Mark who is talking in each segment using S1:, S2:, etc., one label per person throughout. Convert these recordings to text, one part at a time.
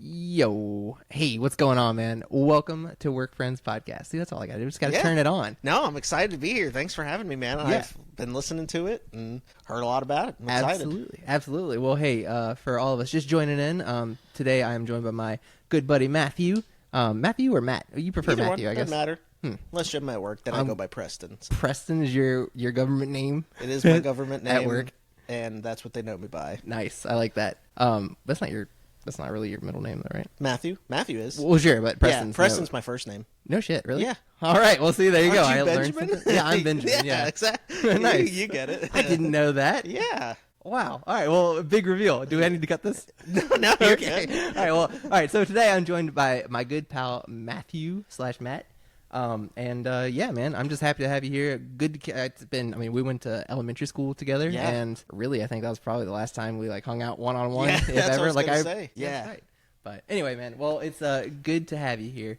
S1: Yo, hey, what's going on, man? Welcome to Work Friends Podcast. See, that's all I got to do. Just got to turn it on.
S2: No, I'm excited to be here. Thanks for having me, man.
S1: Yeah.
S2: I've been listening to it and heard a lot about it. I'm excited.
S1: Absolutely. Well, hey, for all of us just joining in, today I am joined by my good buddy Matthew. Matthew or Matt? You prefer
S2: Either
S1: Matthew,
S2: one,
S1: I guess.
S2: doesn't matter. Unless you're at work, then I go by Preston. So.
S1: Preston is your government name?
S2: It is my government name.
S1: At work?
S2: And that's what they know me by.
S1: Nice. I like that. That's not really your middle name, though, right?
S2: Matthew is.
S1: Well, sure, but
S2: Preston's my first name.
S1: No shit, really?
S2: Yeah.
S1: All right, well, see, there you go.
S2: Aren't you
S1: I learned
S2: Benjamin?
S1: something. Yeah, I'm Benjamin.
S2: Yeah,
S1: Yeah,
S2: exactly.
S1: Nice.
S2: You get it.
S1: I didn't know that.
S2: Yeah.
S1: Wow. All right. Well, big reveal. Do I need to cut this?
S2: No.
S1: Okay. All right. Well. All right. So today I'm joined by my good pal Matthew/Matt. Yeah, man, I'm just happy to have you here. It's been. I mean, we went to elementary school together, and really, I think that was probably the last time we hung out one-on-one, if
S2: that's
S1: ever.
S2: What I was gonna say. Yeah.
S1: Right. But anyway, man. Well, it's good to have you here.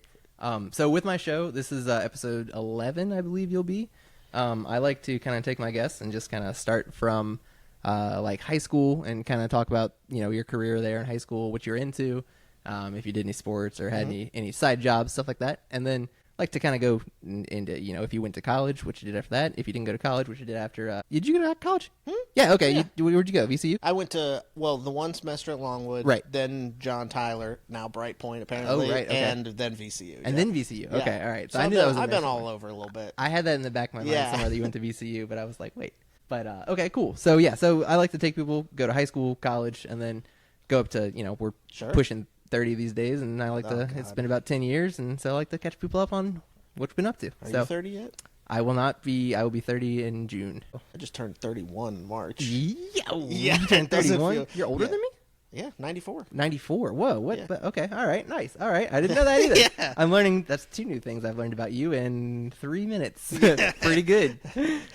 S1: So with my show, this is episode 11, I believe you'll be. I like to kind of take my guests and just kind of start from high school and kind of talk about your career there in high school, what you're into, if you did any sports or had any side jobs, stuff like that, and then like to kind of go into if you went to college, what you did after that, if you didn't go to college, what you did after. Did you go to college? Yeah. Okay.
S2: Yeah.
S1: Where'd you go? VCU?
S2: I went to the one semester at Longwood,
S1: right?
S2: Then John Tyler, now Bright Point, apparently,
S1: right. Okay.
S2: And then VCU,
S1: and then VCU. Okay,
S2: yeah.
S1: All right.
S2: So
S1: I knew that was.
S2: I've been all over a little bit.
S1: I had that in the back of my mind somewhere that you went to VCU, but I was like, wait. But okay, cool. So yeah, so I like to take people go to high school, college, and then go up to we're pushing 30 these days, and I like to. It's been about 10 years, and so I like to catch people up on what you've been up to.
S2: Are you 30 yet?
S1: I will not be. I will be 30 in June.
S2: I just turned 31 in March.
S1: Yeah,
S2: you
S1: turned 31. You're older than me.
S2: Yeah, 94.
S1: 94. Whoa, what?
S2: Yeah.
S1: But okay, all right, nice. All right, I didn't know that either.
S2: Yeah.
S1: I'm learning. That's 2 new things I've learned about you in 3 minutes. Pretty good.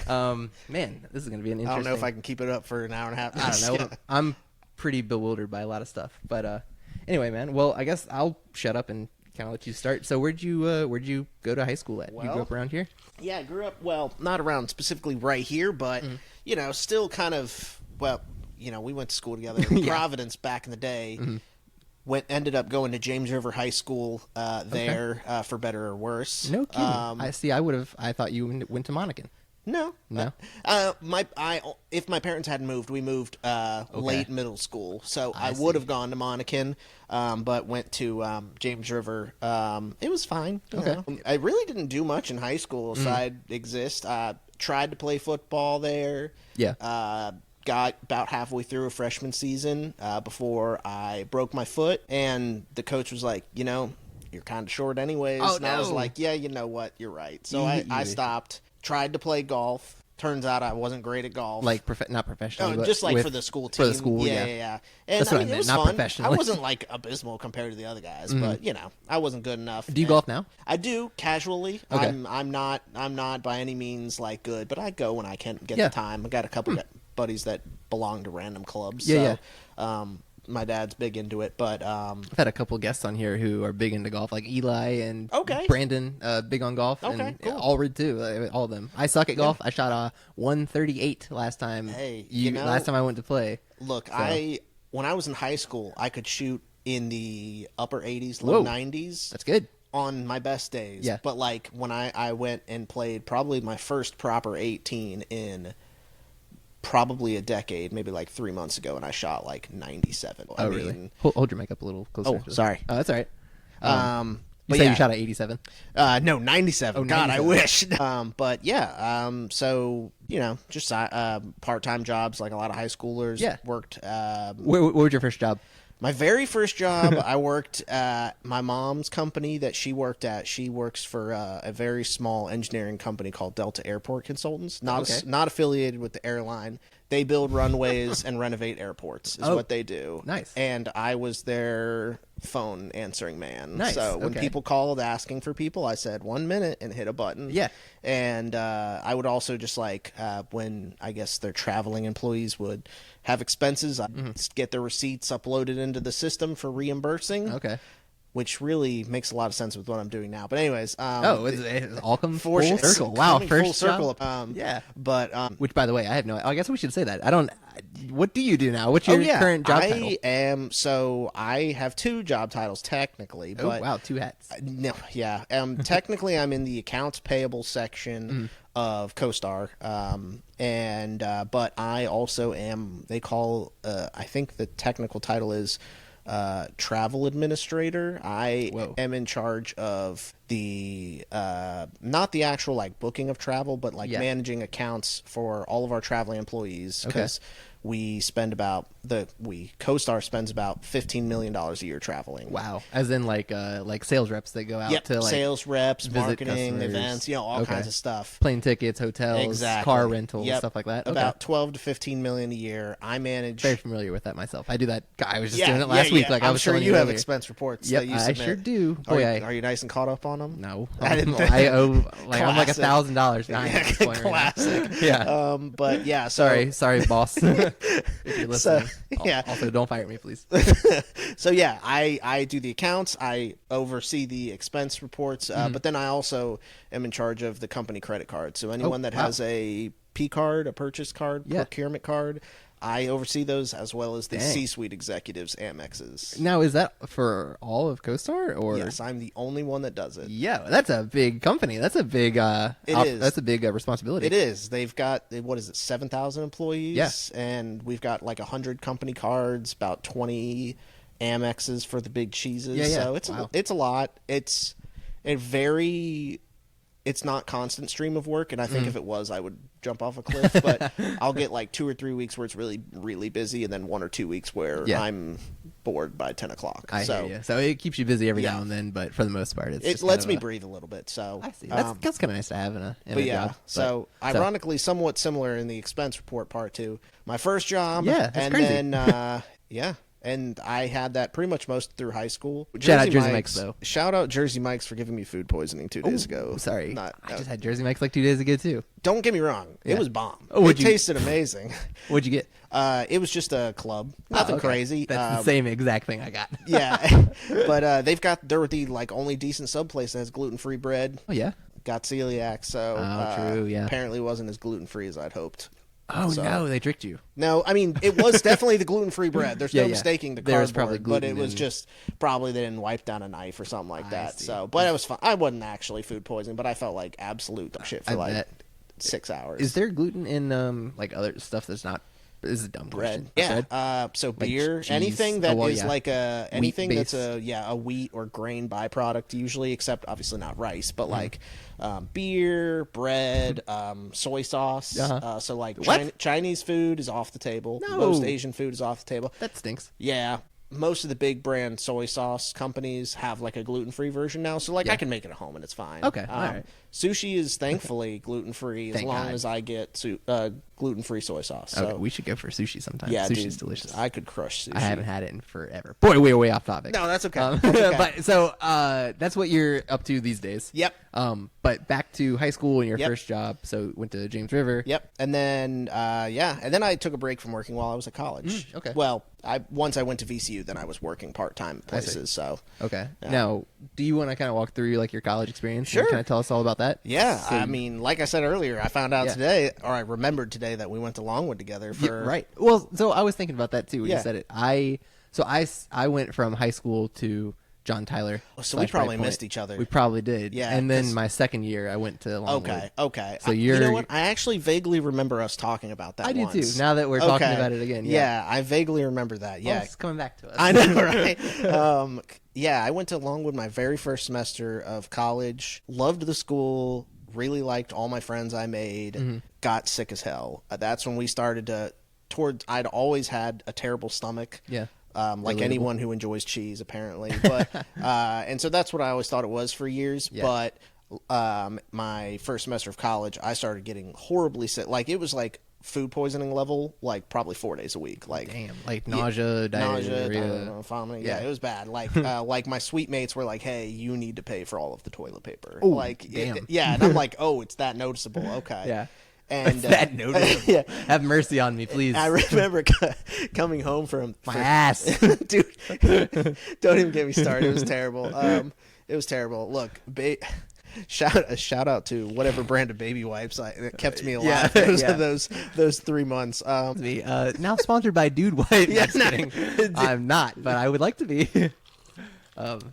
S1: Man, this is gonna be an interesting.
S2: I don't know if I can keep it up for an hour and a half.
S1: I don't know.
S2: Yeah.
S1: I'm pretty bewildered by a lot of stuff. But anyway, man. Well, I guess I'll shut up and kind of let you start. So where'd you go to high school at? You grew up around here?
S2: Yeah, I grew up, not around specifically right here, but, still kind of, we went to school together in Providence back in the day. Ended up going to James River High School there for better or worse.
S1: No kidding. I thought you went to Monacan.
S2: No. If my parents hadn't moved, we moved late middle school, so I would have gone to Monacan, but went to James River. It was fine.
S1: Okay.
S2: I really didn't do much in high school aside exist. Tried to play football there.
S1: Yeah.
S2: Got about halfway through a freshman season before I broke my foot, and the coach was like, you're kind of short anyways.
S1: Oh,
S2: and I was like, yeah, you know what? You're right. So I stopped. Tried to play golf. Turns out I wasn't great at golf.
S1: Like not professionally, but
S2: just like for the school team.
S1: For the school, yeah.
S2: And
S1: that's what I
S2: it
S1: meant,
S2: was
S1: not
S2: fun.
S1: professionally.
S2: I wasn't like abysmal compared to the other guys, but I wasn't good enough.
S1: Do you golf now?
S2: I do casually.
S1: Okay.
S2: I'm not by any means like good, but I go when I can get the time. I got a couple buddies that belong to random clubs.
S1: Yeah,
S2: my dad's big into it, but
S1: I've had a couple guests on here who are big into golf, like Eli and Brandon, big on golf, and
S2: cool.
S1: Allred too. All of them. I suck at golf. I shot a 138 last time.
S2: Hey,
S1: last time I went to play.
S2: Look, when I was in high school, I could shoot in the upper 80s, low 90s.
S1: That's good.
S2: On my best days.
S1: Yeah.
S2: But like when I went and played probably my first proper 18 in probably a decade, maybe like 3 months ago, and I shot like 97.
S1: Really? Hold your mic up a little closer.
S2: Oh, sorry.
S1: Oh, that's all right. You say you shot at 87?
S2: No, 97.
S1: Oh,
S2: God,
S1: 97.
S2: I wish. But yeah, so, just part-time jobs like a lot of high schoolers.
S1: Yeah.
S2: Worked.
S1: What was your first job?
S2: My very first job, I worked at my mom's company that she worked at. She works for a very small engineering company called Delta Airport Consultants, not affiliated with the airline. They build runways and renovate airports is what they do.
S1: Nice.
S2: And I was their phone answering man.
S1: Nice.
S2: So when people called asking for people, I said 1 minute and hit a button.
S1: Yeah.
S2: And I would also just when I guess their traveling employees would have expenses, I'd get their receipts uploaded into the system for reimbursing.
S1: Okay.
S2: which really makes a lot of sense with what I'm doing now. But anyways,
S1: it's all come full circle. Wow, first
S2: full circle.
S1: job. Yeah,
S2: but
S1: which, by the way, I have no. I guess we should say that. I don't. What do you do now? What's your current job title?
S2: So I have 2 job titles technically. But,
S1: wow, 2 hats.
S2: No, yeah. Technically, I'm in the accounts payable section of CoStar, but I also am. They call. I think the technical title is travel administrator. I am in charge of the not the actual like booking of travel, but like managing accounts for all of our traveling employees, because we spend CoStar spends about $15 million a year traveling.
S1: Wow. As in like sales reps that go out to like
S2: sales reps, marketing,
S1: customers.
S2: Events, all kinds of stuff.
S1: Plane tickets, hotels, car rentals, stuff like that.
S2: About 12 to 15 million a year. I manage.
S1: Very familiar with that myself. I do that. I was just doing it last week. Like
S2: I'm
S1: I was
S2: sure
S1: telling
S2: you have
S1: earlier.
S2: expense reports.
S1: Yep,
S2: that you submit.
S1: I sure do.
S2: Are you nice and caught up on them?
S1: No,
S2: I didn't.
S1: I owe like I'm like $1,000 behind. At this point
S2: classic.
S1: Right now.
S2: But yeah. So,
S1: sorry, boss. If you're listening. Also, don't fire me, please.
S2: So yeah, I do the accounts. I oversee the expense reports. But then I also am in charge of the company credit card. So anyone that has a P card, a purchase card, procurement card, I oversee those, as well as the C-suite executives' Amexes.
S1: Now, is that for all of CoStar, or?
S2: Yes, I'm the only one that does it.
S1: Yeah, that's a big company. That's a big. That's a big responsibility.
S2: It is. They've got 7,000 employees. Yes, and we've got like 100 company cards, about 20 Amexes for the big cheeses. Yeah. So it's a lot. It's a very. It's not constant stream of work, and I think if it was, I would jump off a cliff. But I'll get like 2 or 3 weeks where it's really, really busy, and then 1 or 2 weeks where I'm bored by 10 o'clock.
S1: I hear you. So it keeps you busy every now and then, but for the most part,
S2: it lets me breathe a little bit. So
S1: I see. That's kind of nice to have in a job.
S2: So ironically, somewhat similar in the expense report part too. My first job,
S1: that's crazy.
S2: Then and I had that pretty much most through high school.
S1: Shout out Jersey Mike's, though.
S2: Shout out Jersey Mike's for giving me food poisoning 2 days ago.
S1: Sorry. I just had Jersey Mike's like 2 days ago, too.
S2: Don't get me wrong. It was bomb. It tasted amazing.
S1: What'd you get?
S2: It was just a club. Nothing crazy.
S1: That's the same exact thing I got.
S2: Yeah. But they're the like only decent sub place that has gluten-free bread.
S1: Oh, yeah?
S2: Got celiac, so
S1: true, yeah.
S2: Apparently wasn't as gluten-free as I'd hoped.
S1: Oh, no, they tricked you.
S2: No, I mean, it was definitely the gluten-free bread. There's no mistaking the cardboard, but it was just probably they didn't wipe down a knife or something like that. So, but it was fun. I wasn't actually food poisoning, but I felt like absolute shit for like 6 hours.
S1: Is there gluten in like other stuff that's not? This is a dumb
S2: bread.
S1: Question.
S2: Yeah. So like beer, cheese. Anything that is like anything that's a wheat or grain byproduct usually, except obviously not rice, but like beer, bread, soy sauce. So like Chinese food is off the table. No. Most Asian food is off the table.
S1: That stinks.
S2: Yeah. Most of the big brand soy sauce companies have like a gluten-free version now, so like I can make it at home and it's fine.
S1: Okay, all right.
S2: Sushi is thankfully gluten-free as long as I get gluten-free soy sauce. So.
S1: Okay, we should go for sushi sometime. Yeah, sushi's delicious.
S2: I could crush sushi.
S1: I haven't had it in forever. Boy, we're way off topic.
S2: No, that's okay.
S1: But so that's what you're up to these days.
S2: Yep.
S1: But back to high school and your first job. So went to James River.
S2: Yep. And then and then I took a break from working while I was at college.
S1: Okay.
S2: Well, once I went to VCU, then I was working part-time places. So
S1: okay. Now, do you want to kind of walk through like your college experience?
S2: Sure.
S1: And kind of tell us all about that?
S2: Yeah. So, I mean, like I said earlier, I found out today, or I remembered today that we went to Longwood together for
S1: right. Well, so I was thinking about that too when you said it. I went from high school to John Tyler.
S2: So we probably missed each other.
S1: We probably did.
S2: Yeah.
S1: And then my second year, I went to Longwood.
S2: Okay.
S1: So
S2: you know what? I actually vaguely rember us talking about that.
S1: I do too. Now that we're talking about it again.
S2: Yeah, I vaguely remember that. Yeah,
S1: it's coming back to us.
S2: I know, right? Yeah, I went to Longwood my very first semester of college. Loved the school. Really liked all my friends I made. Got sick as hell. That's when we started to. I'd always had a terrible stomach.
S1: Yeah.
S2: Like anyone who enjoys cheese, apparently. But and so that's what I always thought it was for years. Yeah. But my first semester of college, I started getting horribly sick. Like it was like food poisoning level, like probably 4 days a week. Like
S1: damn, like nausea, diarrhea,
S2: vomiting. Yeah, it was bad. Like like my suite mates were like, "Hey, you need to pay for all of the toilet paper."
S1: Ooh,
S2: like
S1: damn.
S2: And I'm like, "Oh, it's that noticeable." Okay.
S1: Yeah.
S2: And
S1: that notice.
S2: yeah,
S1: Have mercy on me, please.
S2: I remember coming home from
S1: my ass.
S2: Dude, don't even get me started. It was terrible. It was terrible. Look, shout out to whatever brand of baby wipes that kept me alive those 3 months.
S1: Now sponsored by Dude Wipe.
S2: Yeah,
S1: Kidding. I'm not, but I would like to be.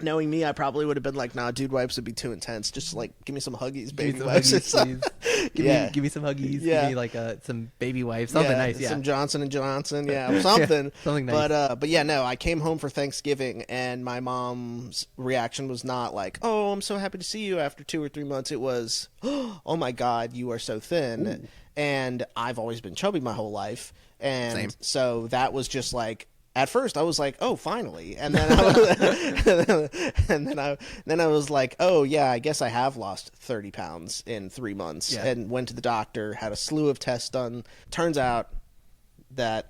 S2: Knowing me, I probably would have been like, nah, Dude Wipes would be too intense. Just like, give me some Huggies, baby wipes.
S1: Give me some Huggies.
S2: Yeah.
S1: Give me like some baby wipes, something nice. Yeah,
S2: some Johnson and Johnson. Yeah, something.
S1: Something nice.
S2: But yeah, no. I came home for Thanksgiving, and my mom's reaction was not like, "Oh, I'm so happy to see you after 2 or 3 months." It was, "Oh my God, you are so thin." Ooh. And I've always been chubby my whole life, and so that was just like. At first, I was like, "Oh, finally," and then I was like, "Oh, yeah, I guess I have lost 30 pounds in 3 months." Yeah. And went to the doctor, had a slew of tests done. Turns out that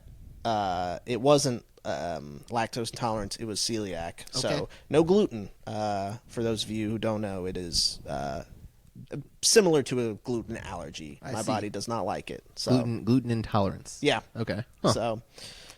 S2: it wasn't lactose intolerance; it was celiac. Okay. So no gluten. For those of you who don't know, it is similar to a gluten allergy. My body does not like it. So
S1: gluten intolerance.
S2: Yeah.
S1: Okay.
S2: Huh. So.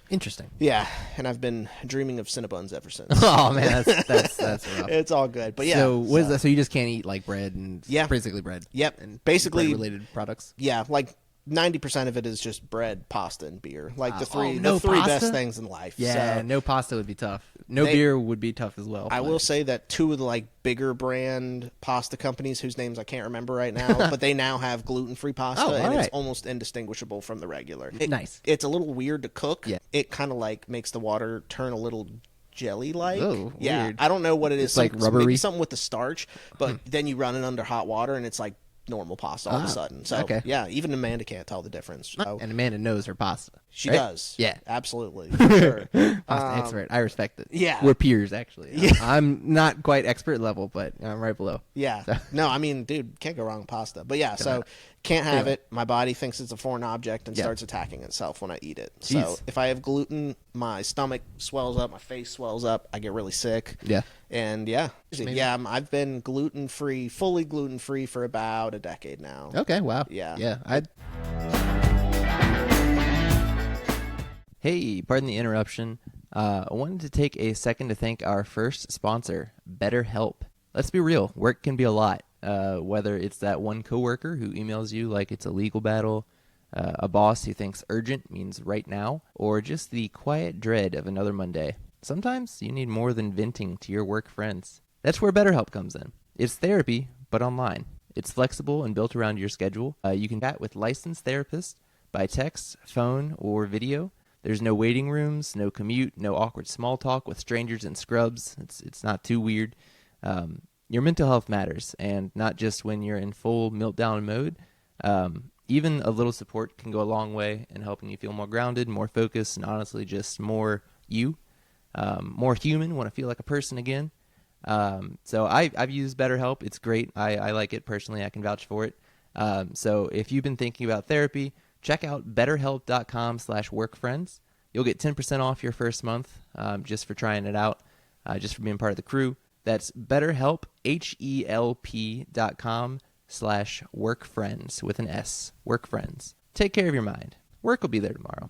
S1: Interesting.
S2: Yeah, and I've been dreaming of Cinnabons ever since.
S1: Oh man, that's rough.
S2: It's all good, but yeah.
S1: So what is that? So you just can't eat like bread and basically bread.
S2: Yep,
S1: and
S2: basically
S1: related products.
S2: Yeah, like 90% of it is just bread, pasta, and beer. Like the three
S1: pasta?
S2: best things in life.
S1: Yeah, no pasta would be tough. No beer would be tough as well.
S2: I will say that 2 of the like bigger brand pasta companies, whose names I can't remember right now, but they now have gluten-free pasta, and it's almost indistinguishable from the regular.
S1: Nice.
S2: It's a little weird to cook.
S1: Yeah.
S2: It kind of like makes the water turn a little jelly-like.
S1: Oh,
S2: yeah,
S1: weird.
S2: I don't know what it is.
S1: It's like rubbery.
S2: Maybe something with the starch, but then you run it under hot water, and it's like normal pasta all of a sudden. So yeah, even Amanda can't tell the difference. So.
S1: And Amanda knows her pasta.
S2: She does.
S1: Yeah,
S2: absolutely. For sure.
S1: Pasta expert. I respect it.
S2: Yeah,
S1: we're peers actually.
S2: Yeah.
S1: I'm not quite expert level, but I'm right below.
S2: Yeah. So. No, I mean, dude, can't go wrong with pasta. But yeah, so can't have it. My body thinks it's a foreign object and starts attacking itself when I eat it. Jeez. So if I have gluten, my stomach swells up, my face swells up, I get really sick.
S1: Yeah.
S2: And I've been gluten-free, fully gluten-free for about a decade now.
S1: Okay, wow.
S2: Yeah.
S1: Hey, pardon the interruption. I wanted to take a second to thank our first sponsor, BetterHelp. Let's be real, work can be a lot. Whether it's that one coworker who emails you like it's a legal battle, a boss who thinks urgent means right now, or just the quiet dread of another Monday. Sometimes you need more than venting to your work friends. That's where BetterHelp comes in. It's therapy, but online. It's flexible and built around your schedule. You can chat with licensed therapists by text, phone, or video. There's no waiting rooms, no commute, no awkward small talk with strangers in scrubs. It's not too weird. Your mental health matters, and not just when you're in full meltdown mode. Even a little support can go a long way in helping you feel more grounded, more focused, and honestly just more you. More human, want to feel like a person again. So I've used BetterHelp. It's great. I like it personally. I can vouch for it. So if you've been thinking about therapy, check out betterhelp.com/workfriends. You'll get 10% off your first month just for trying it out, just for being part of the crew. That's BetterHelp, HELP.com/workfriends with an S. Workfriends. Take care of your mind. Work will be there tomorrow.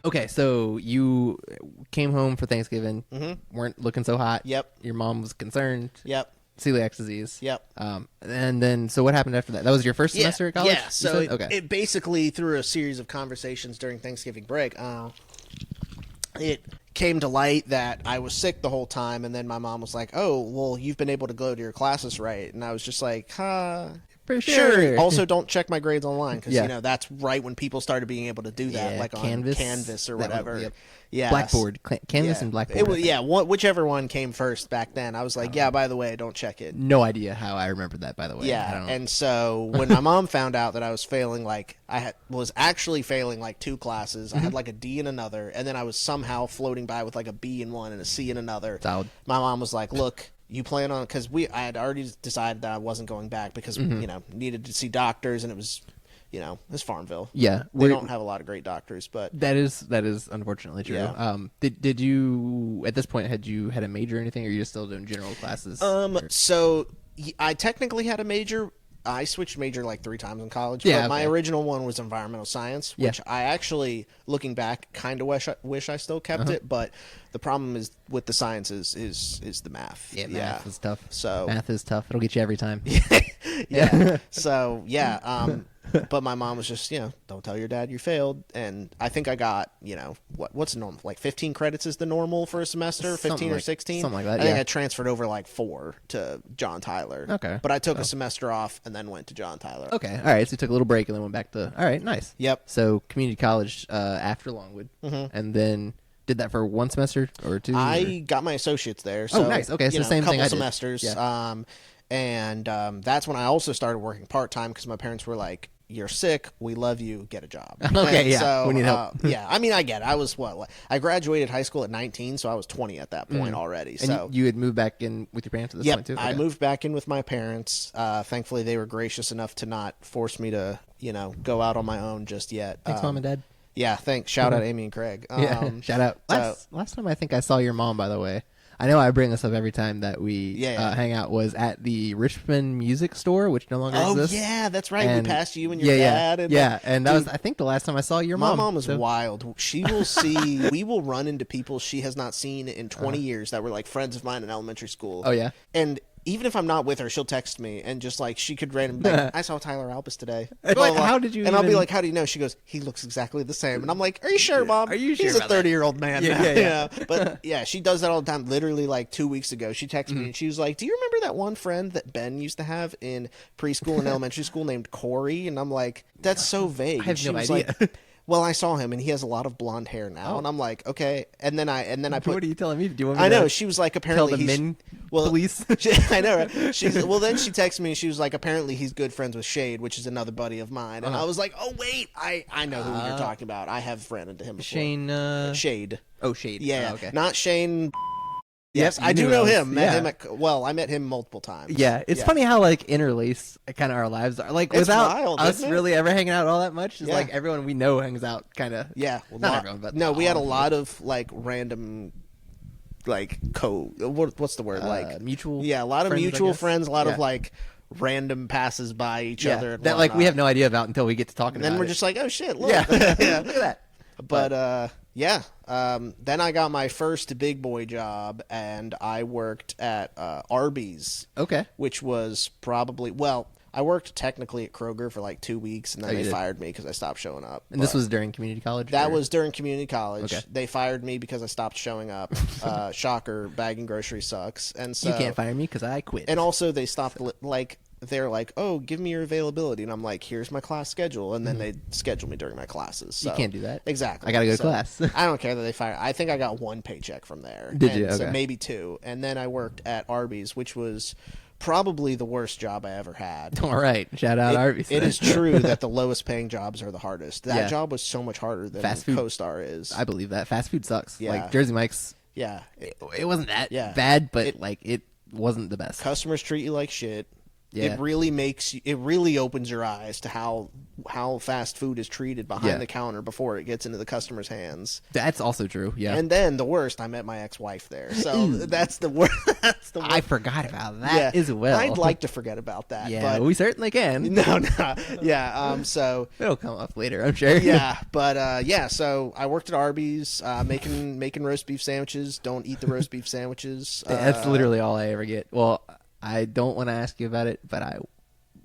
S1: Okay, so you came home for Thanksgiving, weren't looking so hot.
S2: Yep.
S1: Your mom was concerned.
S2: Yep.
S1: Celiac disease.
S2: Yep.
S1: And then, so what happened after that? That was your first semester at college?
S2: Yeah, so it basically, through a series of conversations during Thanksgiving break, it came to light that I was sick the whole time, and then my mom was like, oh, well, you've been able to go to your classes, right? And I was just like,
S1: for sure.
S2: Also, don't check my grades online, because, that's right when people started being able to do that, like
S1: Canvas,
S2: on Canvas or whatever.
S1: Yep.
S2: Yeah,
S1: Blackboard, Canvas and Blackboard.
S2: Whichever one came first back then. I was like, by the way, don't check it.
S1: No idea how I remembered that, by the way.
S2: Yeah, and so when my mom found out that I was failing, was actually failing like 2 classes. I had like a D in another, and then I was somehow floating by with like a B in one and a C in another.
S1: Solid.
S2: My mom was like, look, you plan on, because I had already decided that I wasn't going back because needed to see doctors, and it was. It's Farmville.
S1: Yeah,
S2: we don't have a lot of great doctors, but
S1: that is unfortunately true.
S2: Yeah.
S1: Did you at this point had you had a major or anything, or are you just still doing general classes?
S2: So I technically had a major. I switched major like 3 times in college.
S1: Yeah,
S2: but my
S1: okay.
S2: original one was environmental science, which I actually, looking back, kind of wish I still kept it. But the problem is with the sciences is the math.
S1: Yeah, math is tough.
S2: So
S1: math is tough. It'll get you every time.
S2: yeah. So yeah. But my mom was just, don't tell your dad you failed. And I think I got, what's normal? Like 15 credits is the normal for a semester, 15 or 16.
S1: Something like that.
S2: I think I transferred over like 4 to John Tyler.
S1: Okay.
S2: But I took a semester off and then went to John Tyler.
S1: Okay. All right. So you took a little break and then went back to. All right. Nice.
S2: Yep.
S1: So community college after Longwood, and then did that for 1 semester or 2.
S2: I got my associates there. So,
S1: nice. Okay. So same thing I did.
S2: Semesters.
S1: Yeah.
S2: And that's when I also started working part time because my parents were like, "You're sick. We love you. Get a job."
S1: Okay,
S2: and
S1: yeah.
S2: So,
S1: We need help.
S2: Yeah, I mean, I get it. I was I graduated high school at 19, so I was 20 at that point already.
S1: And
S2: So
S1: you had moved back in with your parents at this point too.
S2: I moved back in with my parents. Thankfully, they were gracious enough to not force me to, go out on my own just yet.
S1: Thanks, Mom and Dad.
S2: Yeah, thanks. Shout out Amy and Craig.
S1: Shout out. Last time I think I saw your mom, by the way. I know I bring this up every time that we hang out, was at the Richmond Music Store, which no longer exists.
S2: Oh, yeah, that's right.
S1: And
S2: we passed you and your dad. And
S1: and that was, I think, the last time I saw your mom.
S2: My mom is wild. She will we will run into people she has not seen in 20 years that were like friends of mine in elementary school.
S1: Oh, yeah?
S2: And even if I'm not with her, she'll text me and just like she could randomly like, I saw Tyler Albus today.
S1: Like,
S2: blah, blah.
S1: how did you?
S2: And I'll be like, how do you know? She goes, he looks exactly the same. And I'm like, are you sure, Mom?
S1: Are you sure?
S2: He's a
S1: about that?
S2: 30-year-old man.
S1: Yeah,
S2: now.
S1: yeah.
S2: But yeah, she does that all the time. Literally, like 2 weeks ago, she texted me and she was like, "Do you remember that one friend that Ben used to have in preschool and elementary school named Corey?" And I'm like, "That's so vague."
S1: I have no
S2: was
S1: idea.
S2: Like, well, I saw him and he has a lot of blonde hair now, and I'm like, okay. And then I put.
S1: What are you telling me? Do you want me
S2: I know.
S1: to
S2: She was like,
S1: tell
S2: apparently
S1: the
S2: he's
S1: men
S2: well,
S1: police?
S2: I know. Right? Then she texted me and she was like, apparently he's good friends with Shade, which is another buddy of mine. And I was like, oh wait, I know who you're talking about. I have ran into him before.
S1: Shane.
S2: Shade.
S1: Oh, Shade.
S2: Yeah.
S1: Oh, okay.
S2: Not Shane. Yes,
S1: Yep,
S2: I do
S1: knew
S2: know
S1: those.
S2: him.
S1: Yeah.
S2: I met him multiple times.
S1: Yeah, it's funny how like interlaced kind of our lives are. Like
S2: It's
S1: without
S2: wild,
S1: us
S2: isn't it?
S1: really ever hanging out all that much, it's
S2: Yeah.
S1: like everyone we know hangs out kind of.
S2: Yeah. Well,
S1: not everyone, but
S2: no, we had a
S1: all of
S2: lot of like random, like what's the word, like
S1: mutual.
S2: Yeah, a lot of
S1: friends, I
S2: mutual
S1: guess.
S2: friends, a lot
S1: Yeah.
S2: of like random passes by each other. And
S1: that like we
S2: whatnot.
S1: have no idea about until we get to talking.
S2: And then
S1: about
S2: we're
S1: it.
S2: just like, oh shit, look.
S1: yeah,
S2: Yeah.
S1: look at that.
S2: But yeah. Then I got my first big boy job, and I worked at Arby's,
S1: Okay.
S2: which was probably I worked technically at Kroger for like 2 weeks, and then
S1: you
S2: they
S1: did.
S2: fired me because I stopped showing up.
S1: And this
S2: But
S1: was during community college.
S2: that
S1: or-
S2: was during community college.
S1: Okay.
S2: They fired me because I stopped showing up. Shocker, bagging groceries sucks, and so
S1: you can't fire me because I quit.
S2: and also they stopped they're like, oh, give me your availability, and I'm like, here's my class schedule, and then they schedule me during my classes. So.
S1: You can't do that.
S2: Exactly.
S1: I gotta go to
S2: So,
S1: class.
S2: I don't care that they fired. I think I got 1 paycheck from there.
S1: Did
S2: And
S1: you?
S2: So
S1: Okay.
S2: maybe 2, and then I worked at Arby's, which was probably the worst job I ever had.
S1: All right, shout out Arby's.
S2: It is true that the lowest paying jobs are the hardest. That
S1: Yeah.
S2: job was so much harder than
S1: Fast food.
S2: CoStar is.
S1: I believe that fast food sucks.
S2: Yeah.
S1: Like Jersey Mike's,
S2: Yeah.
S1: it wasn't that
S2: Yeah.
S1: bad, but it wasn't the best.
S2: Customers treat you like shit.
S1: Yeah.
S2: It really opens your eyes to how fast food is treated behind
S1: Yeah.
S2: the counter before it gets into the customer's hands.
S1: That's also true. Yeah.
S2: And then the worst, I met my ex-wife there. So that's the worst. That's the worst.
S1: I forgot about that as well.
S2: I'd like to forget about that.
S1: Yeah,
S2: but
S1: we certainly can.
S2: no. Yeah. So
S1: It'll come up later, I'm sure.
S2: yeah, but yeah. So I worked at Arby's, making roast beef sandwiches. Don't eat the roast beef sandwiches.
S1: That's literally all I ever get. Well, I don't want to ask you about it, but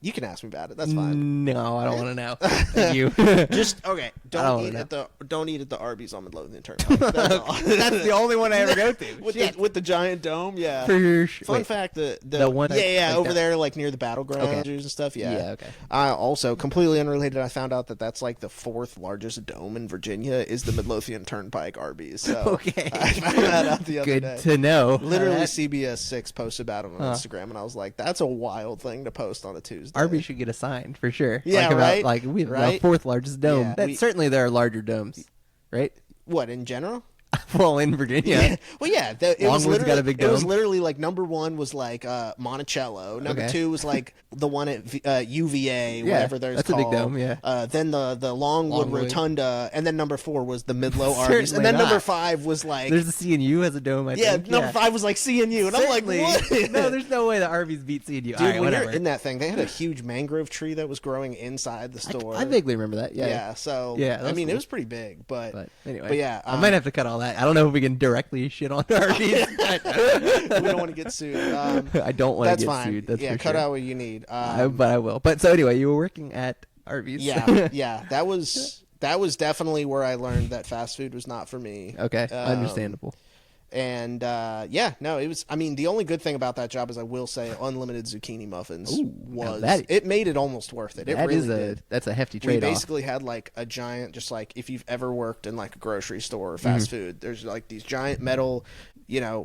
S2: You can ask me about it. That's fine.
S1: No, I don't want to know. Thank you.
S2: Just okay.
S1: don't
S2: Don't eat at the Arby's on Midlothian Turnpike. That's all.
S1: That's the only one I ever go to.
S2: with the giant dome. Yeah.
S1: For sure.
S2: Fun
S1: Wait,
S2: fact: the
S1: one that-
S2: yeah
S1: like
S2: over
S1: that-
S2: there, like near the battlegrounds and stuff. Yeah.
S1: Yeah, okay.
S2: Also, completely unrelated, I found out that that's like the 4th largest dome in Virginia is the Midlothian Turnpike Arby's. So
S1: Okay.
S2: I found that out the other
S1: Good
S2: day.
S1: to know.
S2: Literally,
S1: That-
S2: CBS 6 posted about it on Instagram, and I was like, "That's a wild thing to post on a Tuesday."
S1: Arby's should get a sign for sure.
S2: Yeah,
S1: like about,
S2: right?
S1: Like we have
S2: Right?
S1: the 4th largest dome.
S2: Yeah,
S1: Certainly there are larger domes, right?
S2: What in general?
S1: well, in Virginia.
S2: Yeah. Well, yeah,
S1: Longwood's got a big dome.
S2: It was literally like number one was like Monticello. Number two was like the one at UVA, whatever there's
S1: that's
S2: called.
S1: a big dome. Yeah.
S2: Then the Longwood Rotunda, and then number 4 was the Midlow Arby's,
S1: Certainly
S2: and then
S1: not.
S2: number 5 was like
S1: There's the CNU has a dome. I think.
S2: number 5 was like CNU, and
S1: Certainly.
S2: I'm like, what?
S1: No, there's no way the Arby's beat CNU.
S2: Dude,
S1: All right,
S2: when
S1: whatever.
S2: you're in that thing, they had a huge mangrove tree that was growing inside the store.
S1: I vaguely remember that. Yeah.
S2: Yeah, so
S1: Yeah,
S2: I
S1: that's
S2: mean, it
S1: cool.
S2: was pretty big, but
S1: Anyway,
S2: but yeah,
S1: I might have to cut all that. I don't know if we can directly shit on Arby's.
S2: we don't want to get sued.
S1: I don't want to get
S2: fine.
S1: sued. That's
S2: yeah,
S1: for
S2: cut
S1: sure.
S2: out what you need.
S1: But I will. But so anyway, you were working at Arby's.
S2: yeah, that was definitely where I learned that fast food was not for me.
S1: Okay, understandable.
S2: And no, it was. I mean, the only good thing about that job is I will say unlimited zucchini muffins it made it almost worth it. It really did.
S1: That's a hefty
S2: We
S1: trade-off.
S2: basically had like a giant, just like if you've ever worked in like a grocery store or fast food, there's like these giant metal,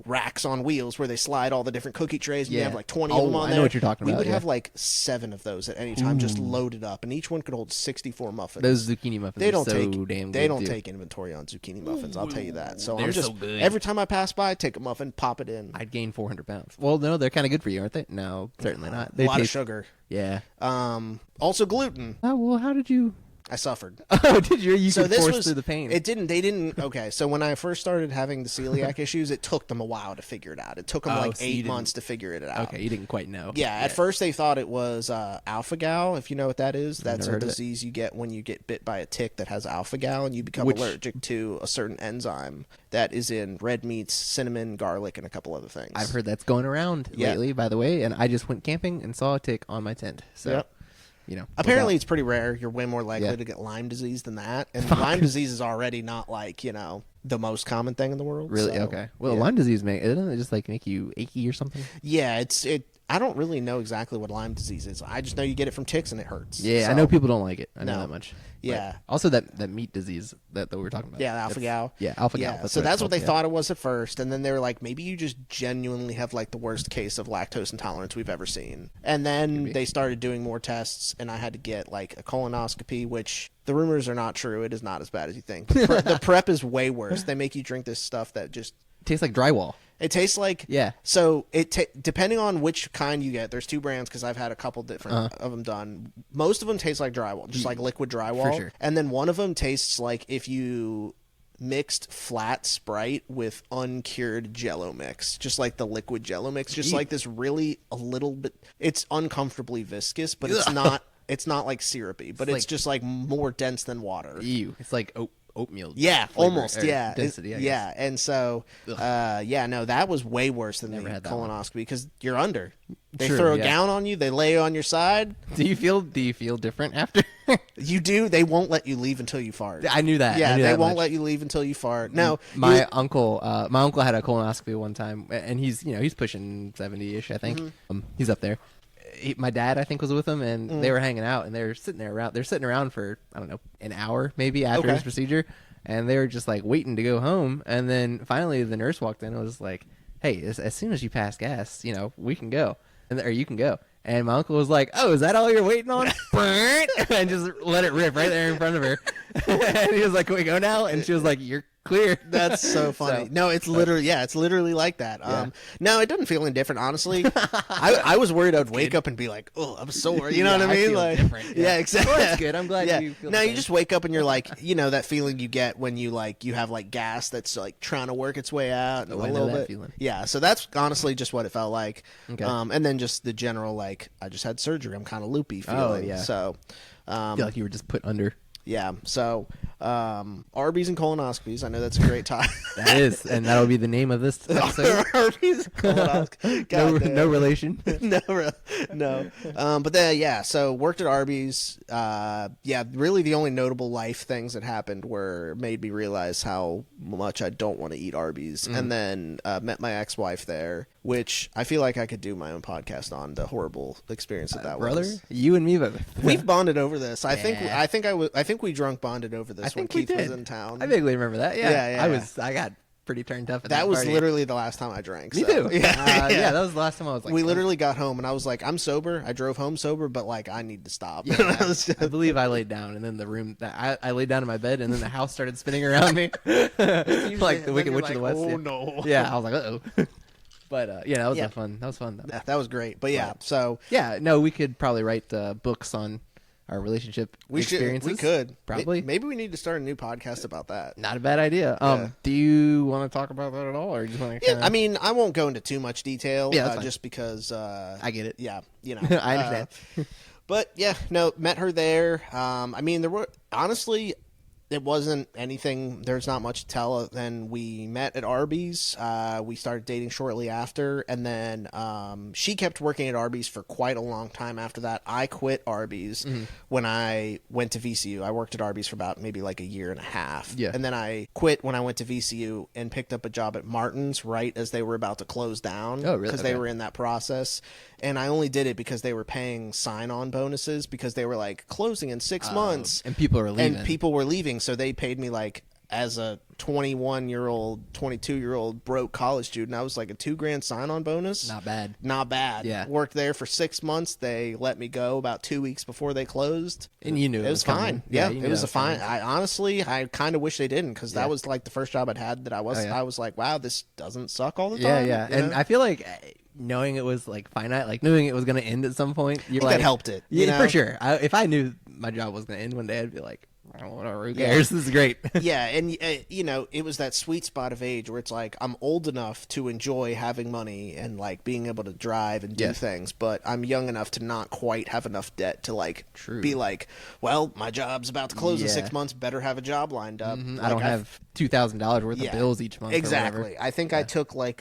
S2: racks on wheels where they slide all the different cookie trays. And you have like 20 of them on there.
S1: I know what you're talking about.
S2: We would have like 7 of those at any time, just loaded up, and each one could hold 64 muffins.
S1: Those zucchini muffins
S2: They don't
S1: are so
S2: take
S1: damn good.
S2: They don't
S1: too.
S2: take inventory on zucchini muffins. I'll tell you that. So
S1: They're
S2: I'm just
S1: so good.
S2: every time I pass by, take a muffin, pop it in.
S1: I'd gain 400 pounds. Well, no, they're kind of good for you, aren't they? No, certainly not.
S2: A
S1: They
S2: lot of
S1: taste-
S2: sugar.
S1: Yeah.
S2: Also gluten.
S1: Oh well, how did you?
S2: I suffered.
S1: Oh, did you? You
S2: So
S1: could
S2: this
S1: force
S2: was
S1: through the pain.
S2: They didn't. Okay, so when I first started having the celiac issues, it took them a while to figure it out. It took them like
S1: so you
S2: 8
S1: didn't-
S2: months to figure it out.
S1: Okay, you didn't quite know.
S2: Yeah, at first they thought it was alpha-gal, if you know what that is. That's
S1: never
S2: a
S1: heard of it.
S2: disease you get when you get bit by a tick that has alpha-gal, and you become
S1: Which-
S2: allergic to a certain enzyme that is in red meats, cinnamon, garlic, and a couple other things.
S1: I've heard that's going around
S2: Yeah.
S1: lately, by the way, and I just went camping and saw a tick on my tent. So,
S2: Yep.
S1: look
S2: Apparently,
S1: out.
S2: it's pretty rare. You're way more likely
S1: Yeah.
S2: to get Lyme disease than that. And Lyme disease is already not like, the most common thing in the world.
S1: Really?
S2: so,
S1: Okay. Well,
S2: yeah.
S1: Lyme disease doesn't it just like make you achy or something?
S2: Yeah, I don't really know exactly what Lyme disease is. I just know you get it from ticks and it hurts.
S1: Yeah, I
S2: So,
S1: know people don't like it. I know
S2: No.
S1: that much.
S2: Yeah.
S1: But also that meat disease that we were talking about.
S2: Yeah, alpha-gal.
S1: Yeah, alpha-gal.
S2: Yeah, so that's what they
S1: it's
S2: thought it was at first, and then they were like, maybe you just genuinely have like the worst case of lactose intolerance we've ever seen. And then they started doing more tests, and I had to get like a colonoscopy, which the rumors are not true. It is not as bad as you think. The prep is way worse. They make you drink this stuff that just
S1: tastes like drywall.
S2: it tastes like
S1: Yeah.
S2: So depending on which kind you get, there's 2 brands because I've had a couple different of them done. Most of them taste like drywall, just like liquid drywall.
S1: For sure.
S2: And then one of them tastes like if you mixed flat Sprite with uncured Jello mix, just like the liquid Jello mix, just like this really a little bit. It's uncomfortably viscous, but it's not. It's not like syrupy, but it's
S1: like-
S2: just like more dense than water.
S1: Ew. It's like oatmeal.
S2: Yeah,
S1: flavor,
S2: almost.
S1: or
S2: Yeah,
S1: density. I
S2: yeah.
S1: guess.
S2: And so, no, that was way worse than
S1: Never
S2: the
S1: had that one.
S2: colonoscopy because you're under. They
S1: Sure,
S2: throw a
S1: yeah.
S2: gown on you. They lay you on your side.
S1: Do you feel different after?
S2: You do. They won't let you leave until you fart.
S1: I knew that.
S2: Yeah,
S1: I knew
S2: they
S1: that
S2: won't
S1: much.
S2: let you leave until you fart. No,
S1: my uncle had a colonoscopy one time, and he's pushing 70-ish, I think.
S2: Mm-hmm.
S1: He's up there. My dad, I think, was with him, and
S2: Mm.
S1: they were hanging out, and they're sitting around for, I don't know, an hour maybe after
S2: Okay.
S1: his procedure, and they were just like waiting to go home, and then finally the nurse walked in and was like, "Hey, as soon as you pass gas, we can go, or you can go." And my uncle was like, "Oh, is that all you're waiting on?" And just let it rip right there in front of her. And he was like, "Can we go now?" And she was like, "You're clear."
S2: That's so funny.
S1: So-
S2: No, it's literally like that. No, it doesn't feel any different, honestly. I was worried I'd wake up and be like, "Oh, I'm sore." You know
S1: Yeah,
S2: what I
S1: I
S2: mean?
S1: feel
S2: Like,
S1: different, yeah.
S2: yeah, exactly.
S1: Well, that's good. I'm glad you feel
S2: No,
S1: the
S2: you
S1: same.
S2: just wake up and you're like, that feeling you get when you have like gas that's like trying to work its way out.
S1: Oh,
S2: a
S1: I know
S2: little
S1: that
S2: bit.
S1: feeling.
S2: Yeah, so that's honestly just what it felt like.
S1: Okay.
S2: And then just the general like, I just had surgery. I'm kind of loopy feeling.
S1: yeah.
S2: So.
S1: I feel like you were just put under.
S2: Yeah, so Arby's and colonoscopies. I know that's a great time.
S1: That is, and that'll be the name of this episode.
S2: Arby's and colonoscopies.
S1: no,
S2: Goddamn.
S1: no relation.
S2: no. But then, so worked at Arby's. Really the only notable life things that happened made me realize how much I don't want to eat Arby's. And then met my ex-wife there, which I feel like I could do my own podcast on the horrible experience that
S1: Brother,
S2: was.
S1: you and me both.
S2: We've bonded over this. I
S1: Yeah.
S2: think we drunk bonded over this
S1: I
S2: when
S1: think we
S2: Keith was
S1: did.
S2: in town.
S1: I vaguely remember that. Yeah,
S2: Yeah, yeah,
S1: I got pretty turned up. At
S2: that was
S1: party.
S2: literally the last time I drank.
S1: Me
S2: so.
S1: too. Yeah, that was the last time I was like.
S2: We literally got home, and I was like, I'm sober. I drove home sober, but like I need to stop.
S1: Yeah, I believe I laid down, and then the room that I laid down in my bed, and then the house started spinning around me, like the Wicked Witch of the West.
S2: Oh no!
S1: Yeah, I was like, uh-oh. But yeah, that was fun. That was fun. Though.
S2: That was great. But yeah, so
S1: yeah, no, we could probably write books on our relationship experiences.
S2: We could
S1: probably.
S2: Maybe we need to start a new podcast about that.
S1: Not a bad idea. Do you want to talk about that at all, or just want to?
S2: Yeah, I mean, I won't go into too much detail.
S1: Yeah,
S2: just because
S1: I get it.
S2: Yeah, you know,
S1: I understand.
S2: But yeah, no, met her there. I mean, there were honestly. It wasn't anything. There's not much to tell other than we met at Arby's. We started dating shortly after, and then she kept working at Arby's for quite a long time after that. I quit Arby's when I went to VCU. I worked at Arby's for about maybe like a year and a half.
S1: Yeah.
S2: And then I quit when I went to VCU and picked up a job at Martin's right as they were about to close down.
S1: Oh, really?
S2: Because they were in that process. And I only did it because they were paying sign-on bonuses because they were like closing in 6 months.
S1: And people were leaving.
S2: And people were leaving. So they paid me like as a 21-year-old, 22-year-old broke college student. I was like a $2,000 sign-on bonus.
S1: Not bad.
S2: Not bad.
S1: Yeah.
S2: Worked there for 6 months. They let me go about 2 weeks before they closed.
S1: And you knew it was
S2: fine.
S1: coming.
S2: Yeah,
S1: you knew
S2: it was
S1: that
S2: a fine.
S1: coming.
S2: I honestly, I kind of wish they didn't because that was like the first job I'd had that I was.
S1: yeah.
S2: I was like, wow, this doesn't suck all the
S1: Yeah,
S2: time.
S1: yeah.
S2: you
S1: And
S2: know?
S1: I feel like knowing it was like finite, like knowing it was going to end at some point, you're
S2: I think
S1: like,
S2: that helped it.
S1: Yeah,
S2: You know?
S1: for sure. If I knew my job was going to end one day, I'd be like, I don't know, who cares? This is great.
S2: Yeah, and you know, it was that sweet spot of age where it's like I'm old enough to enjoy having money and like being able to drive and do things, but I'm young enough to not quite have enough debt to like be like, well, my job's about to close in 6 months, better have a job lined up.
S1: Like
S2: I
S1: don't have $2,000 worth of bills each month.
S2: Exactly. I think I took like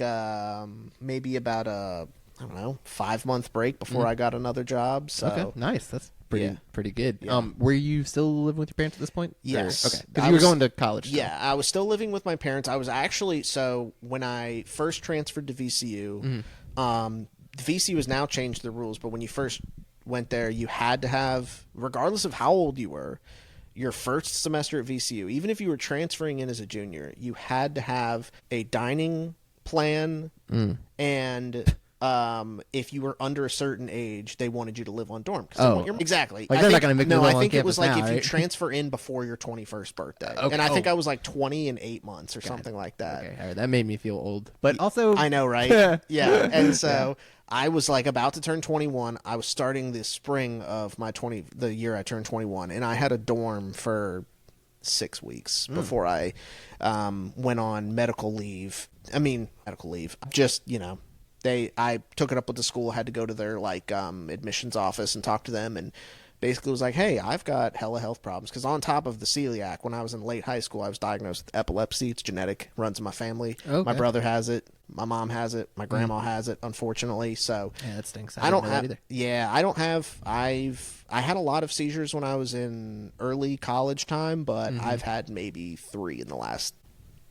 S2: maybe about a 5-month break before I got another job. So
S1: Okay, nice. That's pretty good.
S2: Yeah.
S1: Were you still living with your parents at this point?
S2: Yes.
S1: Okay. Because you were going to college.
S2: Yeah, I was still living with my parents. I was actually when I first transferred to VCU, the VCU has now changed the rules, but when you first went there, you had to have, regardless of how old you were, your first semester at VCU, even if you were transferring in as a junior, you had to have a dining plan and if you were under a certain age, they wanted you to live on dorm. Exactly.
S1: Like they're not going to make
S2: no.
S1: I
S2: think it was like
S1: now,
S2: if
S1: right?
S2: you transfer in before your 21st birthday,
S1: Okay.
S2: and I think I was like 20 in 8 months or something like that.
S1: Okay, all right. That made me feel old, but also
S2: I know, right? Yeah, and so I was like about to turn 21. I was starting the spring of the year I turned 21, and I had a dorm for 6 weeks before I went on medical leave. Just I took it up with the school, had to go to their like admissions office and talk to them, and basically was like, hey, I've got hella health problems. Because on top of the celiac, when I was in late high school, I was diagnosed with epilepsy. It's genetic, runs in my family.
S1: Okay.
S2: My brother has it. My mom has it. My grandma has it, unfortunately. So
S1: yeah, that stinks.
S2: I don't
S1: know
S2: have
S1: that either.
S2: Yeah, I don't have. I had a lot of seizures when I was in early college time, but I've had maybe 3 in the last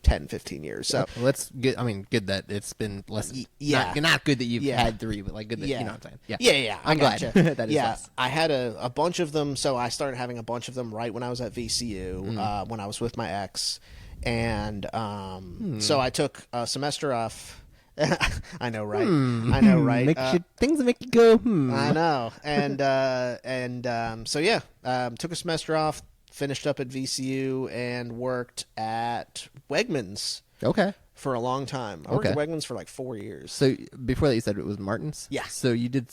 S2: 10, 15 years. So
S1: let's get. I mean, good that it's been less.
S2: Yeah.
S1: not good that you've had 3, but like good that
S2: Yeah.
S1: you know what I'm saying.
S2: Yeah.
S1: I'm glad that is less.
S2: I had a bunch of them, so I started having a bunch of them right when I was at VCU, when I was with my ex, and so I took a semester off. I know, right? I know, right?
S1: Things that make you go.
S2: I know, and so yeah, took a semester off. Finished up at VCU and worked at Wegmans.
S1: Okay.
S2: For a long time. I worked at Wegmans for like 4 years.
S1: So before that, you said it was Martin's.
S2: Yeah.
S1: So you did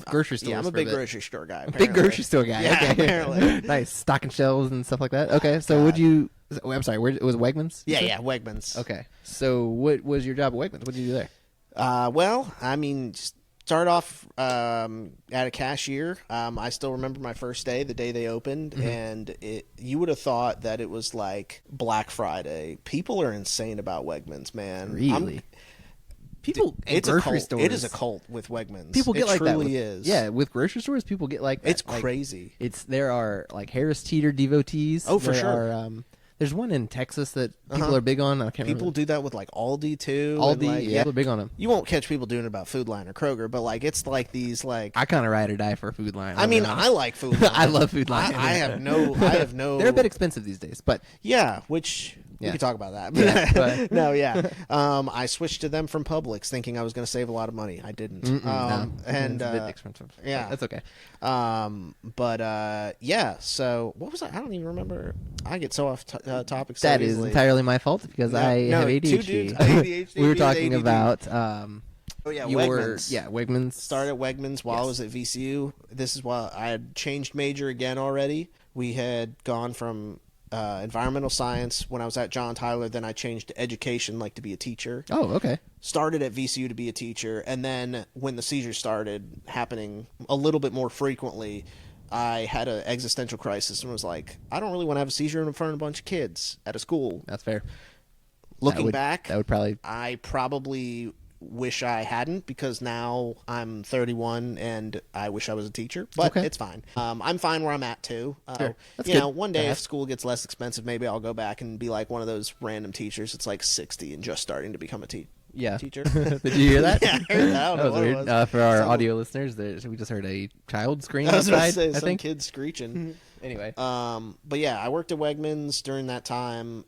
S1: grocery stores.
S2: Yeah, I'm a big grocery store guy. Apparently.
S1: Big grocery store guy.
S2: Yeah,
S1: okay.
S2: apparently.
S1: Nice stocking shelves and stuff like that. Okay. So would you? I'm sorry. Where it was Wegmans?
S2: Yeah, Wegmans.
S1: Okay. So what was your job at Wegmans? What did you do there?
S2: Well, I mean, start off at a cashier. I still remember my first day, the day they opened, and you would have thought that it was like Black Friday. People are insane about Wegmans, man.
S1: Really?
S2: It's a cult.
S1: Stores.
S2: It is a cult with Wegmans.
S1: People get
S2: it
S1: like that.
S2: Truly is.
S1: Yeah, with grocery stores, people get like that.
S2: It's crazy.
S1: There are like Harris Teeter devotees.
S2: Oh, for sure.
S1: There's one in Texas that people are big on. I can't remember.
S2: People do that with like Aldi too.
S1: Aldi,
S2: like,
S1: yeah, they're big on them.
S2: You won't catch people doing it about Food Line or Kroger, but like it's like these like.
S1: I kind of ride or die for Food Line.
S2: I mean, I like Food Line.
S1: I love Food Line.
S2: I have no.
S1: They're a bit expensive these days, but
S2: yeah, which We could talk about that.
S1: Yeah,
S2: No, yeah. I switched to them from Publix, thinking I was going to save a lot of money. I didn't.
S1: No,
S2: and
S1: it's a bit expensive.
S2: yeah,
S1: That's okay.
S2: Yeah. So what was I? I don't even remember. I get so off topic. So
S1: That
S2: easily.
S1: is entirely my fault because I have
S2: two
S1: ADHD.
S2: dudes, ADHD.
S1: We were talking
S2: ADD.
S1: about
S2: Oh yeah,
S1: Wegmans.
S2: Wegmans. Started at Wegmans while I
S1: Yes.
S2: was at VCU. This is why I had changed major again already. We had gone from environmental science when I was at John Tyler. Then I changed to education, like to be a teacher.
S1: Oh, okay.
S2: Started at VCU to be a teacher, and then when the seizures started happening a little bit more frequently, I had an existential crisis and was like, I don't really want to have a seizure in front of a bunch of kids at a school.
S1: That's fair.
S2: Looking back,
S1: that would probably...
S2: I probably wish I hadn't, because now I'm 31 and I wish I was a teacher, but it's fine. I'm fine where I'm at too.
S1: Sure.
S2: You know, one day if school gets less expensive, maybe I'll go back and be like one of those random teachers that's like 60 and just starting to become a teacher.
S1: Did you hear that?
S2: Yeah, I heard that. I don't know
S1: was
S2: what
S1: weird.
S2: it was.
S1: For our audio listeners, we just heard a child scream
S2: I was about to
S1: outside,
S2: say,
S1: I
S2: some
S1: think.
S2: kid screeching.
S1: Anyway.
S2: But yeah, I worked at Wegmans during that time,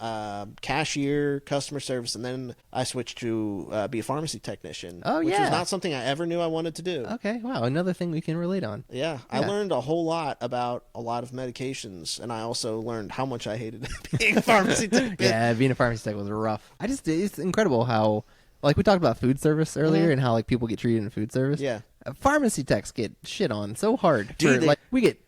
S2: cashier, customer service, and then I switched to be a pharmacy technician.
S1: Oh,
S2: which
S1: yeah.
S2: was not something I ever knew I wanted to do.
S1: Okay, wow, another thing we can relate on.
S2: Yeah, I learned a whole lot about a lot of medications, and I also learned how much I hated being a pharmacy tech.
S1: Yeah, being a pharmacy tech was rough. It's incredible how, like, we talked about food service earlier and how, like, people get treated in food service.
S2: Yeah.
S1: Pharmacy techs get shit on so hard.
S2: Dude,
S1: we get,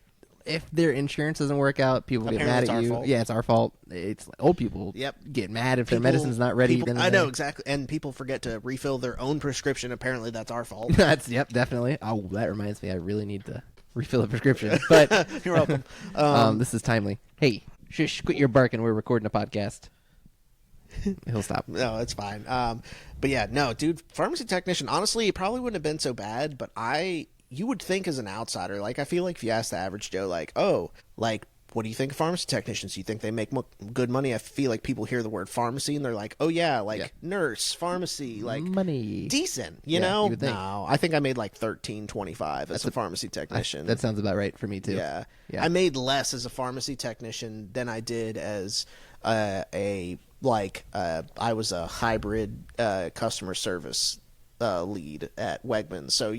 S1: if their insurance doesn't work out, people get mad
S2: Apparently
S1: at
S2: it's
S1: you.
S2: our fault.
S1: Yeah, it's our fault. It's like old people get mad if their medicine's not ready.
S2: I know, exactly. And people forget to refill their own prescription. Apparently that's our fault.
S1: Definitely. Oh, that reminds me. I really need to refill a prescription. But
S2: You're welcome.
S1: this is timely. Hey, shush, quit your barking. We're recording a podcast. He'll stop.
S2: No, it's fine. But yeah, no, dude, pharmacy technician, honestly, it probably wouldn't have been so bad, but you would think as an outsider, like, I feel like if you ask the average Joe, like, oh, like, what do you think of pharmacy technicians? Do you think they make good money? I feel like people hear the word pharmacy and they're like, oh yeah, like nurse, pharmacy, like
S1: money.
S2: Decent, you know?
S1: You would think.
S2: No, I think I made like $13.25 as a pharmacy technician.
S1: That sounds about right for me too.
S2: Yeah. I made less as a pharmacy technician than I did as I was a hybrid customer service lead at Wegmans. So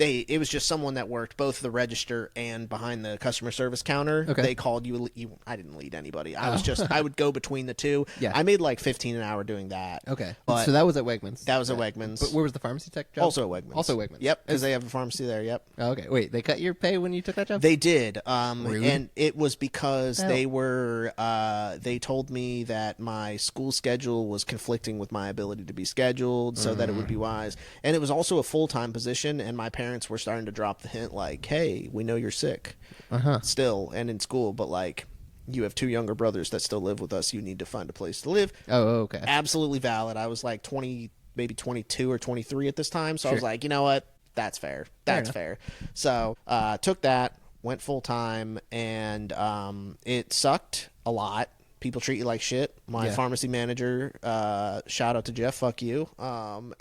S2: it was just someone that worked both the register and behind the customer service counter.
S1: Okay.
S2: They called you. I didn't lead anybody. I would go between the two.
S1: Yeah.
S2: I made like $15 an hour doing that.
S1: Okay.
S2: But
S1: So that was at Wegmans.
S2: that was at Wegmans.
S1: But where was the pharmacy tech job?
S2: Also at Wegmans.
S1: Also Wegmans.
S2: Yep, because they have a pharmacy there. Yep.
S1: Oh, okay. Wait, they cut your pay when you took that job?
S2: They did,
S1: Rude.
S2: and it was because
S1: Hell.
S2: they told me that my school schedule was conflicting with my ability to be scheduled, so that it would be wise. And it was also a full-time position, and my parents were starting to drop the hint, like, hey, we know you're sick still and in school, but like, you have two younger brothers that still live with us. You need to find a place to live.
S1: Oh, okay.
S2: Absolutely valid. I was like 20, maybe 22 or 23 at this time, so I was like, you know what? That's fair. That's fair. So took that, went full-time, and it sucked a lot. People treat you like shit. My pharmacy manager, shout out to Jeff, fuck you. And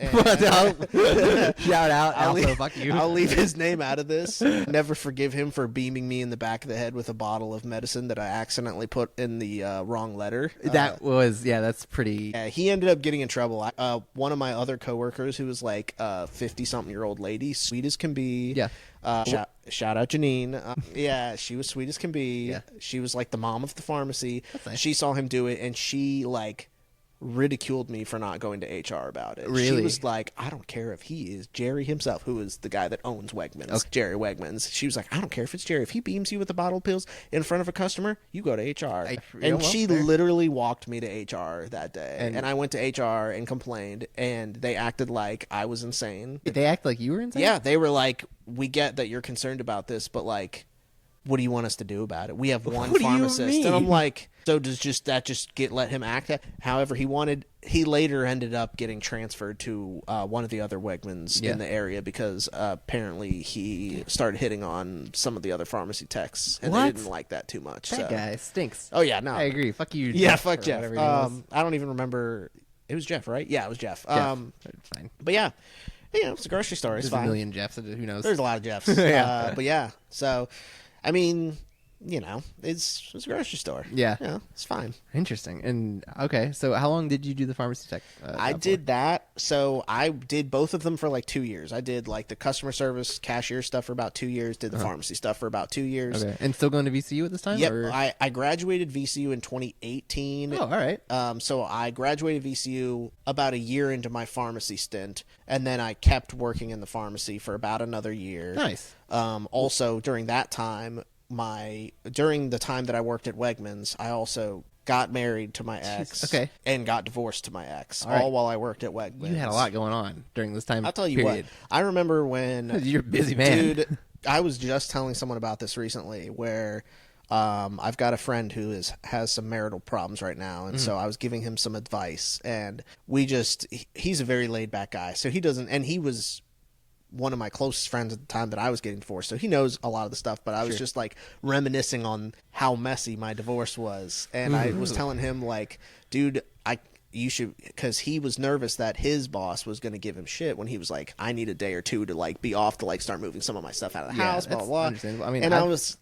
S1: Shout out, fuck you.
S2: I'll leave his name out of this. Never forgive him for beaming me in the back of the head with a bottle of medicine that I accidentally put in the wrong letter.
S1: That's pretty...
S2: He ended up getting in trouble. One of my other coworkers, who was like a 50-something-year-old lady, sweet as can be.
S1: Yeah.
S2: Shout out Janine. Yeah, she was sweet as can be.
S1: Yeah.
S2: She was like the mom of the pharmacy.
S1: That's nice.
S2: She saw him do it, and she like ridiculed me for not going to HR about it.
S1: Really?
S2: She was like, I don't care if he is Jerry himself, who is the guy that owns Wegmans, Jerry Wegmans. She was like, I don't care if it's Jerry. If he beams you with a bottle of pills in front of a customer, you go to HR. She literally walked me to HR that day. And I went to HR and complained, and they acted like I was insane.
S1: They act like you were insane?
S2: Yeah, they were like, we get that you're concerned about this, but like, what do you want us to do about it? We have one pharmacist. And I'm like, so does that just let him act? However, he later ended up getting transferred to one of the other Wegmans in the area, because apparently he started hitting on some of the other pharmacy techs, and they didn't like that too much.
S1: That guy stinks.
S2: Oh yeah, no.
S1: I agree. Fuck you,
S2: Yeah,
S1: Jeff,
S2: fuck Jeff. I don't even remember. It was Jeff, right? Yeah, it was Jeff.
S1: It's fine.
S2: But yeah. It's a grocery store. It's
S1: There's
S2: fine.
S1: a million Jeffs. Who knows?
S2: There's a lot of Jeffs.
S1: Yeah.
S2: But yeah, so, I mean, it's a grocery store.
S1: Yeah.
S2: It's fine.
S1: Interesting. And okay, so how long did you do the pharmacy tech?
S2: I did that. So I did both of them for like 2 years. I did like the customer service cashier stuff for about 2 years, did the pharmacy stuff for about 2 years.
S1: Okay. And still going to VCU at this time?
S2: Yep.
S1: Or?
S2: I graduated VCU in 2018.
S1: Oh, all right.
S2: So I graduated VCU about a year into my pharmacy stint, and then I kept working in the pharmacy for about another year.
S1: Nice.
S2: Also, during that time, during the time that I worked at Wegmans, I also got married to my ex.
S1: Okay.
S2: And got divorced to my ex,
S1: all right.
S2: while I worked at Wegmans.
S1: You had a lot going on during this time.
S2: I'll tell you
S1: period.
S2: what. I remember when
S1: You're a busy man.
S2: Dude, I was just telling someone about this recently where I've got a friend who has some marital problems right now, and so I was giving him some advice, and he's a very laid back guy, so he was one of my closest friends at the time that I was getting divorced, so he knows a lot of the stuff, but I was just like reminiscing on how messy my divorce was, and I was telling him like, dude, you should, because he was nervous that his boss was going to give him shit when he was like, I need a day or two to like be off to like start moving some of my stuff out of the house, blah, blah, blah.
S1: Understandable. I mean,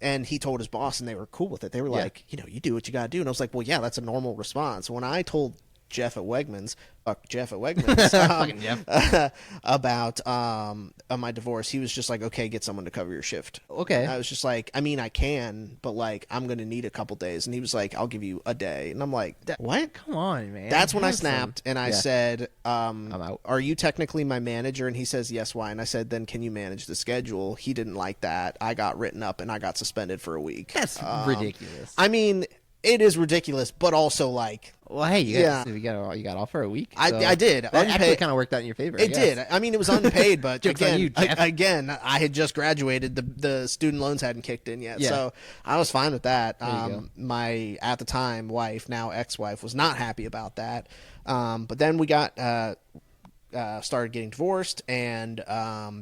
S2: and he told his boss, and they were cool with it. They were like, you do what you got to do. And I was like, well, yeah, that's a normal response. When I told Jeff at Wegmans,
S1: Fucking Jeff.
S2: about my divorce, he was just like, okay, get someone to cover your shift.
S1: Okay.
S2: And I was just like, I mean, I can, but like, I'm going to need a couple days. And he was like, I'll give you a day. And I'm like, what?
S1: Come on, man.
S2: That's when I snapped, and I said,
S1: I'm out.
S2: are you technically my manager? And he says, yes, why? And I said, then can you manage the schedule? He didn't like that. I got written up, and I got suspended for a week.
S1: That's ridiculous.
S2: I mean, it is ridiculous, but also like,
S1: well, hey, you got off for a week. So
S2: I did.
S1: That actually kind of worked out in your favor.
S2: It did. I mean, it was unpaid, but
S1: Joke's on you, Jeff.
S2: again, I had just graduated. The student loans hadn't kicked in yet, so I was fine with that. My at the time wife, now ex-wife, was not happy about that. But then we got started getting divorced, and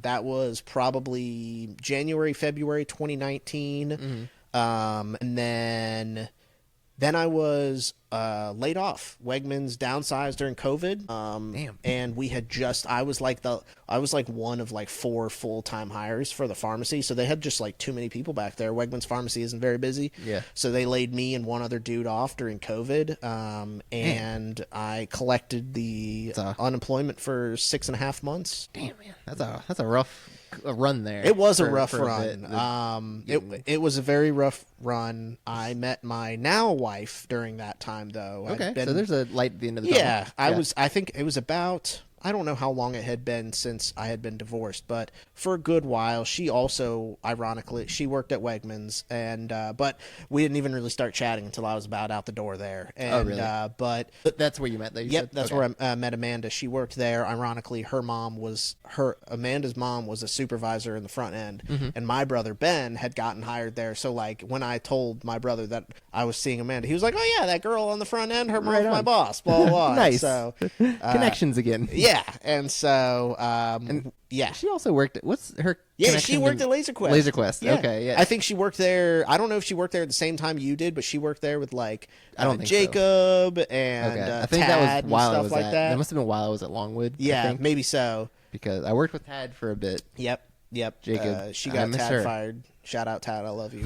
S2: that was probably January, February 2019. And then I was laid off. Wegmans downsized during COVID.
S1: Damn.
S2: And we had I was like one of like 4 full-time hires for the pharmacy. So they had just like too many people back there. Wegmans pharmacy isn't very busy.
S1: Yeah.
S2: So they laid me and one other dude off during COVID. And I collected the unemployment for 6.5 months.
S1: Damn, man. That's a rough run there.
S2: It was a rough run. It was a very rough run. I met my now wife during that time, though.
S1: Okay, so there's a light at the end of the tunnel.
S2: I think it was about, I don't know how long it had been since I had been divorced, but for a good while. She also, ironically, she worked at Wegmans, and but we didn't even really start chatting until I was about out the door there. And,
S1: really?
S2: But
S1: that's where you met.
S2: That's where I met Amanda. She worked there. Ironically, Amanda's mom was a supervisor in the front end, and my brother Ben had gotten hired there. So like when I told my brother that I was seeing Amanda, he was like, "Oh yeah, that girl on the front end, her mom's my boss." Blah blah blah.
S1: Nice.
S2: So
S1: connections again.
S2: Yeah, and so
S1: she also worked. What's her?
S2: Yeah, she worked at LaserQuest.
S1: LaserQuest.
S2: Yeah.
S1: Okay, yeah.
S2: I think she worked there. I don't know if she worked there at the same time you did, but she worked there with like
S1: I don't think
S2: Jacob and
S1: I think
S2: Tad
S1: that was while
S2: and
S1: I
S2: stuff
S1: was
S2: like
S1: at.
S2: that.
S1: Must have been while I was at Longwood.
S2: Yeah, maybe so.
S1: Because I worked with Tad for a bit.
S2: Yep.
S1: Jacob,
S2: she got Tad
S1: her.
S2: fired. Shout out Tad, I love you.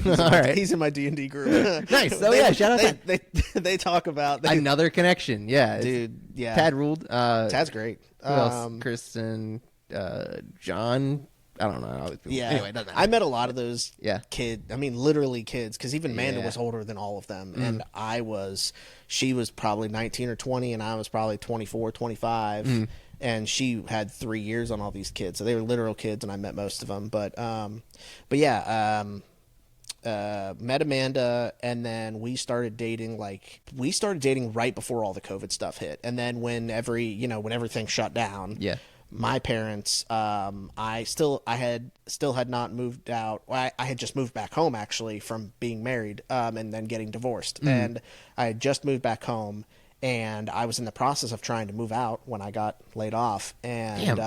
S2: He's in my D&D group.
S1: Nice. Oh yeah, shout out Tad.
S2: They talk about
S1: another connection. Yeah,
S2: dude. Yeah,
S1: Tad ruled.
S2: Tad's great.
S1: Who else? Kristen, John. I don't know.
S2: Yeah.
S1: Anyway, it doesn't matter.
S2: I met a lot of those kids. I mean, literally kids, because even Amanda
S1: Yeah.
S2: was older than all of them, and she was probably 19 or 20, and I was probably 24, 25. And she had 3 years on all these kids, so they were literal kids, and I met most of them. But yeah, met Amanda, and then we started dating. Right before all the COVID stuff hit, and then when everything shut down.
S1: Yeah.
S2: My parents, I had not moved out. I had just moved back home actually from being married, and then getting divorced, and I had just moved back home. And I was in the process of trying to move out when I got laid off. And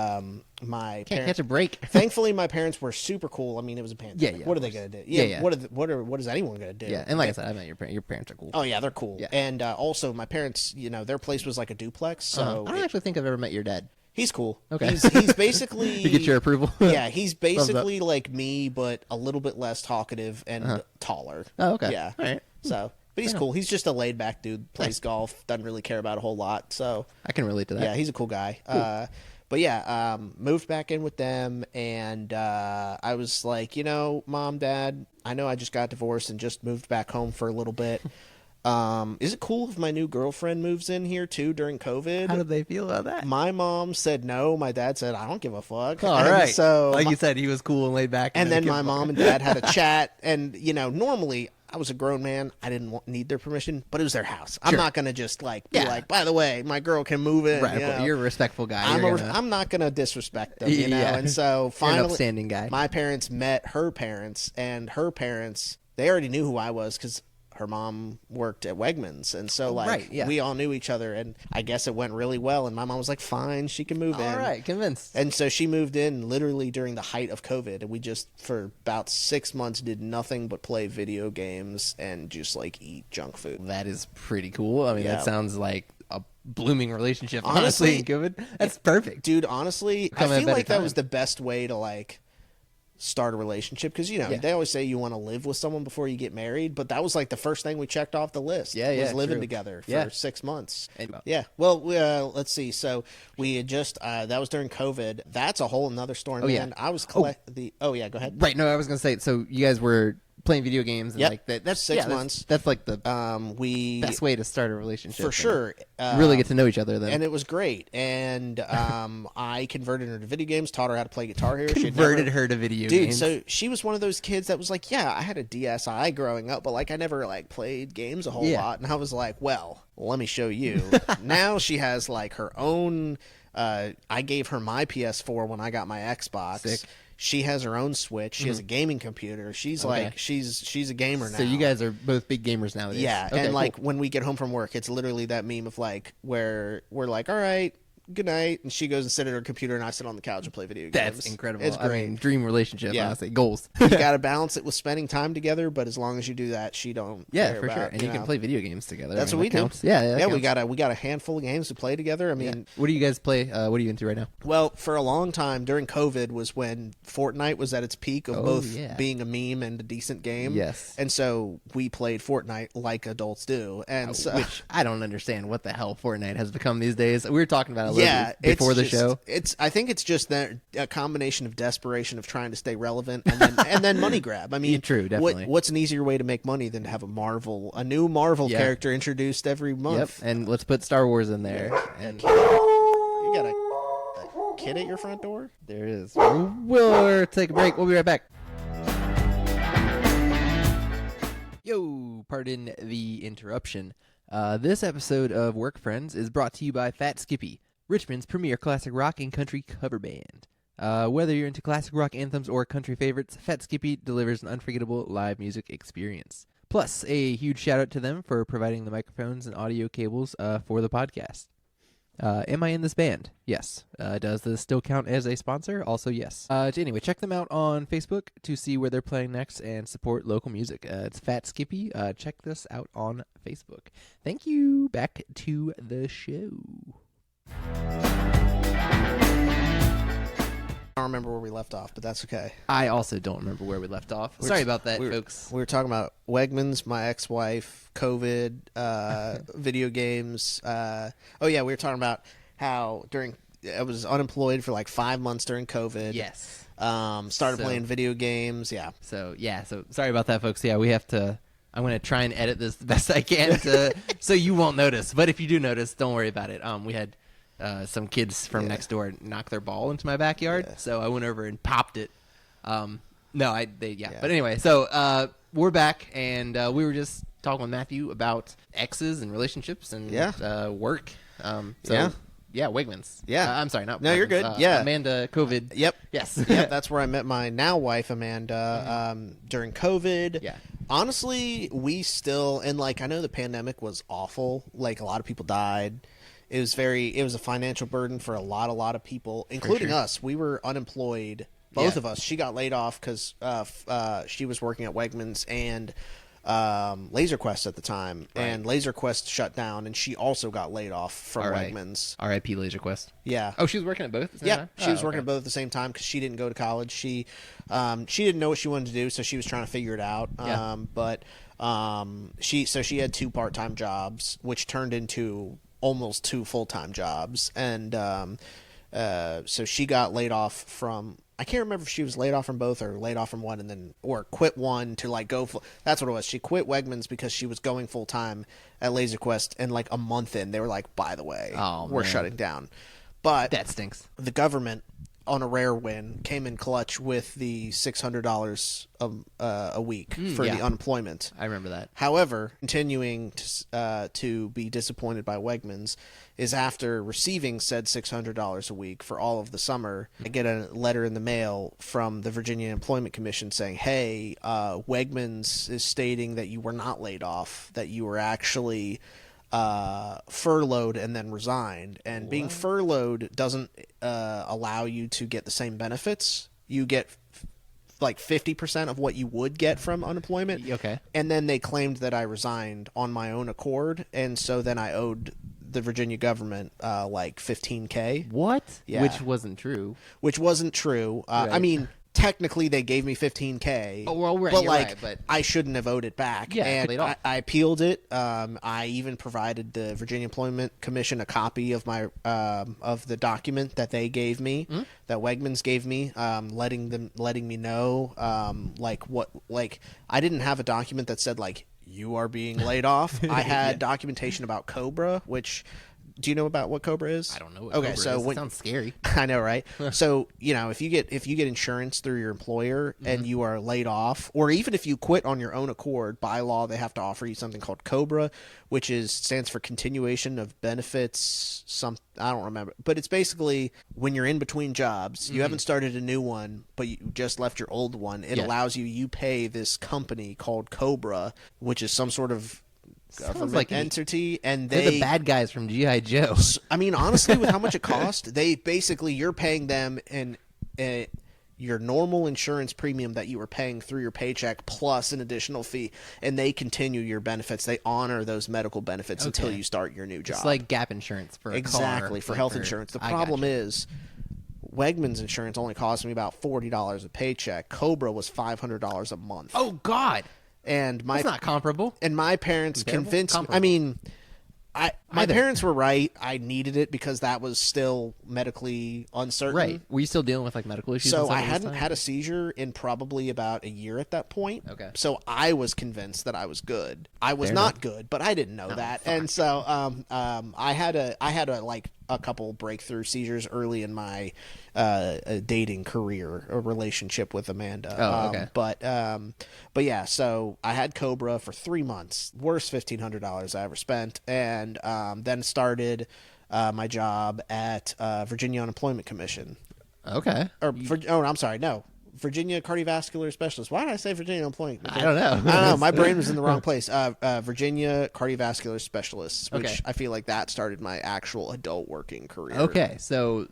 S2: my
S1: Can't catch a break.
S2: Thankfully, my parents were super cool. I mean, it was a pandemic.
S1: Yeah,
S2: what are they going to do?
S1: Yeah.
S2: What is anyone going to do?
S1: Yeah, and like I said, I met your parents. Your parents are cool.
S2: Oh yeah, they're cool.
S1: Yeah.
S2: And also, my parents, their place was like a duplex. So
S1: I don't actually think I've ever met your dad.
S2: He's cool.
S1: Okay.
S2: He's basically...
S1: You get your approval?
S2: Yeah, he's basically like me, but a little bit less talkative and taller.
S1: Oh, okay.
S2: Yeah.
S1: All right.
S2: So, but he's cool. He's just a laid-back dude, plays golf, doesn't really care about a whole lot. So
S1: I can relate to that.
S2: yeah, he's a cool guy. Cool. But yeah, moved back in with them, and I was like, Mom, Dad, I know I just got divorced and just moved back home for a little bit. Is it cool if my new girlfriend moves in here too during COVID?
S1: How did they feel about that?
S2: My mom said no. My dad said, I don't give a fuck.
S1: All right.
S2: So,
S1: like you said, he was cool and laid back.
S2: And then my mom and dad had a chat. And, normally I was a grown man. I didn't need their permission, but it was their house. I'm not going to just be like, by the way, my girl can move in.
S1: Right. You're a respectful guy.
S2: I'm not going to disrespect them, And so finally,
S1: you're an upstanding guy.
S2: My parents met her parents, and her parents, they already knew who I was because her mom worked at Wegmans, and so we all knew each other, and I guess it went really well, and my mom was like, fine, she can move in.
S1: All right, convinced.
S2: And so she moved in literally during the height of COVID, and we just for about 6 months did nothing but play video games and just eat junk food.
S1: That is pretty cool. I mean, that sounds like a blooming relationship, honestly. COVID. That's perfect.
S2: Dude, honestly, I feel like that was the best way to start a relationship, because they always say you want to live with someone before you get married, but that was the first thing we checked off the list. Was living together for 6 months. Well, let's see. So we had just that was during COVID. That's a whole another story, man. I was go ahead.
S1: Right. No, I was gonna say. So you guys were playing video games, and that's 6 months. That's like the best way to start a relationship
S2: for sure.
S1: Really get to know each other then,
S2: and it was great. And I converted her to video games, taught her how to play Guitar Hero.
S1: Converted her to video games.
S2: Dude, so she was one of those kids that was like, I had a DSi growing up, but I never played games a whole lot. And I was like, well, let me show you. Now she has her own. I gave her my PS4 when I got my Xbox.
S1: Sick.
S2: She has her own Switch. She has a gaming computer. She's she's a gamer now.
S1: So you guys are both big gamers nowadays.
S2: Yeah,
S1: okay,
S2: and
S1: cool.
S2: when we get home from work, it's literally that meme of where we're like, all right, good night, and she goes and sit at her computer, and I sit on the couch and play video games.
S1: That's incredible.
S2: It's great.
S1: I mean, dream relationship. Honestly, goals.
S2: You got to balance it with spending time together, but as long as you do that, she don't.
S1: Yeah,
S2: care
S1: for
S2: about,
S1: sure. And you can play video games together.
S2: That's what we
S1: counts.
S2: do.
S1: Yeah.
S2: We got a handful of games to play together. I mean,
S1: what do you guys play? What are you into right now?
S2: Well, for a long time during COVID was when Fortnite was at its peak of both being a meme and a decent game.
S1: Yes,
S2: and so we played Fortnite like adults do, and so
S1: which I don't understand what the hell Fortnite has become these days. We were talking about it a little bit before the show.
S2: I think it's just a combination of desperation of trying to stay relevant and then money grab. I mean,
S1: true, definitely.
S2: What's an easier way to make money than to have a new Marvel character introduced every month?
S1: Yep, and let's put Star Wars in there. Yeah.
S2: And you got a kid at your front door?
S1: There it is. We'll take a break. We'll be right back. Yo, pardon the interruption. This episode of Work Friends is brought to you by Fat Skippy, Richmond's premier classic rock and country cover band. Whether you're into classic rock anthems or country favorites, Fat Skippy delivers an unforgettable live music experience. Plus, a huge shout out to them for providing the microphones and audio cables for the podcast. Am I in this band? Yes. Does this still count as a sponsor? Also, yes. Anyway, check them out on Facebook to see where they're playing next and support local music. It's Fat Skippy. Check this out on Facebook. Thank you. Back to the show.
S2: I don't remember where we left off, but that's okay.
S1: I also don't remember where we left off. Sorry about that, folks.
S2: We were talking about Wegmans, my ex-wife, COVID, video games. We were talking about how I was unemployed for 5 months during COVID.
S1: Yes.
S2: Started playing video games. Yeah.
S1: So sorry about that, folks. Yeah, we have to. I'm going to try and edit this the best I can so you won't notice. But if you do notice, don't worry about it. We had some kids from next door knock their ball into my backyard, so I went over and popped it. But anyway, so we're back, and we were just talking with Matthew about exes and relationships and work. Wegmans.
S2: Yeah,
S1: I'm sorry, not.
S2: No,
S1: Wegmans.
S2: You're good.
S1: Amanda, COVID.
S2: Yep.
S1: Yes.
S2: Yep. That's where I met my now wife, Amanda, during COVID.
S1: Yeah.
S2: Honestly, we still I know the pandemic was awful. A lot of people died. It was a financial burden for a lot of people, including us. We were unemployed, both of us. She got laid off because she was working at Wegmans, and Laser Quest at the time, and Laser Quest shut down, and she also got laid off from Wegmans.
S1: R.I.P. Laser Quest.
S2: Yeah.
S1: Oh, she was working at both at the same time?
S2: She was working at both at the same time because she didn't go to college. She didn't know what she wanted to do, so she was trying to figure it out.
S1: Yeah.
S2: She had 2 part-time jobs, which turned into almost 2 full-time jobs, and so she got laid off from. I can't remember if she was laid off from both or laid off from one or quit one to like go full. That's what it was. She quit Wegmans because she was going full time at Laser Quest, and like a month in, they were like, "By the way, we're shutting down." But
S1: that stinks.
S2: The government, on a rare win, came in clutch with the $600 a week for the unemployment.
S1: I remember that.
S2: However, continuing to be disappointed by Wegmans is after receiving said $600 a week for all of the summer, I get a letter in the mail from the Virginia Employment Commission saying, hey, Wegmans is stating that you were not laid off, that you were actually furloughed and then resigned. And being furloughed doesn't allow you to get the same benefits. You get like 50% of what you would get from unemployment.
S1: Okay.
S2: And then they claimed that I resigned on my own accord, and so then I owed the Virginia government like $15K.
S1: What?
S2: Yeah.
S1: Which wasn't true.
S2: Which wasn't true.
S1: Right.
S2: I mean, technically they gave me $15K.
S1: Oh, well, right,
S2: but
S1: you're
S2: like
S1: right, but
S2: I shouldn't have owed it back.
S1: Yeah,
S2: and
S1: they don't.
S2: I appealed it. I even provided the Virginia Employment Commission a copy of my of the document that they gave me, that Wegmans gave me, letting me know like I didn't have a document that said like you are being laid off. I had documentation about Cobra, which. Do you know about what Cobra is?
S1: I don't know what Cobra is. It sounds scary.
S2: I know, right? So, if you get insurance through your employer and you are laid off, or even if you quit on your own accord, by law they have to offer you something called Cobra, which stands for continuation of benefits. I don't remember, but it's basically when you're in between jobs, you haven't started a new one, but you just left your old one. It allows you pay this company called Cobra, which is some sort of government like entity, and
S1: they're the bad guys from G.I. Joe.
S2: I mean, honestly, with how much it costs, you're paying them your normal insurance premium that you were paying through your paycheck plus an additional fee, and they continue your benefits. They honor those medical benefits until you start your new job.
S1: It's like gap insurance for a car,
S2: for health insurance. The problem is Wegmans insurance only cost me about $40 a paycheck. Cobra was $500 a month.
S1: Oh God.
S2: And
S1: that's not comparable.
S2: And my parents convinced me. I mean, my parents were right. I needed it because that was still medically uncertain.
S1: Right. Were you still dealing with like medical issues?
S2: So I hadn't had a seizure in probably about a year at that point.
S1: Okay.
S2: So I was convinced that I was good. I was not good, but I didn't know that. And so I had a couple breakthrough seizures early in my dating career or relationship with Amanda.
S1: Oh, okay.
S2: But yeah, so I had Cobra for 3 months, worst $1,500 I ever spent, and then started my job at Virginia Unemployment Commission.
S1: Okay.
S2: I'm sorry, no. Virginia Cardiovascular Specialist. Why did I say Virginia Employment?
S1: I don't know.
S2: I don't know. My brain was in the wrong place. Virginia Cardiovascular Specialists, which I feel like that started my actual adult working career.
S1: Okay, so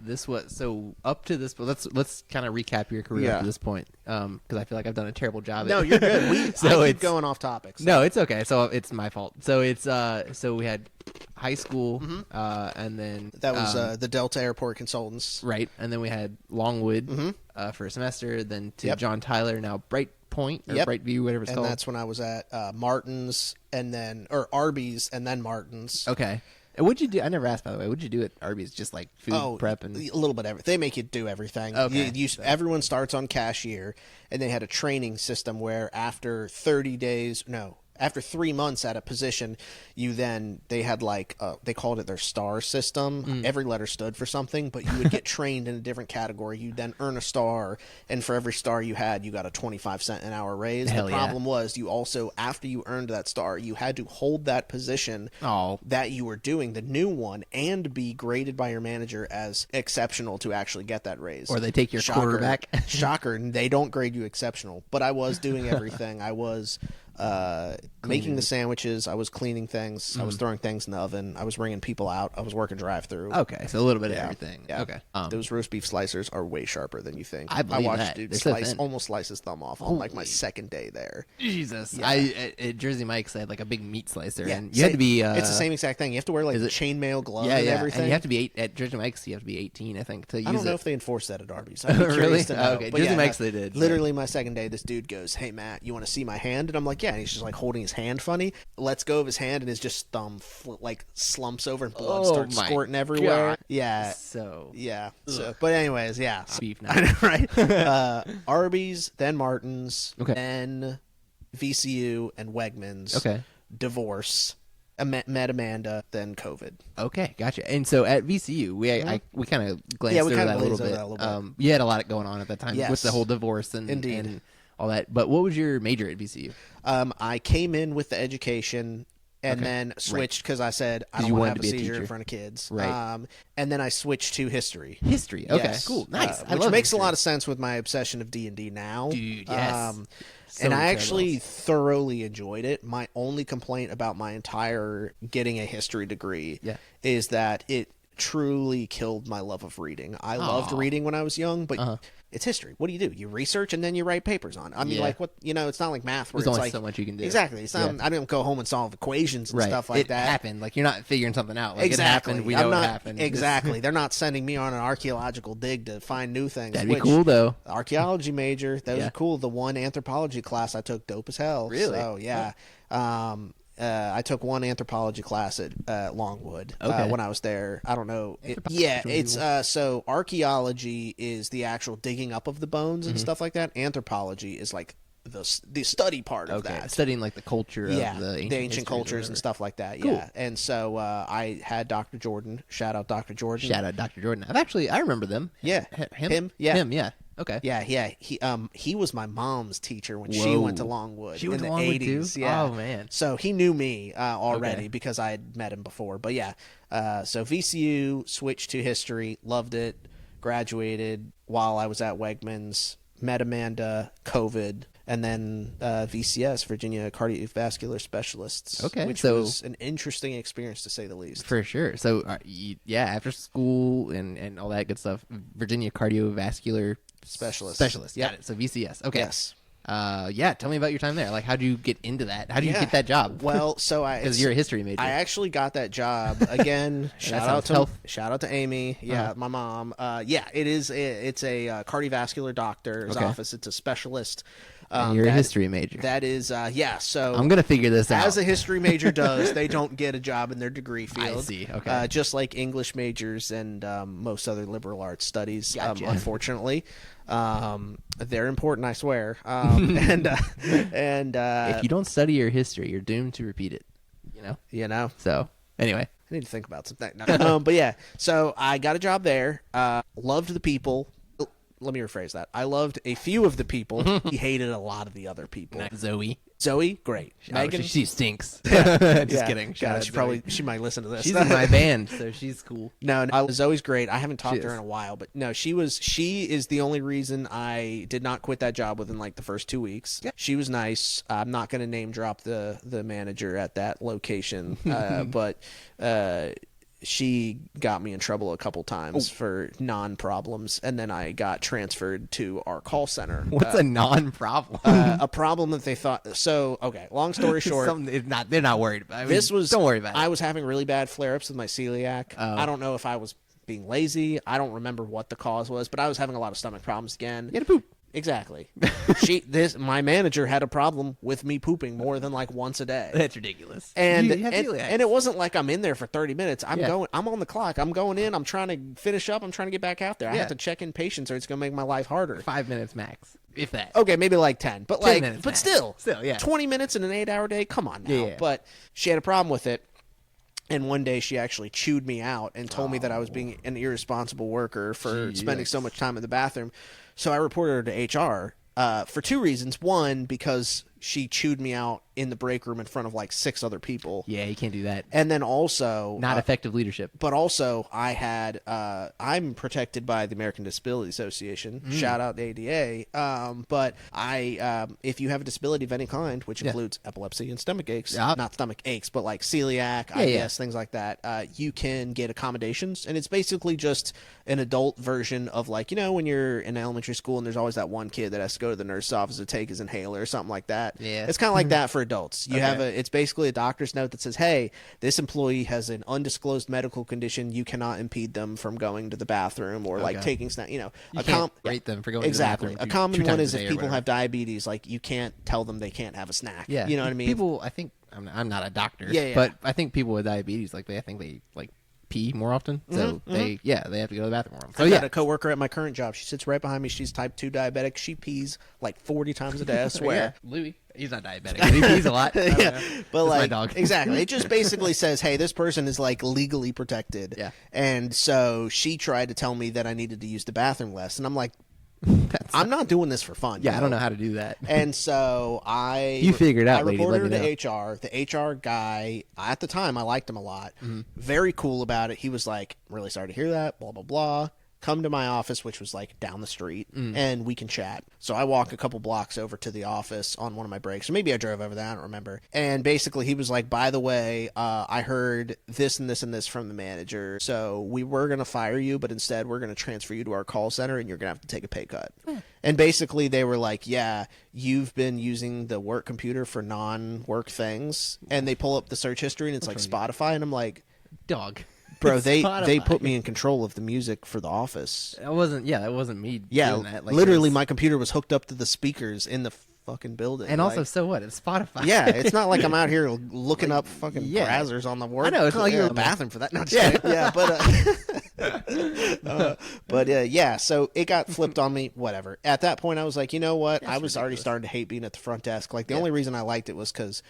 S1: up to this. Let's kind of recap your career up to this point, because I feel like I've done a terrible job.
S2: No, you're good. I keep going off topics.
S1: No, it's okay. So it's my fault. So it's so we had high school, and then
S2: that was the Delta Airport Consultants,
S1: right? And then we had Longwood for a semester, then to John Tyler, now Bright Point or Brightview, whatever it's called.
S2: And that's when I was at Martin's, or Arby's, and then Martin's.
S1: Okay. And what'd you do? I never asked, by the way. What'd you do at Arby's? Just like food prep and
S2: a little bit of everything. They make you do everything.
S1: Okay.
S2: Everyone starts on cashier, and they had a training system where after 3 months at a position, they had they called it their star system. Every letter stood for something, but you would get trained in a different category. You'd then earn a star, and for every star you had, you got a 25-cent an hour raise.
S1: Hell
S2: the problem was you also, after you earned that star, you had to hold that position that you were doing, the new one, and be graded by your manager as exceptional to actually get that raise.
S1: Or they take your quarterback.
S2: Shocker, and they don't grade you exceptional. But I was doing everything. I was making the sandwiches. I was cleaning things. I was throwing things in the oven. I was ringing people out. I was working drive-through.
S1: Okay, so a little bit of everything.
S2: Yeah.
S1: Okay.
S2: Those roast beef slicers are way sharper than you think.
S1: I believe
S2: watched
S1: that.
S2: dude
S1: They're
S2: almost slice his thumb off on like my second day there.
S1: Jesus.
S2: Yeah.
S1: At Jersey Mike's, I had like a big meat slicer,
S2: Yeah,
S1: and you had to be.
S2: it's the same exact thing. You have to wear like chainmail gloves and everything.
S1: And you have to be at Jersey Mike's. You have to be 18, I think, to use it.
S2: I don't know if they enforce that at Arby's. I'd be
S1: Really?
S2: curious to know.
S1: Okay,
S2: But
S1: Jersey Mike's they did.
S2: Literally, my second day, this dude goes, "Hey Matt, you want to see my hand?" And I'm like, "Yeah." And he's just like holding his hand funny. Lets go of his hand, and his just thumb like slumps over, and blood starts squirting everywhere.
S1: God.
S2: Yeah.
S1: So
S2: Yeah. So, but anyways, yeah.
S1: beef now.
S2: I know, right? Arby's, then Martin's,
S1: Okay.
S2: then VCU and Wegmans.
S1: Okay.
S2: Divorce. Met Amanda, then COVID.
S1: Okay, gotcha. And so at VCU, we kind of glanced over that a little bit. You had a lot going on at that time with the whole divorce and all that. But what was your major at VCU?
S2: I came in with the education and then switched because I said I don't want to have a seizure in front of kids.
S1: Right.
S2: And then I switched to history.
S1: History. Okay,
S2: Yes.
S1: cool, nice.
S2: Which makes a lot of sense with my obsession of D&D now.
S1: Dude, yes.
S2: And I actually thoroughly enjoyed it. My only complaint about my entire getting a history degree is that it truly killed my love of reading. I loved reading when I was young, but it's history. What do? You research and then you write papers on it. I mean, like what, it's not like math where
S1: There's
S2: it's
S1: only
S2: like
S1: so much you can do.
S2: Exactly. It's not, I don't go home and solve equations and stuff like that.
S1: It happened. Like you're not figuring something out. Like
S2: Exactly.
S1: It happened. We know it happened.
S2: Exactly. They're not sending me on an archaeological dig to find new things.
S1: That'd be cool though.
S2: Archaeology major. That was cool. The one anthropology class I took, dope as hell.
S1: Really?
S2: So yeah. I took one anthropology class at Longwood when I was there. I don't know. It's so archaeology is the actual digging up of the bones and stuff like that. Anthropology is like the study part of that.
S1: Studying like the culture of the
S2: ancient cultures and stuff like that.
S1: Cool.
S2: Yeah. And so I had Dr. Jordan. Shout out Dr. Jordan.
S1: Shout out Dr. Jordan. I remember them.
S2: Yeah.
S1: Him. Yeah. Okay.
S2: Yeah. He was my mom's teacher when she went to Longwood
S1: She went
S2: in
S1: to
S2: the
S1: Longwood
S2: 80s.
S1: too?
S2: Yeah.
S1: Oh man.
S2: So he knew me already because I had met him before. But yeah. So VCU, switched to history, loved it, graduated while I was at Wegmans, met Amanda, COVID, and then VCS, Virginia Cardiovascular Specialists.
S1: Okay.
S2: Which was an interesting experience to say the least.
S1: For sure. So after school and all that good stuff, Virginia Cardiovascular Specialist.
S2: Yeah.
S1: Got it. So VCS. Okay.
S2: Yes.
S1: Tell me about your time there. Like, how'd you get into that? How did you get that job?
S2: Well, so
S1: because you're a history major.
S2: I actually got that job again. shout out to Amy. Yeah, my mom. It's a cardiovascular doctor's office. It's a specialist.
S1: You're a history major.
S2: That is, so
S1: I'm gonna figure this out.
S2: As a history major does, they don't get a job in their degree field.
S1: I see. Okay.
S2: Just like English majors and most other liberal arts studies, unfortunately. They're important, I swear. And
S1: if you don't study your history, you're doomed to repeat it. You know. So anyway,
S2: I need to think about something. No. But yeah, so I got a job there. Loved the people. Let me rephrase that. I loved a few of the people. He hated a lot of the other people. Zoe, great. Megan,
S1: she stinks. Just kidding.
S2: She might listen to this.
S1: She's in my band, so she's cool.
S2: No, Zoe's great. I haven't talked to her in a while, but no, she is the only reason I did not quit that job within like the first 2 weeks. Yeah. She was nice. I'm not going to name drop the manager at that location, but she got me in trouble a couple times for non-problems, and then I got transferred to our call center.
S1: What's a non-problem?
S2: A problem that they thought. So, okay, long story short,
S1: they're not worried about it. Don't worry about it.
S2: I was having really bad flare-ups with my celiac. I don't know if I was being lazy. I don't remember what the cause was, but I was having a lot of stomach problems again.
S1: You had to poop.
S2: Exactly. My manager had a problem with me pooping more than like once a day.
S1: That's ridiculous.
S2: And it wasn't like I'm in there for 30 minutes. I'm on the clock. I'm going in. I'm trying to finish up. I'm trying to get back out there. I have to check in patients or it's going to make my life harder.
S1: 5 minutes max, if that.
S2: Okay, maybe like 10. But
S1: 10 minutes
S2: but
S1: max.
S2: still,
S1: yeah.
S2: 20 minutes in an 8-hour day. Come on now.
S1: Yeah.
S2: But she had a problem with it. And one day she actually chewed me out and told me that I was being an irresponsible worker for spending so much time in the bathroom. So I reported her to HR. For two reasons. One, because she chewed me out in the break room in front of like 6 other people.
S1: Yeah, you can't do that.
S2: And then also
S1: Not effective leadership.
S2: But also I had I'm protected by the American Disability Association. Shout out the ADA. But I if you have a disability of any kind, which includes epilepsy and stomach aches, not stomach aches, but like celiac, IBS, things like that, you can get accommodations, and it's basically just an adult version of like, you know, when you're in elementary school and there's always that one kid that has to go to the nurse's office to take his inhaler or something like that.
S1: Yeah.
S2: It's kind of like that for adults. You have it's basically a doctor's note that says, hey, this employee has an undisclosed medical condition. You cannot impede them from going to the bathroom or like taking snack. You know,
S1: you can't rate them for going to the bathroom.
S2: A common one is if people have diabetes, like you can't tell them they can't have a snack.
S1: Yeah.
S2: You know what I mean?
S1: People, I think, I'm not a doctor, but I think people with diabetes, like, I think they like pee more often, so they have to go to the bathroom more often. So
S2: I've got a coworker at my current job. She sits right behind me. She's type 2 diabetic. She pees like 40 times a day, I swear.
S1: Louis, he's not diabetic, but he pees a lot.
S2: But
S1: that's
S2: like,
S1: my dog.
S2: Exactly. It just basically says, hey, this person is like legally protected.
S1: Yeah.
S2: And so she tried to tell me that I needed to use the bathroom less, and I'm like, I'm not doing this for fun.
S1: Yeah, I don't know how to do that.
S2: And so
S1: You figured out,
S2: I
S1: lady,
S2: reported her
S1: let me
S2: to HR. The HR guy, at the time, I liked him a lot. Very cool about it. He was like, really sorry to hear that, blah, blah, blah. Come to my office, which was like down the street, and we can chat. So I walk a couple blocks over to the office on one of my breaks, or maybe I drove over there, I don't remember. And basically he was like, by the way, I heard this and this and this from the manager, so we were going to fire you, but instead we're going to transfer you to our call center, and you're going to have to take a pay cut. And basically they were like, yeah, you've been using the work computer for non-work things. And they pull up the search history, and it's like Spotify, and I'm like,
S1: dog.
S2: Bro, they put me in control of the music for The Office.
S1: That wasn't me doing that. Like,
S2: literally my computer was hooked up to the speakers in the fucking building.
S1: And also, so what? It's Spotify.
S2: Yeah, it's not like I'm out here looking up fucking browsers on the work.
S1: I know, it's not like you're
S2: in the bathroom for that. No, but yeah, so it got flipped on me, whatever. At that point, I was like, you know what? I was already starting to hate being at the front desk. Like, the only reason I liked it was because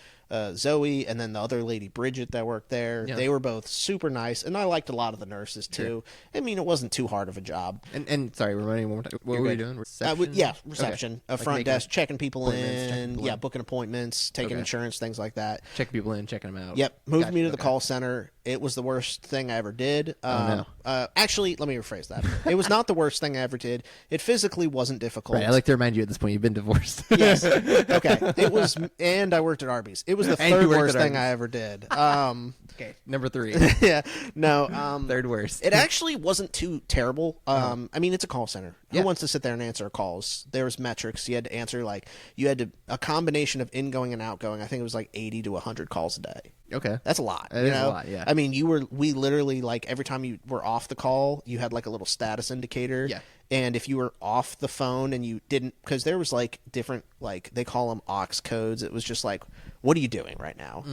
S2: Zoe and then the other lady, Bridget, that worked there, they were both super nice, and I liked a lot of the nurses, too. I mean, it wasn't too hard of a job.
S1: And sorry, remind me one more time. What were you doing? Reception?
S2: Reception. A front desk, checking people in, booking appointments, taking insurance, things like that.
S1: Checking people in, checking them out.
S2: Yep. Moved me to the call center. It was the worst thing I ever did. Actually, let me rephrase that. It was not the worst thing I ever did. It physically wasn't difficult.
S1: Right, I like to remind you at this point, you've been divorced.
S2: Yes. Okay. It was, and I worked at Arby's. It was the third worst thing I ever did.
S1: Okay, number 3.
S2: Yeah. No.
S1: Third worst.
S2: It actually wasn't too terrible. I mean, it's a call center. Who wants to sit there and answer calls? There was metrics. You had to answer, like, a combination of ingoing and outgoing. I think it was like 80 to 100 calls a day.
S1: Okay.
S2: That's a lot.
S1: That is a lot, yeah.
S2: I mean, we literally, like, every time you were off the call, you had like a little status indicator.
S1: Yeah.
S2: And if you were off the phone and you didn't, because there was like different, like, they call them aux codes. It was just like, what are you doing right now?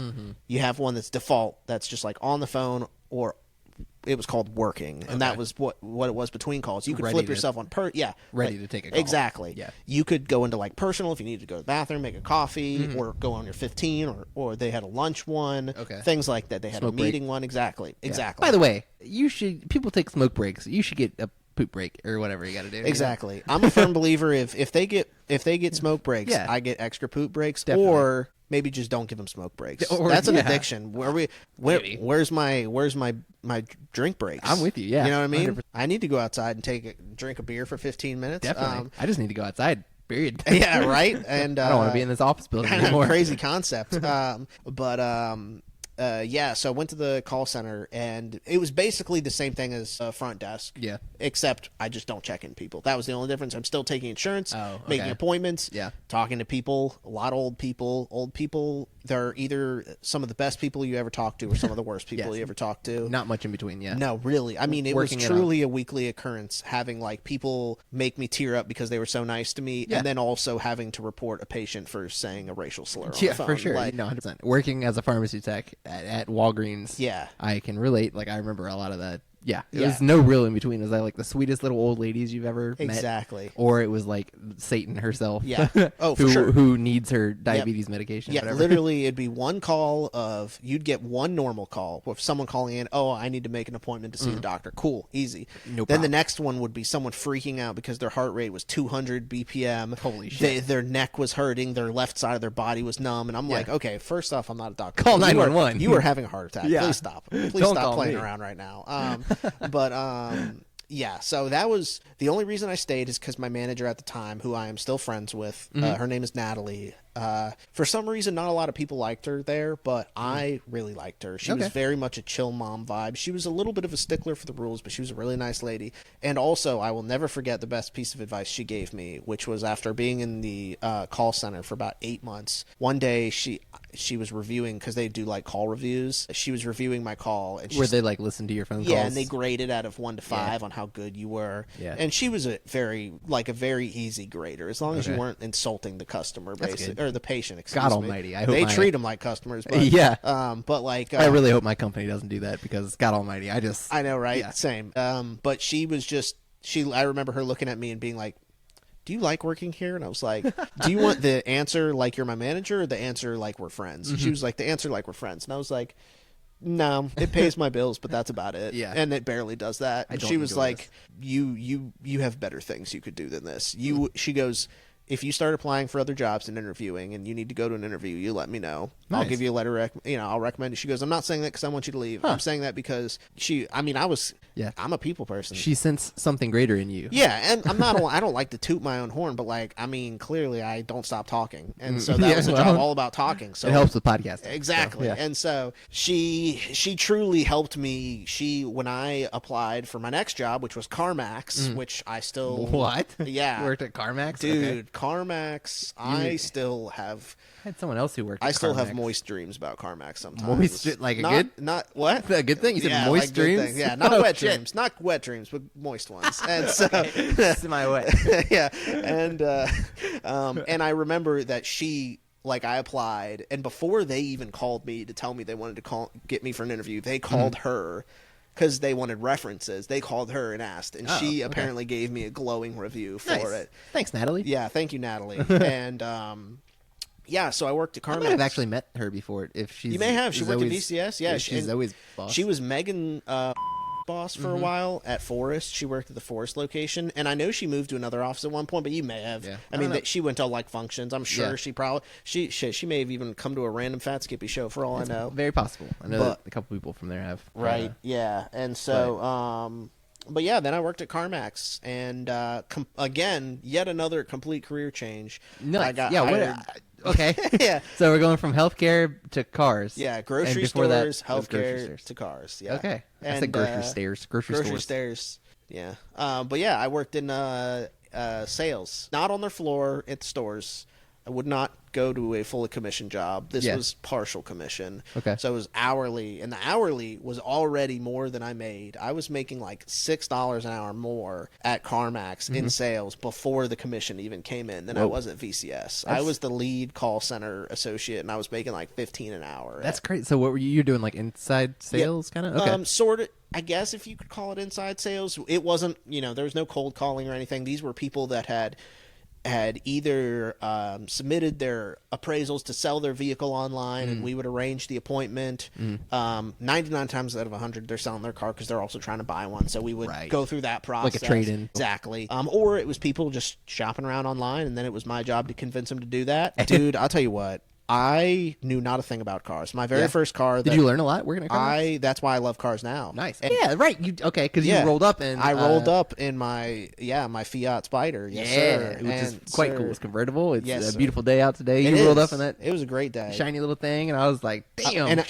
S2: You have one that's default, that's just like on the phone, or it was called working, and that was what it was between calls. You could flip yourself on
S1: ready to take a call.
S2: Exactly.
S1: Yeah.
S2: You could go into like personal if you needed to go to the bathroom, make a coffee, or go on your 15, or they had a lunch one.
S1: Okay.
S2: Things like that. They had
S1: Smoke
S2: a meeting
S1: break.
S2: one. Exactly.
S1: By the way, people take smoke breaks. You should get a poop break or whatever you got to do.
S2: Exactly. You know? I'm a firm believer if they get smoke breaks, I get extra poop breaks.
S1: Definitely.
S2: Or maybe just don't give them smoke breaks.
S1: Or,
S2: that's an addiction. Where's my drink breaks?
S1: I'm with you. Yeah,
S2: you know what I mean.
S1: 100%.
S2: I need to go outside and drink a beer for 15 minutes.
S1: Definitely. I just need to go outside. Period.
S2: Yeah, right. And
S1: I don't want to be in this office building
S2: I know,
S1: anymore.
S2: crazy concept. So I went to the call center, and it was basically the same thing as front desk.
S1: Yeah.
S2: Except I just don't check in people. That was the only difference. I'm still taking insurance, making appointments, talking to people, a lot of old people. Old people, they're either some of the best people you ever talk to or some of the worst people you ever talk to.
S1: Not much in between, yeah.
S2: No, really. I mean, it was truly a weekly occurrence, having like people make me tear up because they were so nice to me, and then also having to report a patient for saying a racial slur on the phone.
S1: For sure.
S2: Like,
S1: 100%. Working as a pharmacy tech at Walgreens, I can relate. Like, I remember a lot of that Yeah, it was no real in between. It was like the sweetest little old ladies you've ever met.
S2: Exactly.
S1: Or it was like Satan herself.
S2: Yeah. Oh, for sure.
S1: Who needs her diabetes medication.
S2: Yeah,
S1: whatever.
S2: literally, it'd be one call of, you'd get one normal call with someone calling in, oh, I need to make an appointment to see the doctor. Cool, easy.
S1: No
S2: Then
S1: problem.
S2: the next one would be someone freaking out because their heart rate was 200 BPM.
S1: Holy shit.
S2: Their neck was hurting, their left side of their body was numb, and I'm like, okay, first off, I'm not a doctor.
S1: Call 911.
S2: You are having a heart attack.
S1: Yeah.
S2: Please stop. Please
S1: Don't
S2: stop
S1: call
S2: playing
S1: me.
S2: around right now. Yeah, so that was the only reason I stayed is because my manager at the time, who I am still friends with, her name is Natalie. For some reason, not a lot of people liked her there, but I really liked her. She was very much a chill mom vibe. She was a little bit of a stickler for the rules, but she was a really nice lady. And also, I will never forget the best piece of advice she gave me, which was after being in the call center for about 8 months. One day, she was reviewing, because they do like call reviews. She was reviewing my call. And
S1: Where they like listen to your phone calls.
S2: Yeah, and they graded out of 1 to 5 on how good you were.
S1: Yeah.
S2: And she was a very easy grader, as long as you weren't insulting the customer, basically, or the patient. Excuse
S1: God
S2: me.
S1: Almighty, I hope
S2: they treat them like customers. But,
S1: yeah.
S2: But like,
S1: I really hope my company doesn't do that because God Almighty, I
S2: know, right?
S1: Yeah.
S2: Same. But she was just I remember her looking at me and being like, do you like working here? And I was like, do you want the answer like you're my manager or the answer like we're friends? She was like, the answer like we're friends. And I was like, no, it pays my bills, but that's about it.
S1: Yeah.
S2: And it barely does that. And she was like, you have better things you could do than this. She goes, if you start applying for other jobs and interviewing and you need to go to an interview, you let me know.
S1: Nice.
S2: I'll give you a letter, I'll recommend it. She goes, I'm not saying that because I want you to leave. I'm saying that because I'm a people person.
S1: She sensed something greater in you.
S2: Yeah, and I don't like to toot my own horn, but clearly I don't stop talking. And so that was a job all about talking. So
S1: it helps with podcasting.
S2: Exactly.
S1: So,
S2: And so she truly helped me. When I applied for my next job, which was CarMax, which I still
S1: What?
S2: Yeah.
S1: You worked at CarMax?
S2: Dude,
S1: Okay.
S2: CarMax, I still have
S1: I had someone else who worked at
S2: I still have
S1: CarMax.
S2: moist dreams about CarMax sometimes.
S1: Moist, like a good?
S2: Not what?
S1: A good thing? You said
S2: Yeah,
S1: moist
S2: like good
S1: dreams?
S2: things. Yeah, not
S1: Oh,
S2: wet
S1: shit.
S2: dreams. Not wet dreams, but moist ones. And so
S1: Semi-wet.
S2: yeah, and I remember that I applied, and before they even called me to tell me they wanted to get me for an interview, they called her because they wanted references. They called her and asked, and she apparently gave me a glowing review for it.
S1: Thanks, Natalie.
S2: Yeah, thank you, Natalie. And yeah, so I worked at CarMax.
S1: I might have actually met her before. If she's
S2: You may have. She worked at
S1: always-
S2: VCS. Yeah,
S1: she's always boss.
S2: She was Megan boss for a while at Forest. She worked at the Forest location, and I know she moved to another office at one point. But you may have.
S1: Yeah.
S2: I mean, she went to like functions. I'm sure
S1: Yeah.
S2: she probably she may have even come to a random Fat Skippy show for all I know.
S1: Very possible. I know that a couple people from there have.
S2: Right. Yeah. And so, but yeah, then I worked at CarMax, and again, yet another complete career change.
S1: No.
S2: I got
S1: yeah.
S2: hired.
S1: Okay.
S2: Yeah.
S1: So we're going from healthcare to cars.
S2: Yeah, grocery
S1: And before that,
S2: stores,
S1: it was grocery
S2: healthcare
S1: stores.
S2: to cars. Yeah.
S1: Okay. I
S2: And,
S1: said grocery stairs. Grocery
S2: stores. Yeah. But yeah, I worked in sales, not on their floor at the stores. I would not go to a fully commission job. This was partial commission.
S1: Okay.
S2: So it was hourly, and the hourly was already more than I made. I was making like $6 an hour more at CarMax in sales before the commission even came in than I was at VCS. I was the lead call center associate, and I was making like $15 an hour.
S1: That's great. So what were you doing? Like inside sales, kind of? Okay.
S2: Sort of. I guess if you could call it inside sales. It wasn't. There was no cold calling or anything. These were people that had either submitted their appraisals to sell their vehicle online, and we would arrange the appointment. 99 times out of 100, they're selling their car because they're also trying to buy one. So we would go through that process.
S1: Like a trade-in.
S2: Exactly. Or it was people just shopping around online, and then it was my job to convince them to do that. Dude, I'll tell you what. I knew not a thing about cars. My very first car.
S1: Did you learn a lot working at CarMax?
S2: That's why I love cars now.
S1: Nice.
S2: And
S1: Yeah, right. Because you rolled up in.
S2: I rolled up in my Fiat Spider. Yes, sir.
S1: Which is quite cool. It's convertible. It's
S2: Yes,
S1: a beautiful day out today.
S2: It
S1: You rolled
S2: is.
S1: up in that
S2: It was a great day.
S1: shiny little thing, and I was like, damn.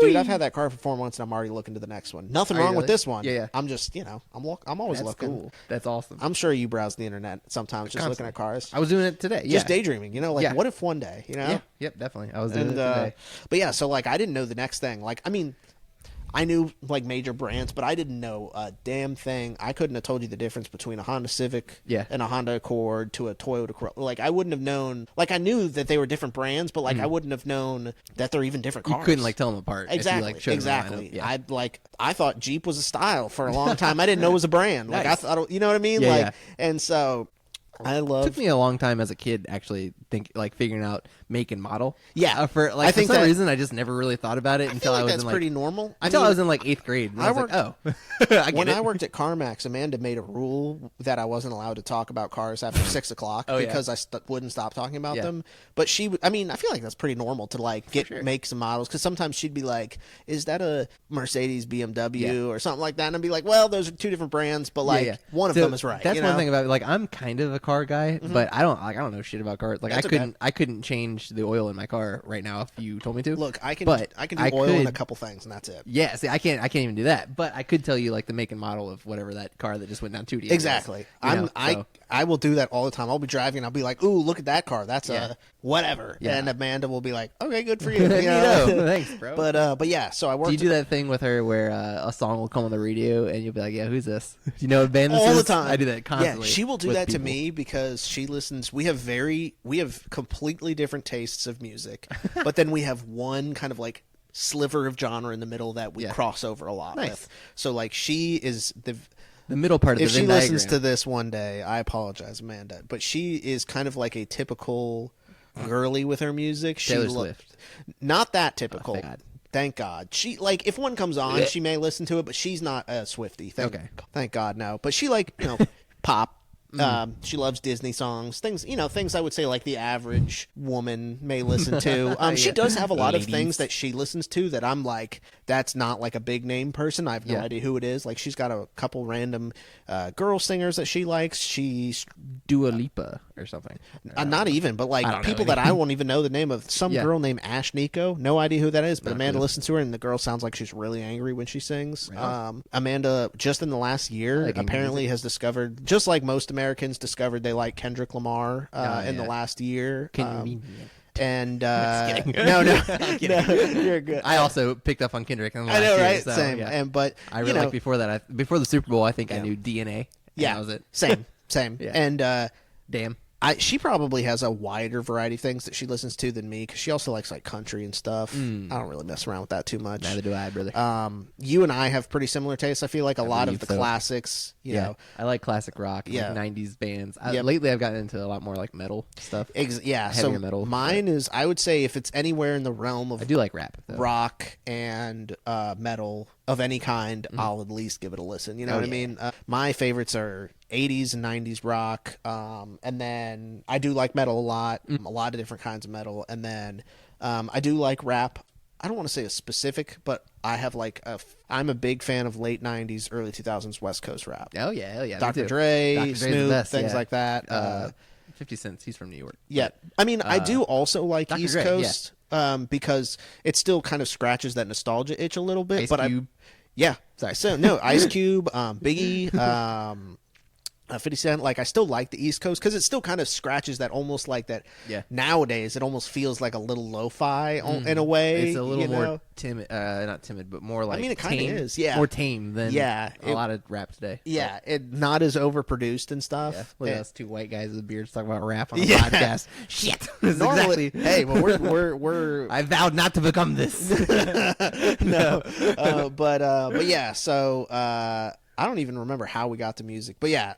S2: Dude, I've had that car for 4 months, and I'm already looking to the next one. Nothing
S1: Are you
S2: wrong with
S1: really?
S2: this one.
S1: Yeah.
S2: I'm just, I'm always
S1: That's
S2: looking.
S1: cool. That's awesome.
S2: I'm sure you browse the internet sometimes, just looking at cars.
S1: I was doing it today. Yeah.
S2: Just daydreaming. What if one day?
S1: Yeah. Yep. Definitely. I was doing it today.
S2: But yeah, so I didn't know the next thing. I knew like major brands, but I didn't know a damn thing. I couldn't have told you the difference between a Honda Civic and a Honda Accord to a Toyota Corolla. Like I wouldn't have known. Like I knew that they were different brands, but like I wouldn't have known that they're even different cars.
S1: You couldn't like tell them apart.
S2: Exactly.
S1: If you, like,
S2: exactly.
S1: Yeah.
S2: I thought Jeep was a style for a long time. I didn't know it was a brand. Like
S1: Nice.
S2: I thought, you know what I mean?
S1: Yeah,
S2: like,
S1: yeah.
S2: and so I love.
S1: It took me a long time as a kid actually figuring out make and model.
S2: Yeah.
S1: For
S2: I think
S1: some
S2: that-
S1: reason I just never really thought about it until I was
S2: that's
S1: in
S2: pretty normal.
S1: until I was in like 8th grade. And I was
S2: worked-
S1: like, oh, I get
S2: when
S1: it.
S2: I worked at CarMax, Amanda made a rule that I wasn't allowed to talk about cars after 6 o'clock because I wouldn't stop talking about them. But I feel like that's pretty normal to like get makes and models, because sometimes she'd be like, "Is that a Mercedes, BMW, or something like that?" And I'd be like, "Well, those are two different brands, but like one of them is right."
S1: That's
S2: you know?
S1: one thing about it. Like I'm kind of a car guy, but I don't know shit about cars. Like
S2: That's
S1: I couldn't change the oil in my car right now if you told me to.
S2: Look, I can
S1: But
S2: do oil and a couple things, and that's it.
S1: Yeah, see, I can't even do that. But I could tell you like the make and model of whatever that car that just went down 2D.
S2: Exactly. I will do that all the time. I'll be driving and I'll be like, "Ooh, look at that car. That's a whatever."
S1: Yeah.
S2: And Amanda will be like, "Okay, good for you." You
S1: Neato. Thanks, bro.
S2: But yeah, so I worked.
S1: Do you do that thing with her where a song will come on the radio and you'll be like, "Yeah, who's this? Do you know what band this
S2: all
S1: is?"
S2: the time.
S1: I do that constantly.
S2: Yeah, she will do
S1: with
S2: that to
S1: people.
S2: me because she listens. We have completely different tastes of music, but then we have one kind of like sliver of genre in the middle that we cross over a lot with. So like she is the
S1: middle part of
S2: if
S1: the Venn
S2: she listens
S1: diagram.
S2: to this one day, I apologize, Amanda, but she is kind of like a typical girly with her music.
S1: Taylor Swift.
S2: Not that typical.
S1: thank God.
S2: Thank God. She like if one comes on, she may listen to it, but she's not a Swiftie. Thank God, no. But she like pop. She loves Disney songs, things I would say like the average woman may listen to. She does have a lot of things that she listens to that I'm like, that's not like a big name person. I have no idea who it is. Like she's got a couple random girl singers that she likes. She's
S1: Dua Lipa or something.
S2: not even, but like people that I won't even know the name of. Some girl named Ash Nico. No idea who that is, but Amanda listens to her, and the girl sounds like she's really angry when she sings. Really? Amanda, just in the last year, apparently has discovered, just like most Americans discovered, they like Kendrick Lamar in the last year. And no, you're good.
S1: I also picked up on Kendrick in the last
S2: I know,
S1: year,
S2: right?
S1: so,
S2: Same.
S1: yeah.
S2: And but
S1: I really like before that. Before the Super Bowl, I think I knew DNA. And that was it.
S2: Same.
S1: Yeah.
S2: And
S1: Damn.
S2: she probably has a wider variety of things that she listens to than me, because she also likes like country and stuff. I don't really mess around with that too much.
S1: Neither do I, brother.
S2: You and I have pretty similar tastes. I feel like a lot of the classics. You know,
S1: I like classic rock, like 90s bands. Lately, I've gotten into a lot more like metal stuff.
S2: Heavier
S1: so metal.
S2: Mine is, I would say, if it's anywhere in the realm of
S1: I do like rap, though.
S2: rock and metal of any kind, I'll at least give it a listen. You know what I mean? My favorites are 80s and 90s rock, and then I do like metal a lot of different kinds of metal, and then I do like rap. I don't want to say a specific, but I have like I'm a big fan of late 90s, early 2000s West Coast rap.
S1: Oh yeah, hell yeah.
S2: Dr. Dre,
S1: Dre's the
S2: Snoop,
S1: best,
S2: things like that.
S1: 50 Cent, he's from New York.
S2: Yeah, I mean, I do also like
S1: Dr.
S2: East
S1: Dre,
S2: Coast because it still kind of scratches that nostalgia itch a little bit.
S1: Ice
S2: but
S1: Cube.
S2: Sorry. So no, Ice Cube, Biggie, 50 Cent. Like I still like the East Coast because it still kind of scratches that, almost like that.
S1: Yeah.
S2: Nowadays, it almost feels like a little lo-fi in a way.
S1: It's a little more
S2: know?
S1: timid, not timid, but more like
S2: I mean, it kind of
S1: tame.
S2: is. Yeah.
S1: More tame than a
S2: it-
S1: lot of rap today.
S2: Yeah, it not as overproduced and stuff.
S1: Yeah. Look at
S2: And-
S1: us two white guys with beards talking about rap on a
S2: Yeah.
S1: podcast. Shit. That's
S2: Normally,
S1: exactly.
S2: hey, well, we're
S1: I vowed not to become this.
S2: no, but yeah. So I don't even remember how we got to music, but yeah.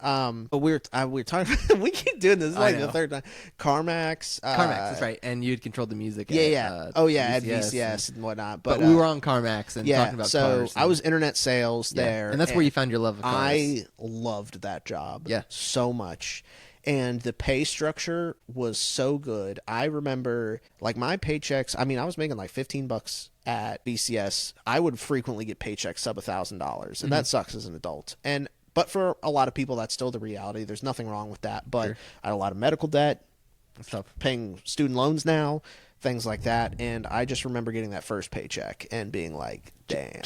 S2: But we were talking. We keep doing this. This is like the third time. CarMax.
S1: CarMax, that's right. And you'd controlled the music.
S2: Yeah.
S1: At,
S2: at VCS and whatnot.
S1: But we were on CarMax and talking about
S2: so
S1: cars.
S2: I was internet sales there,
S1: and that's where you found your love of cars.
S2: I loved that job.
S1: Yeah.
S2: So much. And the pay structure was so good. I remember, like, my paychecks. I mean, I was making like $15 at BCS. I would frequently get paychecks sub $1,000, and that sucks as an adult. But for a lot of people, that's still the reality. There's nothing wrong with that. But I had a lot of medical debt, paying student loans now, things like that. And I just remember getting that first paycheck and being like, "Damn,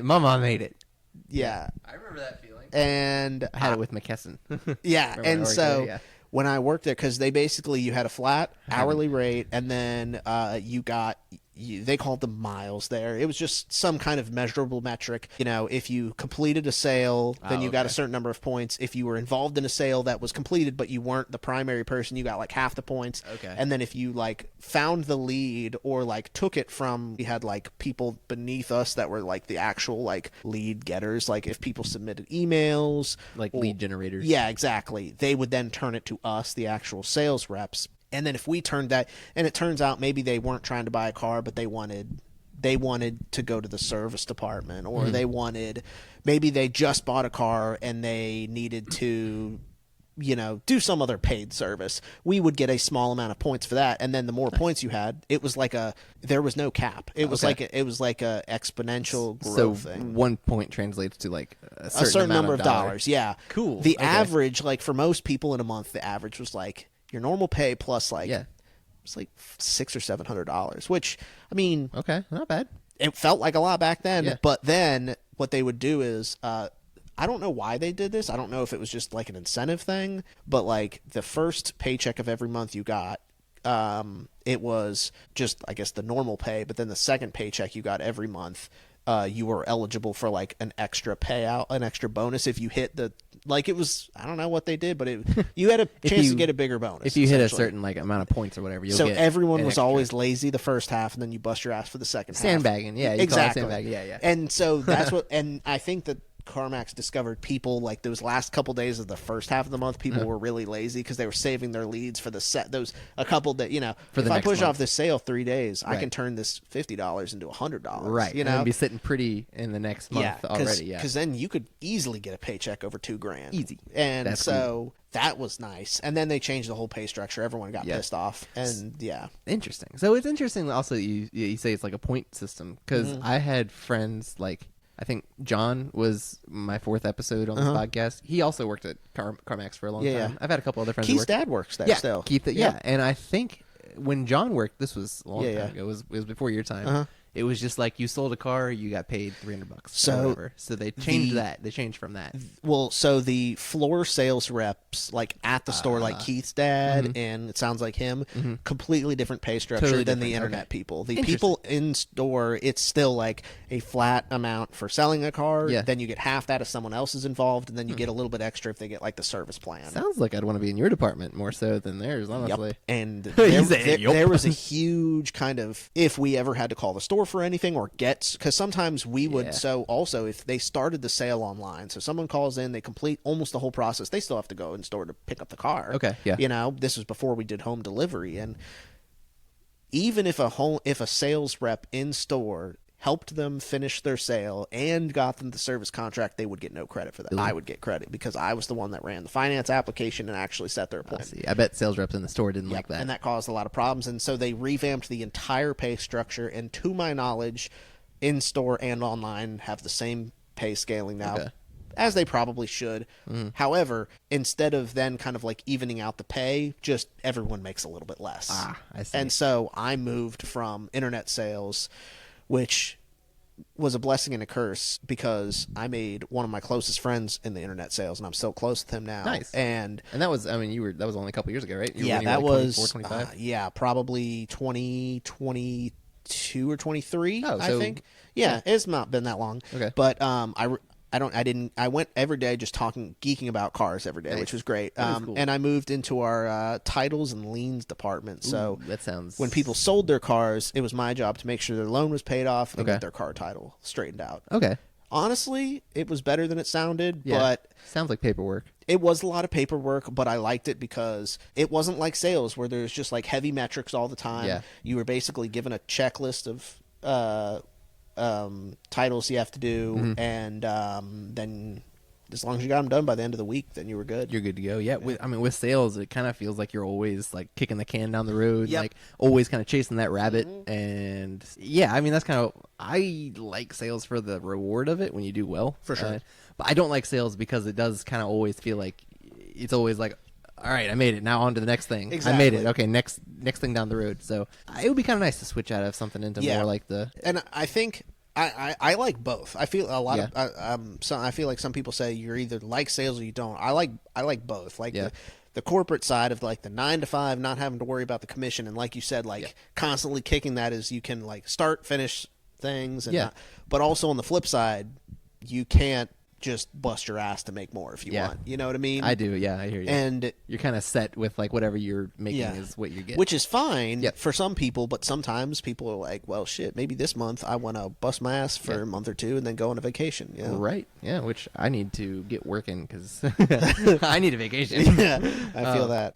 S1: Mama made it."
S2: Yeah,
S1: I remember that feeling.
S2: And
S1: I had it with McKesson.
S2: Yeah, and so
S1: there,
S2: when I worked there, because you had a flat hourly rate, and then you got they called them miles there. It was just some kind of measurable metric. You know, if you completed a sale, then you got a certain number of points. If you were involved in a sale that was completed, but you weren't the primary person, you got like half the points.
S1: Okay.
S2: And then if you like found the lead or like took it from, we had like people beneath us that were like the actual like lead getters. Like if people submitted emails,
S1: like lead generators.
S2: Yeah, exactly. They would then turn it to us, the actual sales reps. And then if we turned that, and it turns out maybe they weren't trying to buy a car, but they wanted to go to the service department, or maybe they just bought a car and they needed to, you know, do some other paid service. We would get a small amount of points for that, and then the more points you had, it was like there was no cap. It was like a exponential growth thing.
S1: 1 point translates to like a
S2: certain number of dollars. Yeah,
S1: cool.
S2: The average, like for most people in a month, the average was like your normal pay plus like it's like $600 or $700, which I mean,
S1: okay, not bad.
S2: It felt like a lot back then, but then what they would do is I don't know why they did this. I don't know if it was just like an incentive thing, but like the first paycheck of every month you got, it was just, I guess, the normal pay, but then the second paycheck you got every month, you were eligible for like an extra payout, an extra bonus if you hit the, like it was, I don't know what they did, but you had a chance to get a bigger bonus.
S1: If you hit a certain like amount of points or whatever, you'll get
S2: everyone was
S1: extra.
S2: Always lazy the first half, and then you bust your ass for the second half.
S1: Sandbagging, yeah, you
S2: exactly.
S1: Call it sandbagging. Yeah.
S2: And so that's what, and I think that CarMax discovered people like those last couple days of the first half of the month, people were really lazy because they were saving their leads for a couple that, you know, if I push off this sale 3 days, I can turn this $50 into $100.
S1: Right.
S2: You know,
S1: and be sitting pretty in the next month already. Yeah.
S2: Because then you could easily get a paycheck over $2,000.
S1: Easy.
S2: And that's so that was nice. And then they changed the whole pay structure. Everyone got pissed off. And
S1: interesting. So it's interesting also that you say it's like a point system, because I had friends like, I think John was my 4th episode on this podcast. He also worked at CarMax for a long time.
S2: Yeah.
S1: I've had a couple other friends.
S2: Keith's dad works there still.
S1: Keith, and I think when John worked, this was a long time ago. It was before your time. It was just like you sold a car, you got paid $300 or whatever. So they changed that. They changed from that.
S2: Well, so the floor sales reps, like at the store, like Keith's dad, and it sounds like him, completely different pay structure than the internet people. The people in store, it's still like a flat amount for selling a car.
S1: Yeah.
S2: Then you get half that if someone else is involved, and then you get a little bit extra if they get like the service plan.
S1: Sounds like I'd want to be in your department more so than theirs, honestly.
S2: Yep. And there was a huge kind of, if we ever had to call the store for anything or get, because sometimes we would, so also if they started the sale online, so someone calls in, they complete almost the whole process, they still have to go in store to pick up the car.
S1: Okay, yeah.
S2: You know, this was before we did home delivery, and even if a sales rep in store helped them finish their sale and got them the service contract, they would get no credit for that. I would get credit because I was the one that ran the finance application and actually set their appointment.
S1: I bet sales reps in the store didn't like that.
S2: And that caused a lot of problems. And so they revamped the entire pay structure. And to my knowledge, in-store and online have the same pay scaling now, as they probably should. However, instead of then kind of like evening out the pay, just everyone makes a little bit less.
S1: I see.
S2: And so I moved from internet sales, which was a blessing and a curse because I made one of my closest friends in the internet sales, and I'm still close with him now.
S1: Nice.
S2: And
S1: that was, I mean, that was only a couple years ago, right?
S2: That was
S1: 24, 25?
S2: Probably 2022 or 23.
S1: Oh,
S2: I think. Yeah, it's not been that long.
S1: Okay.
S2: But I went every day just geeking about cars every day, which was great.
S1: Cool.
S2: And I moved into our titles and liens department. So
S1: that sounds...
S2: when people sold their cars, it was my job to make sure their loan was paid off and get their car title straightened out.
S1: Okay.
S2: Honestly, it was better than it sounded,
S1: Yeah.
S2: but
S1: Sounds like paperwork.
S2: it was a lot of paperwork, but I liked it because it wasn't like sales where there's just like heavy metrics all the time.
S1: Yeah.
S2: You were basically given a checklist of titles you have to do, and then as long as you got them done by the end of the week, then you were good.
S1: You're good to go. Yeah. With sales, it kind of feels like you're always like kicking the can down the road, like always kind of chasing that rabbit. And yeah, I mean, that's kind of, I like sales for the reward of it when you do well.
S2: For sure.
S1: But I don't like sales because it does kind of always feel like it's always like, all right, I made it. Now on to the next thing.
S2: Exactly.
S1: I made it. Okay, next thing down the road. So it would be kind of nice to switch out of something into more like the...
S2: And I think I like both. I feel a lot of I feel like some people say you're either like sales or you don't. I like both. Like the corporate side of like the 9 to 5, not having to worry about the commission, and like you said, like constantly kicking that is you can like start, finish things, and but also on the flip side, you can't just bust your ass to make more if you want. You know what I mean?
S1: I do. Yeah, I hear you.
S2: And
S1: you're kind of set with like whatever you're making is what you get,
S2: which is fine for some people. But sometimes people are like, "Well, shit, maybe this month I want to bust my ass for a month or two and then go on a vacation." You know?
S1: Right? Yeah. Which I need to get working because I need a vacation.
S2: Yeah, I feel that.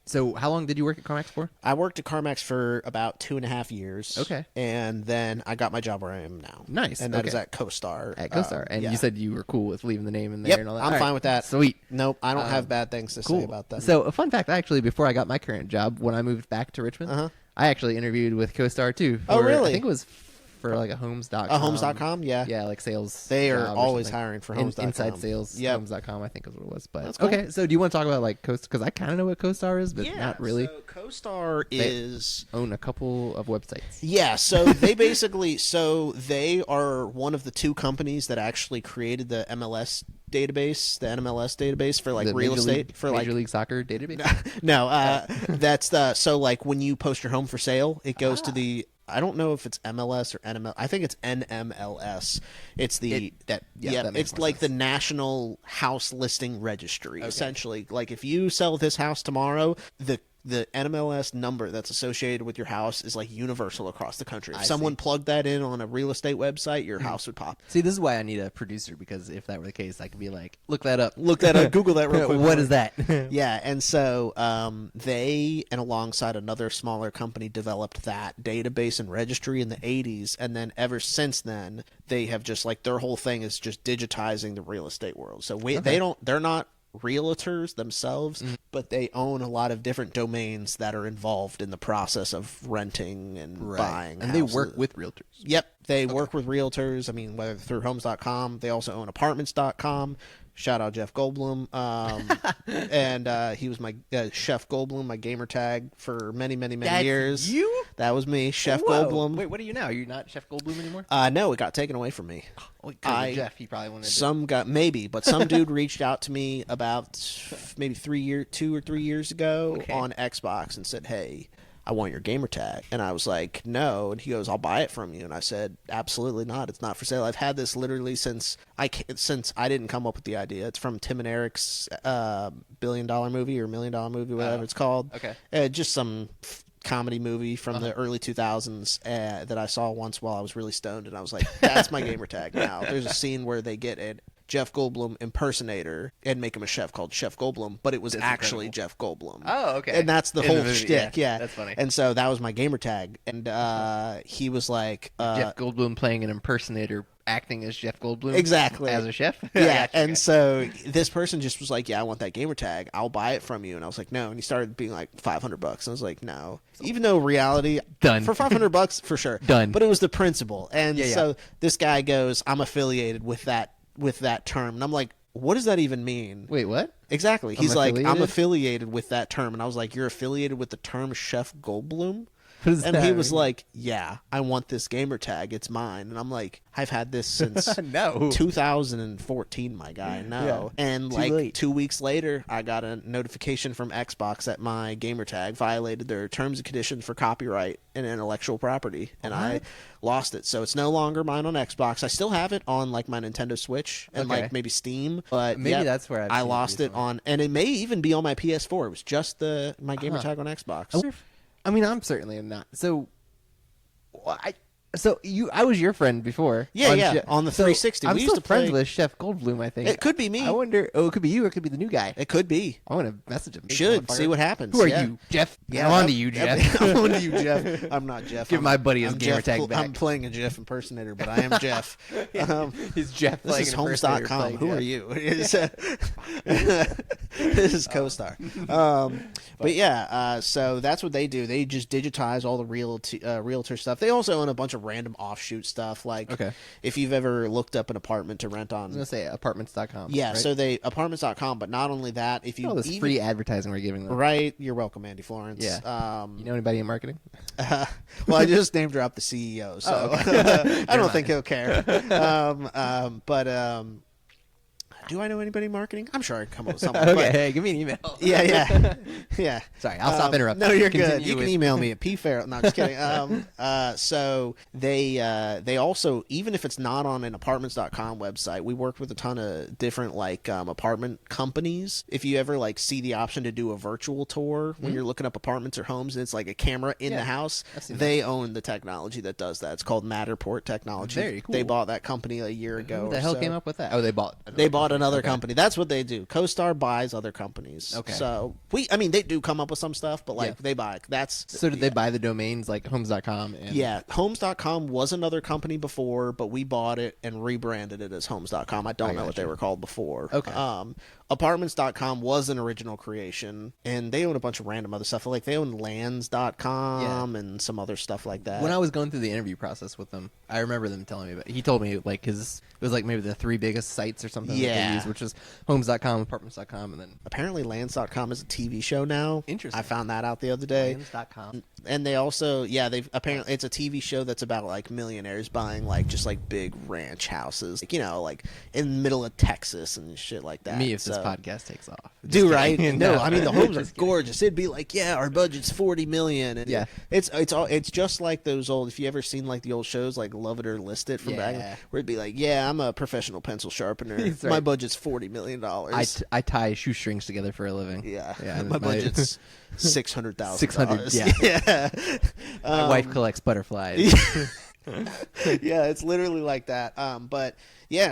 S1: So how long did you work at CarMax for?
S2: I worked at CarMax for about 2.5 years.
S1: Okay.
S2: And then I got my job where I am now.
S1: Nice.
S2: And that is at CoStar.
S1: At CoStar. And you said you were cool with leaving the name in there and all that?
S2: I'm fine with that.
S1: Sweet.
S2: Nope, I don't have bad things to say about that.
S1: So a fun fact, actually, before I got my current job, when I moved back to Richmond, I actually interviewed with CoStar too.
S2: Oh, really?
S1: I think it was for like a homes.com.
S2: A homes.com, yeah.
S1: Yeah, like sales.
S2: They are always hiring for homes.com.
S1: Inside sales, homes.com, I think is what it was. But that's cool. Okay, so do you want to talk about like CoStar? Because I kind of know what CoStar is, but not really.
S2: So CoStar is...
S1: own a couple of websites.
S2: Yeah, so they basically... So they are one of the 2 companies that actually created the MLS database, the NMLS database for like real estate. For
S1: Major League Soccer database?
S2: No, that's the... So like when you post your home for sale, it goes to the... I don't know if it's MLS or NML. I think it's NMLS. It's the it's like the National House Listing Registry, essentially. Like if you sell this house tomorrow, the NMLS number that's associated with your house is like universal across the country. If someone plugged that in on a real estate website, your house would pop.
S1: See, this is why I need a producer, because if that were the case, I could be like, look that up,
S2: Google that real quick.
S1: What is that?
S2: Yeah, and so they, and alongside another smaller company, developed that database and registry in the 80s, and then ever since then, they have just like their whole thing is just digitizing the real estate world. So they're not realtors themselves, but they own a lot of different domains that are involved in the process of renting and buying
S1: and
S2: houses.
S1: They work with realtors.
S2: Yep, they work with realtors. I mean, whether through homes.com, they also own apartments.com. Shout out Jeff Goldblum. And he was my Chef Goldblum, my gamer tag for many, many, many years.
S1: You?
S2: That was me, Chef Goldblum.
S1: Wait, what are you now? You're not Chef Goldblum anymore?
S2: No, it got taken away from me.
S1: Jeff, he probably wanted to.
S2: Maybe, but some dude reached out to me about maybe 2 or 3 years ago on Xbox and said, "Hey, I want your gamer tag." And I was like, "No." And he goes, "I'll buy it from you." And I said, "Absolutely not. It's not for sale. I've had this literally since I didn't come up with the idea. It's from Tim and Eric's $1 billion movie or $1 million movie, whatever it's called.
S1: Okay.
S2: Just some comedy movie from the early 2000s that I saw once while I was really stoned, and I was like, that's my gamer tag now. There's a scene where they get a Jeff Goldblum impersonator and make him a chef called Chef Goldblum, but it was actually Jeff Goldblum.
S1: Oh, okay.
S2: And that's the whole shtick. Yeah,
S1: that's funny.
S2: And so that was my gamer tag, and he was like,
S1: Jeff Goldblum playing an impersonator, acting as Jeff Goldblum,
S2: exactly,
S1: as a chef.
S2: Yeah, and so this person just was like, "Yeah, I want that gamer tag. I'll buy it from you." And I was like, "No." And he started being like $500. I was like, "No." Even though reality,
S1: done
S2: for $500 for sure,
S1: done.
S2: But it was the principle, and so this guy goes, "I'm affiliated with that term," and I'm like, "What does that even mean?"
S1: Wait, what?
S2: Exactly. He's like, "I'm affiliated with that term," and I was like, "You're affiliated with the term Chef Goldblum?" And he was like, "Yeah, I want this gamer tag. It's mine." And I'm like, "I've had this since 2014, my guy. No." Yeah. And like late. 2 weeks later, I got a notification from Xbox that my gamer tag violated their terms and conditions for copyright and intellectual property, and I lost it. So it's no longer mine on Xbox. I still have it on like my Nintendo Switch and like maybe Steam, but
S1: maybe that's where
S2: I lost it on, and it may even be on my PS4. It was just my gamer tag on Xbox.
S1: I mean, I'm certainly not. So, I was your friend before.
S2: Yeah, on the 360.
S1: I'm
S2: we
S1: still
S2: used to
S1: friends
S2: play
S1: with Chef Goldblum, I think.
S2: It could be me.
S1: I wonder. Oh, it could be you, or it could be the new guy.
S2: It could be.
S1: I want to message him.
S2: Should see what happens.
S1: Who are you, Jeff?
S2: Yeah,
S1: I'm on to you, Jeff.
S2: I'm on to you, Jeff. I'm not Jeff.
S1: Give my buddy his gamer tag back.
S2: I'm playing a Jeff impersonator, but I am Jeff.
S1: He's Jeff.
S2: This is homes.com. Who are you? This is CoStar. But yeah, so that's what they do. They just digitize all the realtor stuff. They also own a bunch of random offshoot stuff. Like if you've ever looked up an apartment to rent on.
S1: I was going to say apartments.com.
S2: Yeah,
S1: right?
S2: so they apartments.com, but not only that, if you
S1: all this free advertising we're giving them.
S2: Right, you're welcome, Andy Florence.
S1: Yeah. You know anybody in marketing?
S2: Well, I just name dropped the CEO, so I don't think he'll care. Do I know anybody in marketing? I'm sure I can come up with something.
S1: Okay,
S2: but,
S1: hey, give me an email.
S2: Yeah.
S1: Sorry, I'll stop interrupting.
S2: No, you're good. You can email me at pfarrell. No, I'm just kidding. So they also, even if it's not on an apartments.com website, we work with a ton of different like apartment companies. If you ever like see the option to do a virtual tour when you're looking up apartments or homes and it's like a camera in the house, they own the technology that does that. It's called Matterport Technology.
S1: Very cool.
S2: They bought that company a year ago.
S1: Who the hell came up with that? Oh, they bought
S2: another company. That's what they do. CoStar buys other companies.
S1: Okay.
S2: So they do come up with some stuff, but like they buy.
S1: So did they buy the domains like homes.com?
S2: Yeah, homes.com was another company before, but we bought it and rebranded it as homes.com. I don't know what they were called before.
S1: Okay.
S2: Apartments.com was an original creation, and they own a bunch of random other stuff. Like they own lands.com and some other stuff like that.
S1: When I was going through the interview process with them, I remember them telling me about. He told me like it was like maybe the 3 biggest sites or something that they use, which is homes.com, apartments.com, and then
S2: apparently lands.com is a TV show now.
S1: Interesting.
S2: I found that out the other day.
S1: Lands.com.
S2: And they also, they've apparently it's a TV show that's about like millionaires buying like just like big ranch houses, like, like in the middle of Texas and shit like that.
S1: Me if this podcast takes off.
S2: Right? No, I mean the homes are gorgeous. It'd be like, our budget's $40 million. And it's just like those old. If you ever seen like the old shows like Love It or List It from back, where it'd be like, I'm a professional pencil sharpener. Right. My budget's $40 million.
S1: I tie shoestrings together for a living.
S2: Yeah. My budget's $600,000.
S1: 600. Yeah. My wife collects butterflies.
S2: It's literally like that. But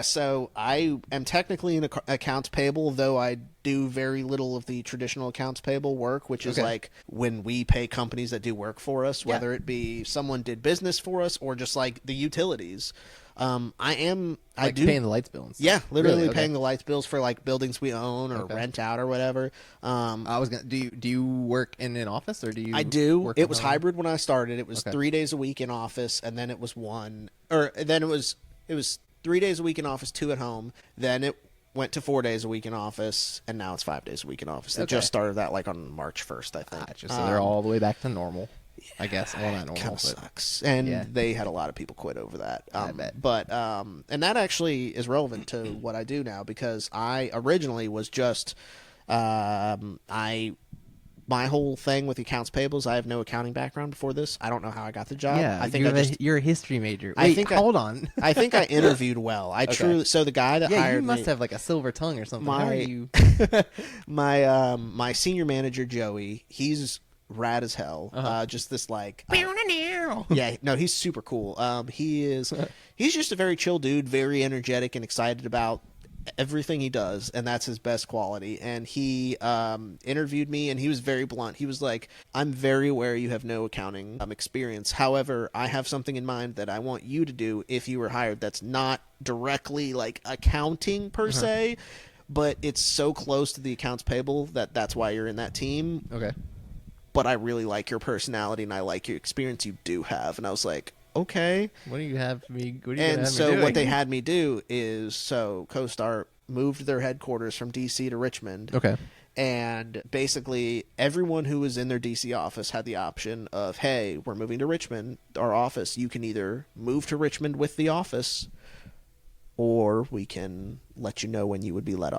S2: so I am technically an accounts payable, though I do very little of the traditional accounts payable work, which is like when we pay companies that do work for us, whether it be someone did business for us or just like the utilities. I do
S1: paying the lights bill and stuff.
S2: Yeah, literally paying the lights bills for like buildings we own or rent out or whatever.
S1: I was gonna. Do you work in an office or do you?
S2: I do.
S1: Work
S2: it was hybrid when I started. It was 3 days a week in office, and then it was it was 3 days a week in office, 2 at home. Then it went to 4 days a week in office, and now it's 5 days a week in office. They just started that like on March 1st, I think.
S1: Gotcha. So they're all the way back to normal. I guess. Well, not normal.
S2: Kind of sucks. And they had a lot of people quit over that.
S1: I bet.
S2: But, and that actually is relevant to what I do now, because I originally was just, my whole thing with accounts payables, I have no accounting background before this. I don't know how I got the job.
S1: Yeah,
S2: I think
S1: you're a history major. Wait, hold on.
S2: I think I interviewed well. Truly. So the guy that hired me,
S1: you must have like a silver tongue or something. How are you?
S2: My senior manager Joey, he's rad as hell. Just this like he's super cool. He's just a very chill dude, very energetic and excited about everything he does, and that's his best quality. And he interviewed me, and he was very blunt. He was like, I'm very aware you have no accounting experience. However, I have something in mind that I want you to do if you were hired that's not directly like accounting per se, but it's so close to the accounts payable that's why you're in that team.
S1: Okay.
S2: But I really like your personality, and I like your experience you do have. And I was like, okay.
S1: What do you have me? What
S2: they had me do is, CoStar moved their headquarters from DC to Richmond.
S1: Okay.
S2: And basically everyone who was in their DC office had the option of, hey, we're moving to Richmond, our office. You can either move to Richmond with the office, or we can let you know when you would be let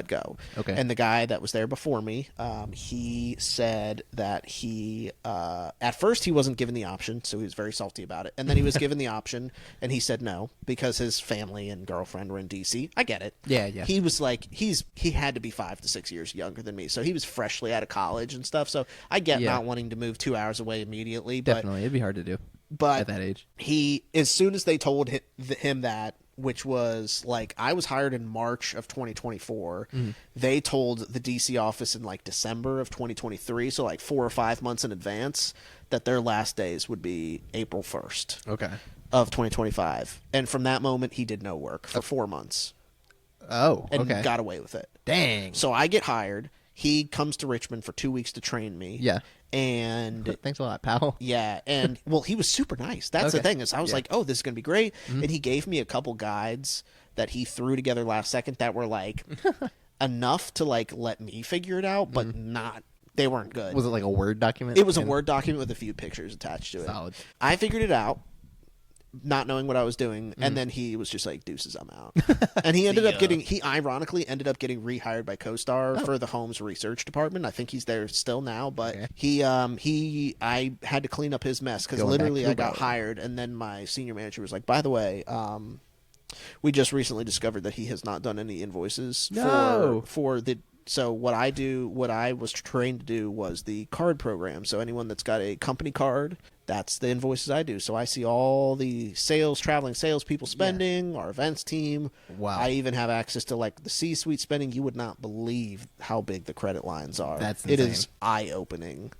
S2: go.
S1: Okay.
S2: And the guy that was there before me, he said that he, at first he wasn't given the option, so he was very salty about it. And then he was given the option, and he said no, because his family and girlfriend were in D.C. I get it.
S1: Yeah.
S2: He was like, he had to be 5 to 6 years younger than me, so he was freshly out of college and stuff. So I get not wanting to move 2 hours away immediately.
S1: Definitely, it'd be hard to do.
S2: But
S1: at that age,
S2: as soon as they told him that, which was like, I was hired in March of 2024. They told the DC office in like December of 2023, so like 4 or 5 months in advance, that their last days would be April 1st of 2025. And from that moment, he did no work for 4 months. And got away with it.
S1: Dang.
S2: So I get hired. He comes to Richmond for 2 weeks to train me.
S1: Yeah.
S2: And
S1: thanks a lot, pal.
S2: Yeah, and well, he was super nice. That's the thing, is I was like, oh, this is gonna be great. And he gave me a couple guides that he threw together last second that were like enough to like let me figure it out, but they weren't good.
S1: Was it like a Word document?
S2: It was a Word document with a few pictures attached to it.
S1: Solid.
S2: I figured it out. not knowing what I was doing, and then he was just like, deuces, I'm out. And he ended up he ironically ended up getting rehired by CoStar for the home's research department. I think he's there still now, but I had to clean up his mess because literally I got hired, and then my senior manager was like, by the way, we just recently discovered that he has not done any invoices for the. So what I was trained to do was the card program. So anyone that's got a company card, that's the invoices I do. So I see all the traveling salespeople spending, our events team.
S1: Wow.
S2: I even have access to like the C-suite spending. You would not believe how big the credit lines are.
S1: That's insane.
S2: It is eye-opening.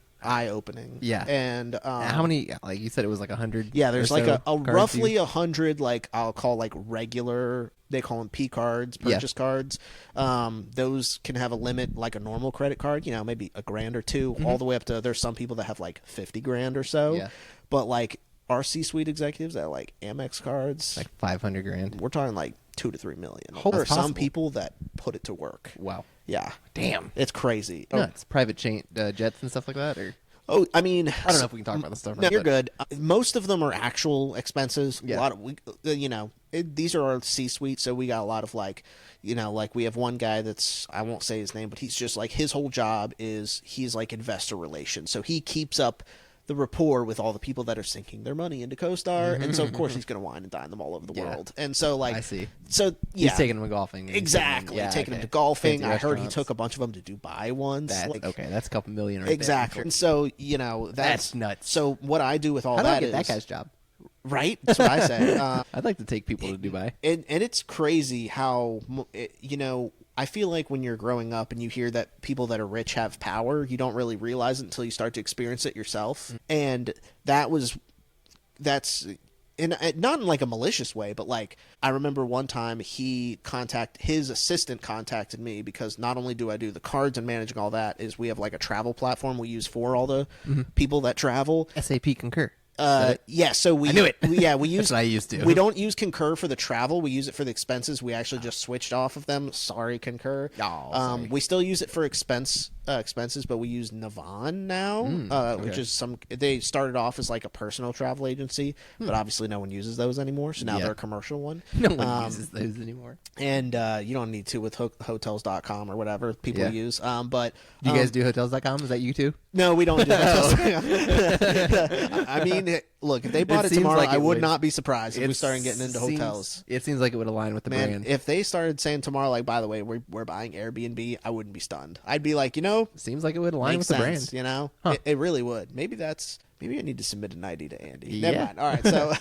S1: Yeah.
S2: And
S1: how many, like you said, it was like 100?
S2: Yeah, there's like a roughly 100, like I'll call like regular, they call them P cards, purchase cards. Those can have a limit like a normal credit card, maybe $1,000 or $2,000, all the way up to, there's some people that have like $50,000 or so.
S1: Yeah.
S2: But like our C-suite executives that like Amex cards,
S1: like $500,000.
S2: we're talking like $2 to $3 million.
S1: There
S2: are some people that put it to work.
S1: Wow.
S2: Yeah.
S1: Damn.
S2: It's crazy.
S1: No, it's private jets and stuff like that, or?
S2: Oh, I mean,
S1: I don't know if we can talk about this stuff.
S2: No, you're good. Most of them are actual expenses.
S1: Yeah.
S2: A lot of these are our C-suite, so we got a lot of like we have one guy that's, I won't say his name, but he's just like, his whole job is he's like investor relations, so he keeps up the rapport with all the people that are sinking their money into CoStar, and so of course he's going to wine and dine them all over the world. And so like,
S1: I see.
S2: So yeah,
S1: he's taking them golfing.
S2: Exactly, taking them to golfing. I heard he took a bunch of them to Dubai once.
S1: That's a couple million. Right
S2: exactly.
S1: There.
S2: And so that's
S1: nuts.
S2: So what I do with all
S1: How do
S2: that
S1: I get
S2: is
S1: that guy's job.
S2: Right, that's what I say.
S1: I'd like to take people to Dubai,
S2: and it's crazy how I feel like when you're growing up and you hear that people that are rich have power, you don't really realize it until you start to experience it yourself. And that's not in like a malicious way, but like I remember one time his assistant contacted me because not only do I do the cards and managing all that, is we have like a travel platform we use for all the people that travel.
S1: SAP Concur.
S2: Yeah, so we
S1: I knew it.
S2: We use
S1: That's what I used to.
S2: We don't use Concur for the travel. We use it for the expenses. We actually just switched off of them. Sorry, Concur.
S1: Sorry.
S2: We still use it for expenses, but we use Navan now, which is they started off as like a personal travel agency, but obviously no one uses those anymore. So now they're a commercial one.
S1: No one uses those anymore.
S2: And you don't need to with hotels.com or whatever people use. But
S1: do you guys do hotels.com? Is that you too?
S2: No, we don't do hotels.com. I mean, look, if they bought it tomorrow, I would not be surprised if we started getting into hotels.
S1: It seems like it would align with the brand.
S2: If they started saying tomorrow, like, by the way, we're buying Airbnb, I wouldn't be stunned. I'd be like,
S1: seems like it would align with the brand.
S2: It really would. Maybe I need to submit an ID to Andy.
S1: Yeah.
S2: Never mind. All right. So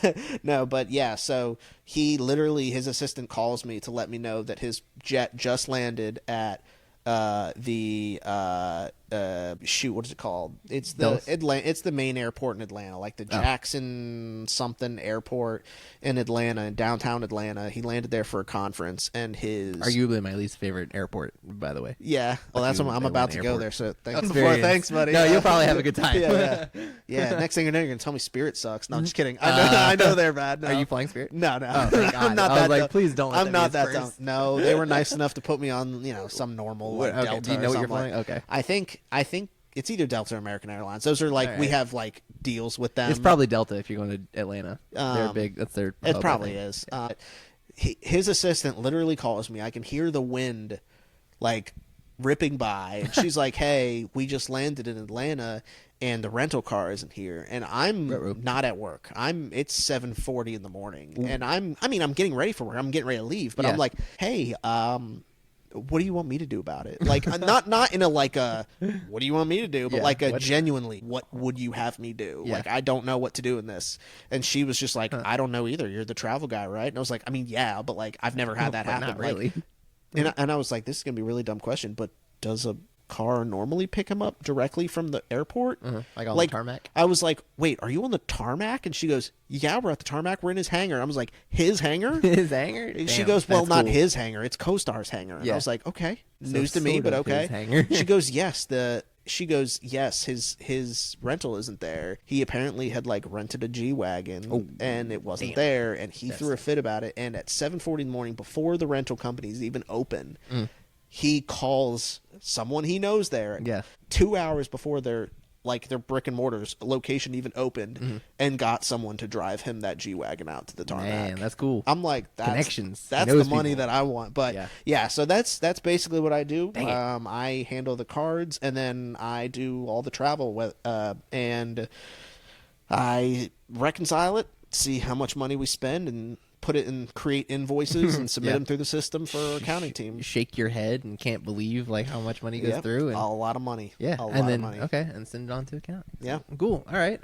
S2: no, but yeah. So he literally, his assistant calls me to let me know that his jet just landed at what is it called? It's the main airport in Atlanta, like the Jackson something airport in Atlanta, in downtown Atlanta. He landed there for a conference, and
S1: arguably my least favorite airport, by the way.
S2: Yeah, well, that's what I'm about to go there. So thanks, buddy.
S1: No, you'll probably have a good time.
S2: Yeah. Next thing you know, you're gonna tell me Spirit sucks. No, I'm just kidding. I know they're bad. No.
S1: Are you flying Spirit?
S2: No.
S1: Oh, thank God.
S2: I'm not
S1: I
S2: that.
S1: was like, please don't.
S2: I'm not that dumb. No, they were nice enough to put me on, some normal Delta.
S1: Do you know what you're
S2: flying?
S1: Okay.
S2: I think it's either Delta or American Airlines. Those are like we have like deals with them.
S1: It's probably Delta if you're going to Atlanta. They're big. That's their.
S2: It probably is. His assistant literally calls me. I can hear the wind, like ripping by, and she's like, "Hey, we just landed in Atlanta, and the rental car isn't here." And I'm not at work. It's 7:40 in the morning, and I'm getting ready for work. I'm getting ready to leave, but I'm like, "Hey, what do you want me to do about it?" Like, not in a like a what do you want me to do, but like a genuinely, what would you have me do? Like, I don't know what to do in this. And she was just like, I don't know either. You're the travel guy, right? And I was like, I mean, yeah, but like I've never had that happen.
S1: Not really.
S2: And I was like, this is gonna be a really dumb question, but does a car normally pick him up directly from the airport?
S1: Like on the tarmac?
S2: I was like, wait, are you on the tarmac? And she goes, yeah, we're at the tarmac. We're in his hangar. I was like, his hangar?
S1: His hangar?
S2: And she goes, well, not his hangar. It's CoStar's hangar. And I was like, okay, news to me, but okay. She goes, yes, his rental isn't there. He apparently had like rented a G-Wagon and it wasn't there, and he threw a fit about it. And at 7:40 in the morning, before the rental company's even open, he calls someone he knows there 2 hours before their like their brick and mortars location even opened and got someone to drive him that G-Wagon out to the tarmac.
S1: Man, that's cool.
S2: I'm like, that's
S1: Connections.
S2: That's the money that I want. But yeah, so that's basically what I do. I handle the cards, and then I do all the travel with, and I reconcile it, see how much money we spend, and put it in, create invoices and submit them through the system for our accounting team.
S1: Shake your head and can't believe like how much money goes through. And,
S2: a lot of money.
S1: Yeah,
S2: a
S1: and
S2: lot
S1: then
S2: of money.
S1: okay, and send it on to account.
S2: Yeah,
S1: cool. All right.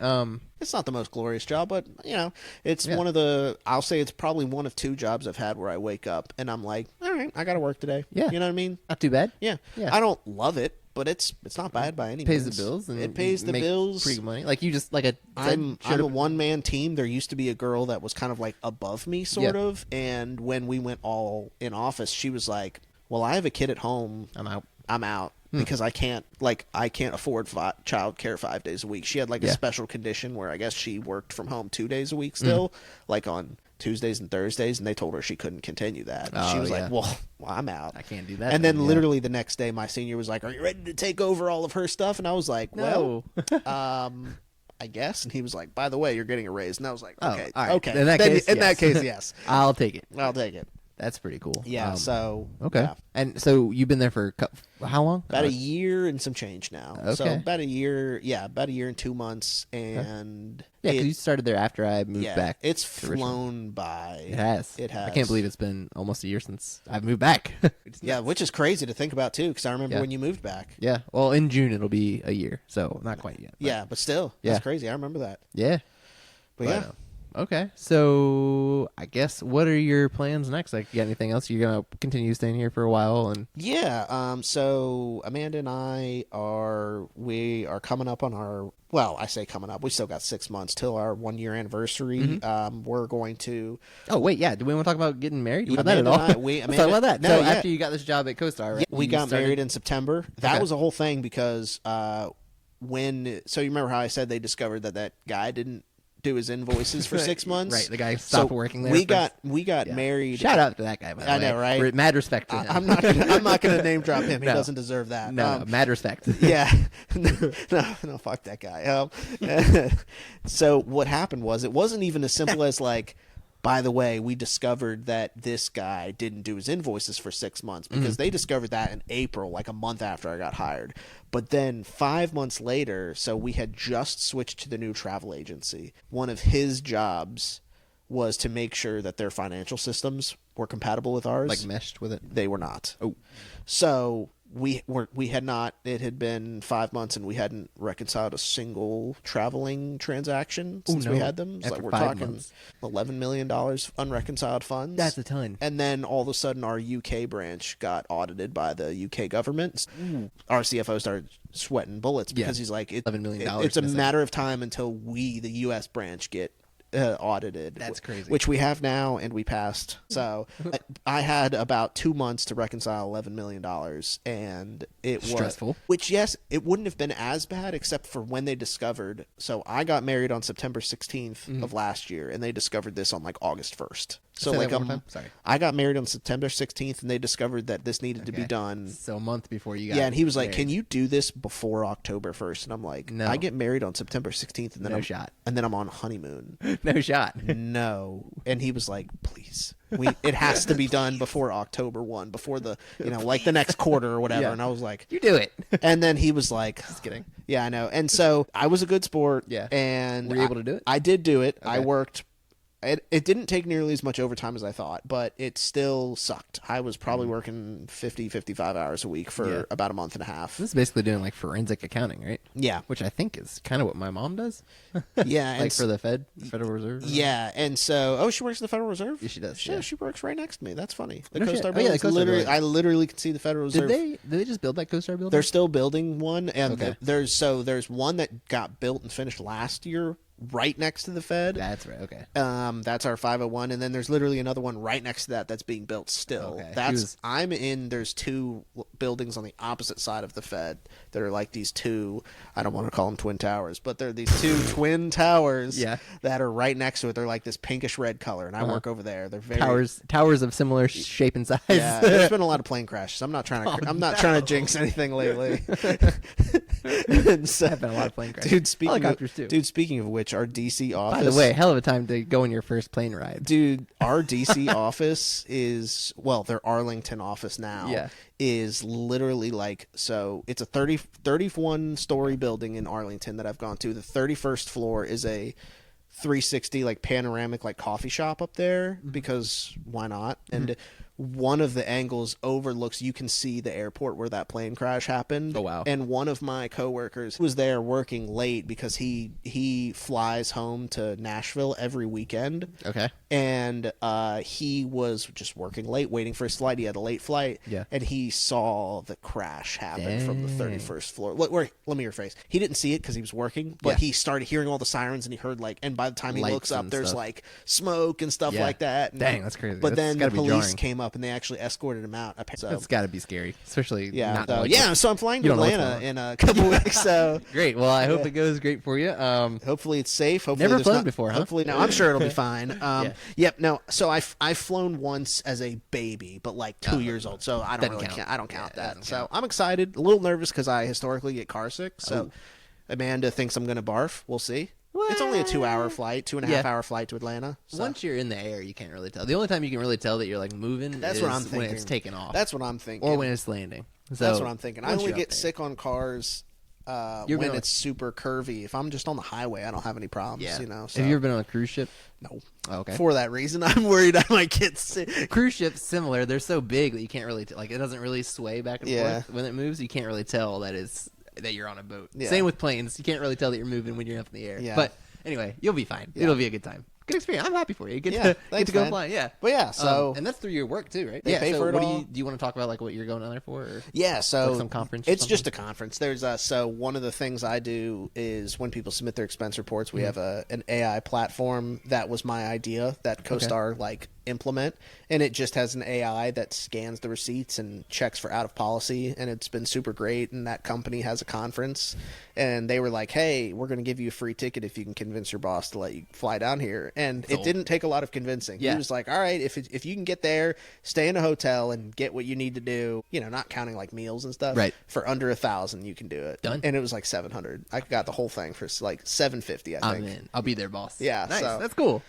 S2: It's not the most glorious job, but you know, it's one of the. I'll say it's probably one of two jobs I've had where I wake up and I'm like, all right, I got to work today.
S1: Yeah,
S2: you know what I mean.
S1: Not too bad.
S2: Yeah, I don't love it, but it's not bad by any means.
S1: Pays the bills. And
S2: it pays the bills.
S1: Pretty good money. Like you just like a.
S2: I'm a one-man team. There used to be a girl that was kind of like above me, sort of. And when we went all in office, she was like, "Well, I have a kid at home. I'm out because I can't afford childcare 5 days a week." She had like a special condition where I guess she worked from home 2 days a week still, like on Tuesdays and Thursdays, and they told her she couldn't continue that. And she was like, well, I'm out.
S1: I can't do that.
S2: And then literally the next day, my senior was like, "Are you ready to take over all of her stuff?" And I was like,
S1: no.
S2: Well, I guess. And he was like, "By the way, you're getting a raise." And I was like, okay,
S1: all right.
S2: okay.
S1: In that case,
S2: yes.
S1: I'll take it.
S2: I'll take it.
S1: That's pretty cool.
S2: Yeah. So
S1: okay.
S2: Yeah.
S1: And so you've been there for how long?
S2: About a year and some change now.
S1: Okay.
S2: So about a year and 2 months. And
S1: yeah, because you started there after I moved back.
S2: It's flown by.
S1: It has.
S2: It has.
S1: I can't believe it's been almost a year since I've moved back.
S2: Yeah, which is crazy to think about too, because I remember when you moved back.
S1: Yeah. Well, in June it'll be a year, so not quite yet.
S2: But still, that's crazy. I remember that.
S1: Yeah. But yeah. Okay, so I guess what are your plans next? Like, you got anything else? You're gonna continue staying here for a while, and
S2: so Amanda and I are coming up on our. Well, I say coming up. We still got 6 months till our 1 year anniversary. We're going to.
S1: Oh wait, yeah. Do we want to talk about getting married?
S2: Let's
S1: talk about that.
S2: No,
S1: after you got this job at CoStar, right?
S2: We got married in September. That was a whole thing because you remember how I said they discovered that guy didn't do his invoices for 6 months.
S1: Right, the guy stopped working there.
S2: We got married.
S1: Shout out to that guy. By the way.
S2: I know, right?
S1: Mad respect to him.
S2: I'm not gonna name drop him. He doesn't deserve that.
S1: No, mad respect.
S2: Yeah, no, fuck that guy. So what happened was it wasn't even as simple as like, by the way, we discovered that this guy didn't do his invoices for 6 months, because they discovered that in April, like a month after I got hired. But then 5 months later, so we had just switched to the new travel agency. One of his jobs was to make sure that their financial systems were compatible with ours.
S1: Like meshed with it?
S2: They were not.
S1: Oh.
S2: So we had not. It had been 5 months, and we hadn't reconciled a single traveling transaction since we had them.
S1: After
S2: like we're
S1: 5
S2: months.
S1: months.
S2: $11 million unreconciled funds.
S1: That's a ton.
S2: And then all of a sudden, our UK branch got audited by the UK government. Our CFO started sweating bullets because he's like,
S1: $11 million.
S2: It's a matter of time until we, the US branch, get audited.
S1: That's crazy.
S2: Which we have now, and we passed. So I had about 2 months to reconcile $11 million, and it was
S1: stressful.
S2: Which, yes, it wouldn't have been as bad except for when they discovered. So I got married on September 16th of last year, and they discovered this on like August 1st. So like I got married on September 16th, and they discovered that this needed to be done.
S1: So a month before you got
S2: and he was like,
S1: married.
S2: "Can you do this before October 1st?" And I'm like,
S1: No.
S2: I get married on September 16th, and then I'm on honeymoon.
S1: No shot.
S2: No. And he was like, "Please, it has to be done before October 1, before the like the next quarter or whatever."
S1: Yeah.
S2: And I was like,
S1: You do it.
S2: and then he was like,
S1: Just kidding.
S2: Yeah, I know. And so I was a good sport.
S1: Yeah.
S2: And
S1: were you able to do it?
S2: I did do it.
S1: Okay.
S2: I worked. It didn't take nearly as much overtime as I thought, but it still sucked. I was probably working 50, 55 hours a week for about a month and a half.
S1: This is basically doing like forensic accounting, right?
S2: Yeah.
S1: Which I think is kind of what my mom does.
S2: Yeah.
S1: Like for the Federal Reserve.
S2: Yeah. And so, she works at the Federal Reserve?
S1: Yeah, she does.
S2: Yeah, she works right next to me. That's funny. The
S1: No
S2: CoStar
S1: shit.
S2: building.
S1: the CoStar building.
S2: I literally could see the Federal Reserve.
S1: Did they just build that CoStar building?
S2: They're still building one, and
S1: Okay.
S2: there's one that got built and finished last year right next to the Fed.
S1: That's right. Okay.
S2: That's our 501, and then there's literally another one right next to that that's being built still.
S1: Okay.
S2: I'm in. There's two buildings on the opposite side of the Fed that are like these two. I don't want to call them twin towers, but they're these two twin towers that are right next to it. They're like this pinkish red color, and I work over there. They're very
S1: towers of similar shape and size.
S2: Yeah, there's been a lot of plane crashes. I'm not trying to jinx anything lately. And so,
S1: I've been a lot of plane crashes.
S2: Dude, speaking of which, our DC office.
S1: By the way, hell of a time to go on your first plane ride.
S2: Dude, our DC office is, well, their Arlington office now is literally like, so it's a 31-story building in Arlington that I've gone to. The 31st floor is a 360 like panoramic like coffee shop up there because why not? And one of the angles overlooks, you can see the airport where that plane crash happened.
S1: Oh, wow.
S2: And one of my coworkers was there working late because he flies home to Nashville every weekend.
S1: Okay.
S2: And he was just working late, waiting for his flight. He had a late flight.
S1: Yeah.
S2: And he saw the crash happen from the 31st floor. Let me rephrase. He didn't see it because he was working, but he started hearing all the sirens and he heard like, and by the time he
S1: Lights
S2: looks up, there's
S1: stuff.
S2: like smoke and stuff like that. And,
S1: Dang, that's crazy.
S2: But then the police
S1: jarring.
S2: came up and they actually escorted him out. So,
S1: That's got to be scary, especially not
S2: so I'm flying to Atlanta in a couple weeks. So
S1: great. Well, I hope it goes great for you.
S2: Hopefully it's safe. Hopefully
S1: never flown before, huh?
S2: Hopefully, no. I'm sure it'll be fine. Yep. No. So I've flown once as a baby, but like 2 years old. So I don't really count. I don't count that. So I'm excited. A little nervous because I historically get car sick. So Amanda thinks I'm gonna barf. We'll see. What? It's only a 2-hour flight, 2.5-hour flight to Atlanta. So.
S1: Once you're in the air, you can't really tell. The only time you can really tell that you're like moving is
S2: what I'm thinking.
S1: when it's taking off.
S2: That's what I'm thinking.
S1: Or when it's landing. So
S2: that's what I'm thinking. I only get sick on cars when it's super curvy. If I'm just on the highway, I don't have any problems.
S1: Yeah.
S2: You know. So.
S1: Have you ever been on a cruise ship?
S2: No.
S1: Oh, okay.
S2: For that reason, I'm worried I might get sick.
S1: Cruise ships similar. They're so big that you can't really like it doesn't really sway back and forth when it moves. You can't really tell that you're on a boat. Yeah. Same with planes. You can't really tell that you're moving when you're up in the air. Yeah. But anyway, you'll be fine. It'll be a good time. Good experience. I'm happy for you. Get to go flying. Yeah.
S2: But yeah, so
S1: and that's through your work too, right?
S2: They pay for it all.
S1: Do you want to talk about like what you're going on there for? Or
S2: so
S1: like some conference.
S2: It's just a conference. There's so one of the things I do is when people submit their expense reports, we have an AI platform that was my idea that CoStar implement, and it just has an AI that scans the receipts and checks for out of policy, and it's been super great. And that company has a conference, and they were like, "Hey, we're going to give you a free ticket if you can convince your boss to let you fly down here." And it didn't take a lot of convincing. He was like, "All right, if you can get there, stay in a hotel and get what you need to do, not counting like meals and stuff,
S1: right?
S2: For under $1,000, you can do it."
S1: Done.
S2: And it was like $700. I got the whole thing for like $750. I think.
S1: I'm in. I'll be there, boss.
S2: Yeah,
S1: nice.
S2: So.
S1: That's cool.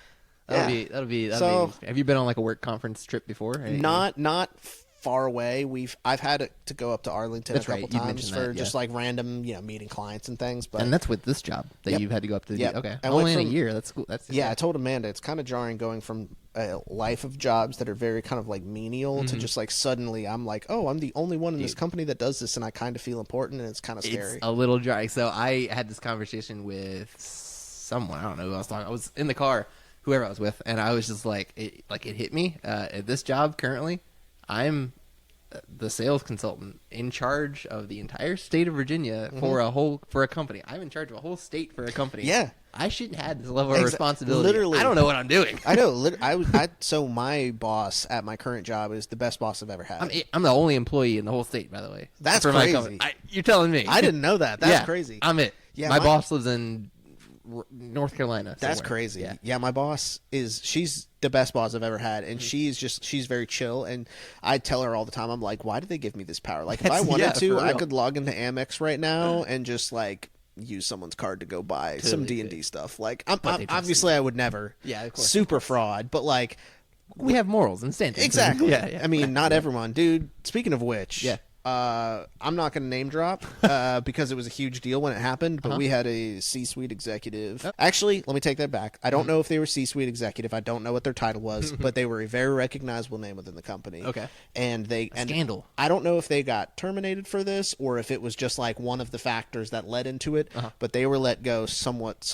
S1: That'll be. Have you been on like a work conference trip before?
S2: Not far away. I've had to go up to Arlington a couple times for just like random, meeting clients and things. But
S1: and that's with this job that you've had to go up to. Okay,
S2: only
S1: in a year. That's cool.
S2: I told Amanda it's kind of jarring going from a life of jobs that are very kind of like menial to just like suddenly I'm like, oh, I'm the only one in this company that does this, and I kind of feel important, and it's kind of scary.
S1: It's a little jarring. So I had this conversation with someone. I don't know who I was talking. I was in the car. Whoever I was with, and I was just like, it hit me. At this job currently, I'm the sales consultant in charge of the entire state of Virginia for a company. I'm in charge of a whole state for a company.
S2: Yeah,
S1: I shouldn't have this level of responsibility.
S2: Literally,
S1: I don't know what I'm doing.
S2: I know. So my boss at my current job is the best boss I've ever had.
S1: I'm the only employee in the whole state, by the way.
S2: That's
S1: for
S2: crazy.
S1: My company. You're telling me?
S2: I didn't know that. That's crazy.
S1: I'm it. Yeah, my boss lives in North Carolina.
S2: That's crazy. Yeah, my boss she's the best boss I've ever had, and she's very chill, and I tell her all the time, I'm like, why did they give me this power? Like, if I wanted to, I could log into Amex right now and just like use someone's card to go buy some D&D stuff. Like, obviously I would never.
S1: Yeah, of course.
S2: Super fraud, but like
S1: we have morals and standards.
S2: Exactly.
S1: Yeah.
S2: I mean, not everyone, dude. Speaking of which, I'm not going to name drop because it was a huge deal when it happened, but we had a C-suite executive. Actually, let me take that back. I don't know if they were C-suite executive. I don't know what their title was, but they were a very recognizable name within the company.
S1: Okay.
S2: And
S1: scandal.
S2: I don't know if they got terminated for this or if it was just like one of the factors that led into it, but they were let go somewhat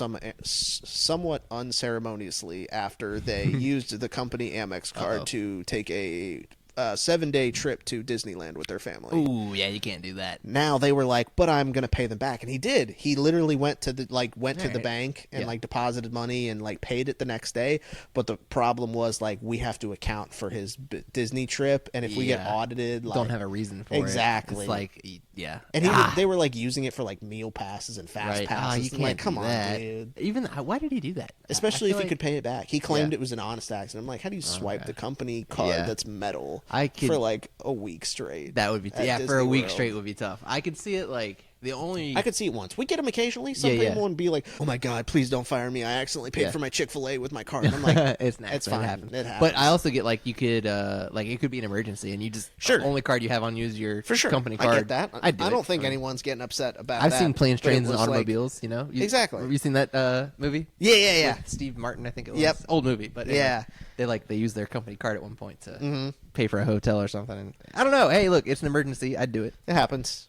S2: unceremoniously after they used the company Amex card to take a a 7-day trip to Disneyland with their family.
S1: Ooh, yeah, you can't do that.
S2: Now they were like, but I'm going to pay them back. And he did. He literally went to the bank and like deposited money and like paid it the next day. But the problem was like, we have to account for his Disney trip. And if we get audited, like,
S1: don't have a reason for it.
S2: Exactly.
S1: It's like, yeah.
S2: And they were like using it for like meal passes and fast passes.
S1: You can't
S2: like, come
S1: do
S2: on,
S1: that.
S2: dude.
S1: Even why did he do that?
S2: Especially if he could pay it back. He claimed it was an honest accident. I'm like, how do you swipe the company card that's metal for like a week straight?
S1: That would be for a week straight would be tough. I could see it like I
S2: could see it once. We get them occasionally. Some people would be like, "Oh my god, please don't fire me! I accidentally paid for my Chick-fil-A with my card." And I'm like,
S1: it's fine. It happens. But I also get like you could like it could be an emergency and you just the only card you have on you is your company card.
S2: I get that. I don't think anyone's getting upset about
S1: I've
S2: that.
S1: I've seen Planes, Trains, and Automobiles.
S2: Like, exactly.
S1: Have you seen that movie?
S2: Yeah.
S1: With Steve Martin, I think it was.
S2: Yep.
S1: Old movie, but they use their company card at one point to pay for a hotel or something. And I don't know. Hey, look, it's an emergency. I'd do it.
S2: It happens.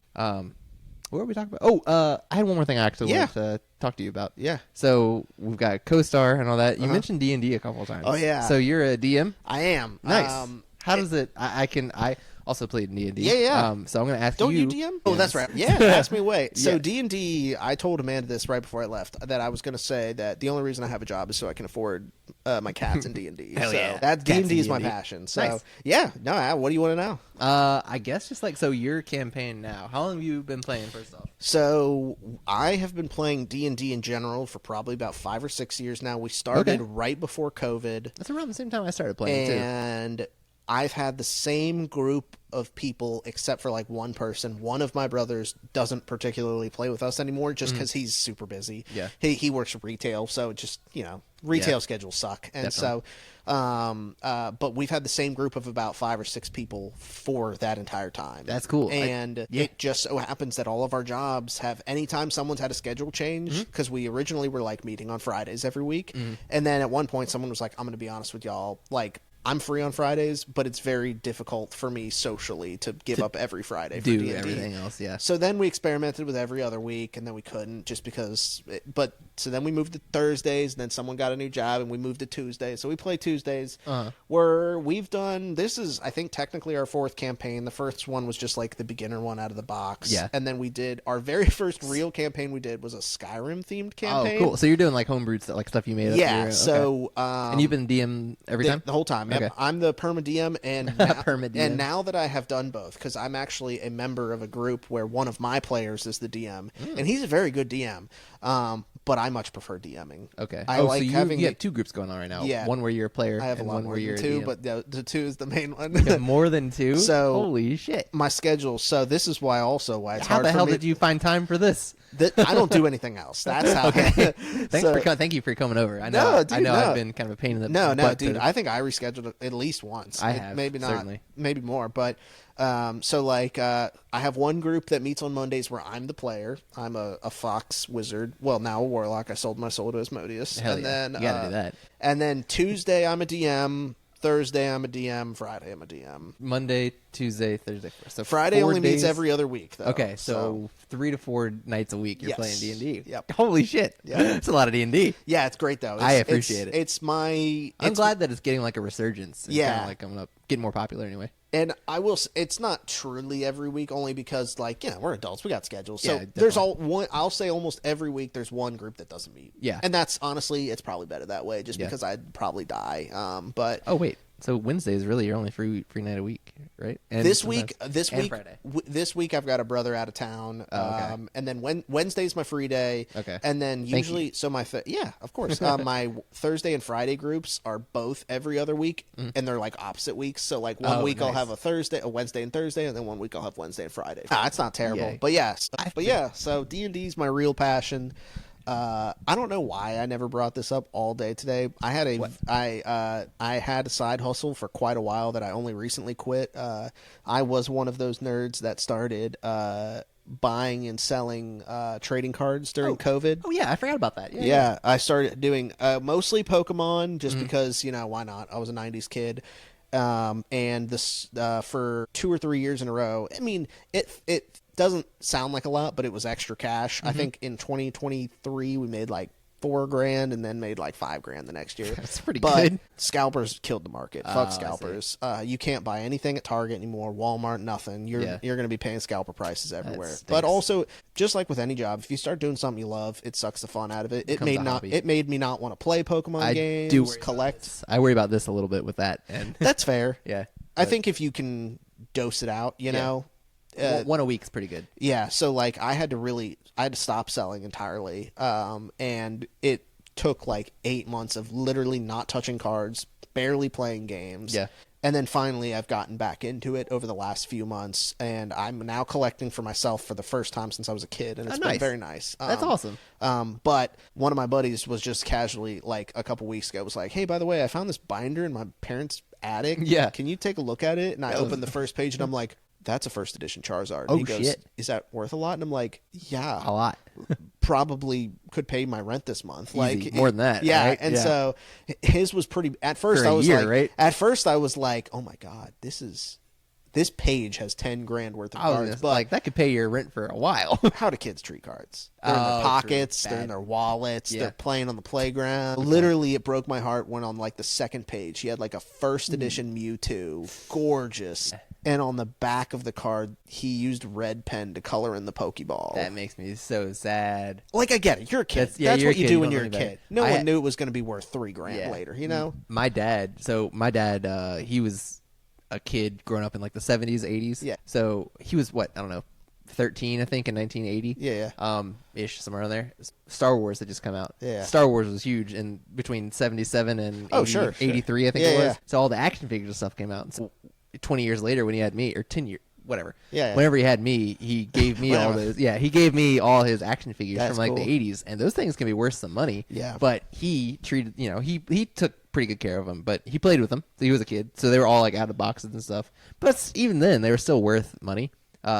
S1: What were we talking about? Oh, I had one more thing I actually wanted to talk to you about. Yeah. So we've got Co-Star and all that. You mentioned D&D a couple of times.
S2: Oh, yeah.
S1: So you're a DM?
S2: I am.
S1: Nice. How does it... I also played in D&D.
S2: Yeah.
S1: So I'm going to ask
S2: you... Don't you DM? Oh, that's right. Yeah, ask me away. So D&D, I told Amanda this right before I left, that I was going to say that the only reason I have a job is so I can afford my cats in D&D.
S1: Hell yeah.
S2: That D&D is my passion. So, what do you want to know?
S1: I guess just like, so your campaign now, how long have you been playing, first off?
S2: So I have been playing D&D in general for probably about 5 or 6 years now. We started right before COVID.
S1: That's around the same time I started playing, too.
S2: And I've had the same group of people except for like one person. One of my brothers doesn't particularly play with us anymore just because he's super busy.
S1: Yeah.
S2: He works retail, so just, retail schedules suck. And
S1: definitely.
S2: but we've had the same group of about 5 or 6 people for that entire time.
S1: That's cool.
S2: And it just so happens that all of our jobs have, anytime someone's had a schedule change, because we originally were like meeting on Fridays every week. And then at one point someone was like, I'm going to be honest with y'all, like, I'm free on Fridays, but it's very difficult for me socially to give up every Friday for D&D.
S1: Everything else, yeah.
S2: So then we experimented with every other week, and then we couldn't just because. So then we moved to Thursdays, and then someone got a new job, and we moved to Tuesdays. So we play Tuesdays. Where we've done, this is, I think, technically our 4th campaign. The first one was just like the beginner one out of the box.
S1: Yeah.
S2: And then we did, our very first real campaign we did was a Skyrim-themed campaign.
S1: Oh, cool. So you're doing like homebrewed stuff, like stuff you made up.
S2: Yeah, so...
S1: and you've been DM every time?
S2: The whole time.
S1: Okay.
S2: I'm the perma DM, and now that I have done both, because I'm actually a member of a group where one of my players is the DM, and he's a very good DM. But I much prefer DMing.
S1: Okay.
S2: I like
S1: so
S2: having
S1: you have 2 groups going on right now.
S2: Yeah.
S1: One where you're a player,
S2: I have
S1: and
S2: a lot
S1: one
S2: more
S1: where you're
S2: than 2,
S1: DM.
S2: but the 2 is the main one.
S1: You have more than 2?
S2: So
S1: holy shit.
S2: My schedule. So this is why it's
S1: how
S2: hard for me.
S1: How the hell did you find time for this?
S2: I don't do anything else. That's how.
S1: Okay. Thank you for coming over. I know. I've been kind of a pain in the
S2: butt. Dude. I think I rescheduled it at least once.
S1: I have.
S2: Maybe not.
S1: Certainly.
S2: Maybe more. But I have one group that meets on Mondays where I'm the player. I'm a fox wizard. Well, now a warlock. I sold my soul to Asmodeus.
S1: Hell
S2: and
S1: yeah.
S2: then
S1: you gotta do that.
S2: And then Tuesday I'm a DM. Thursday I'm a DM. Friday I'm a DM.
S1: Monday, Tuesday, Thursday. So
S2: Friday only
S1: days.
S2: meets every other week, though.
S1: Okay, so 3 to 4 nights a week you're playing D&D.
S2: Yep.
S1: Holy shit.
S2: Yeah.
S1: That's a lot of D&D.
S2: Yeah, it's great though.
S1: I appreciate it.
S2: I'm
S1: glad that it's getting like a resurgence. It's
S2: yeah.
S1: Kind of like coming up, getting more popular anyway.
S2: And it's not truly every week, only because we're adults, we got schedules. So
S1: yeah,
S2: there's I'll say almost every week there's one group that doesn't meet.
S1: Yeah.
S2: And that's honestly, it's probably better that way, just because I'd probably die. But
S1: oh wait, so Wednesday is really your only free night a week, right? And
S2: this week
S1: Friday.
S2: This week I've got a brother out of town.
S1: Okay.
S2: And then Wednesday's my free day.
S1: Okay.
S2: And then usually, so of course, my Thursday and Friday groups are both every other week, and they're like opposite weeks. So like one week I'll have a Wednesday and Thursday, and then one week I'll have Wednesday and Friday. It's not terrible, but so D&D's my real passion. I don't know why I never brought this up all day today. I had a side hustle for quite a while that I only recently quit. I was one of those nerds that started buying and selling trading cards during COVID.
S1: Oh yeah, I forgot about that.
S2: Yeah. I started doing mostly Pokemon just because, why not? I was a 90s kid. And this for 2 or 3 years in a row. I mean, it doesn't sound like a lot, but it was extra cash. I think in 2023 we made like $4,000 and then made like $5,000 the next year.
S1: That's pretty
S2: but
S1: good.
S2: Scalpers killed the market. Fuck scalpers. You can't buy anything at Target anymore, Walmart, nothing. You're going to be paying scalper prices everywhere. But also, just like with any job, if you start doing something you love, it sucks the fun out of it. It made me not want to play Pokemon games, collect.
S1: I worry about this a little bit with that, and
S2: that's fair.
S1: Yeah,
S2: I think if you can dose it out, you know.
S1: One a week's pretty good.
S2: Yeah, so like I had to stop selling entirely, and it took like 8 months of literally not touching cards, barely playing games.
S1: Yeah.
S2: And then finally I've gotten back into it over the last few months, and I'm now collecting for myself for the first time since I was a kid, and it's been very nice.
S1: That's awesome.
S2: But one of my buddies was just casually, like a couple weeks ago, was like, hey, by the way, I found this binder in my parents' attic.
S1: Yeah.
S2: Can you take a look at it? And I opened the first page, and I'm like, that's a first edition Charizard.
S1: Oh,
S2: he goes,
S1: shit.
S2: Is that worth a lot? And I'm like, yeah.
S1: A lot.
S2: Probably could pay my rent this month.
S1: Easy.
S2: Like
S1: more than that.
S2: Yeah.
S1: Right?
S2: And so his was pretty, at first
S1: For a year, right?
S2: At first I was like, oh my God, this page has $10,000 worth of cards. But
S1: like that could pay your rent for a while.
S2: How do kids treat cards? They're in their pockets. They're in their wallets. They're playing on the playground. Literally, it broke my heart when on like the second page, he had like a first edition Mewtwo, gorgeous. And on the back of the card, he used red pen to color in the Pokeball.
S1: That makes me so sad.
S2: Like, I get it. You're a kid. That's what you do when you're a kid. No one knew it was going to be worth $3,000 later, you know?
S1: My dad, he was a kid growing up in like the 70s, 80s.
S2: Yeah.
S1: So he was, 13, I think, in 1980.
S2: Yeah.
S1: Ish, somewhere around there. Star Wars had just come out.
S2: Yeah.
S1: Star Wars was huge in between 77 and 83, I think it was.
S2: Yeah.
S1: So all the action figures and stuff came out. So 20 years later when he had me, or 10 years, whatever.
S2: Yeah.
S1: Whenever he had me, he gave me all those. Yeah, he gave me all his action figures from like the 80s, and those things can be worth some money.
S2: Yeah.
S1: But he treated, he took pretty good care of them, but he played with them. So he was a kid, so they were all like out of boxes and stuff. But even then, they were still worth money.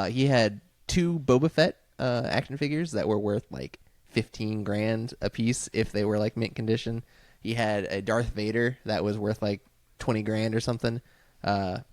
S1: He had 2 Boba Fett action figures that were worth like $15,000 a piece if they were like mint condition. He had a Darth Vader that was worth like $20,000 or something.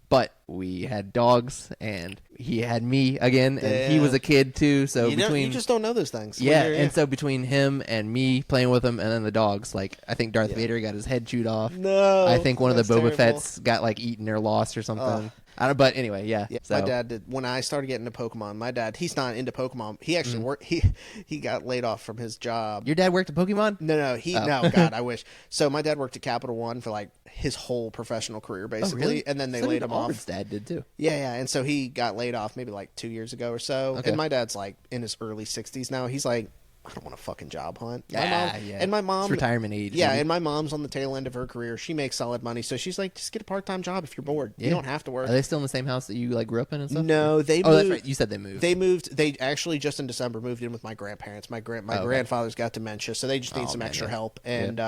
S1: But we had dogs, and he had me again, and he was a kid too. So
S2: you just don't know those things.
S1: Yeah, and so between him and me playing with him, and then the dogs, like I think Darth Vader got his head chewed off.
S2: No,
S1: I think one of the Boba Fetts got like eaten or lost or something. But anyway, yeah.
S2: Yeah,
S1: so.
S2: my dad did. When I started getting into Pokemon, my dad, he's not into Pokemon. He actually worked. He got laid off from his job.
S1: Your dad worked at Pokemon?
S2: No, no, God, I wish. So my dad worked at Capital One for like his whole professional career, basically,
S1: really?
S2: and then they laid him off.
S1: His dad did too.
S2: Yeah, and so he got laid off maybe like 2 years ago or so.
S1: Okay.
S2: And my dad's like in his early 60s now. He's like, I don't want to fucking job hunt. And my mom,
S1: it's retirement age.
S2: Yeah,
S1: maybe.
S2: and my mom's on the tail end of her career. She makes solid money, so she's like, just get a part-time job if you're bored. You don't have to work.
S1: Are they still in the same house that you like grew up in and stuff?
S2: No, they moved.
S1: Oh, that's right. You said they moved.
S2: They actually just in December moved in with my grandparents. My grandfather's got dementia, so they just need some extra help. And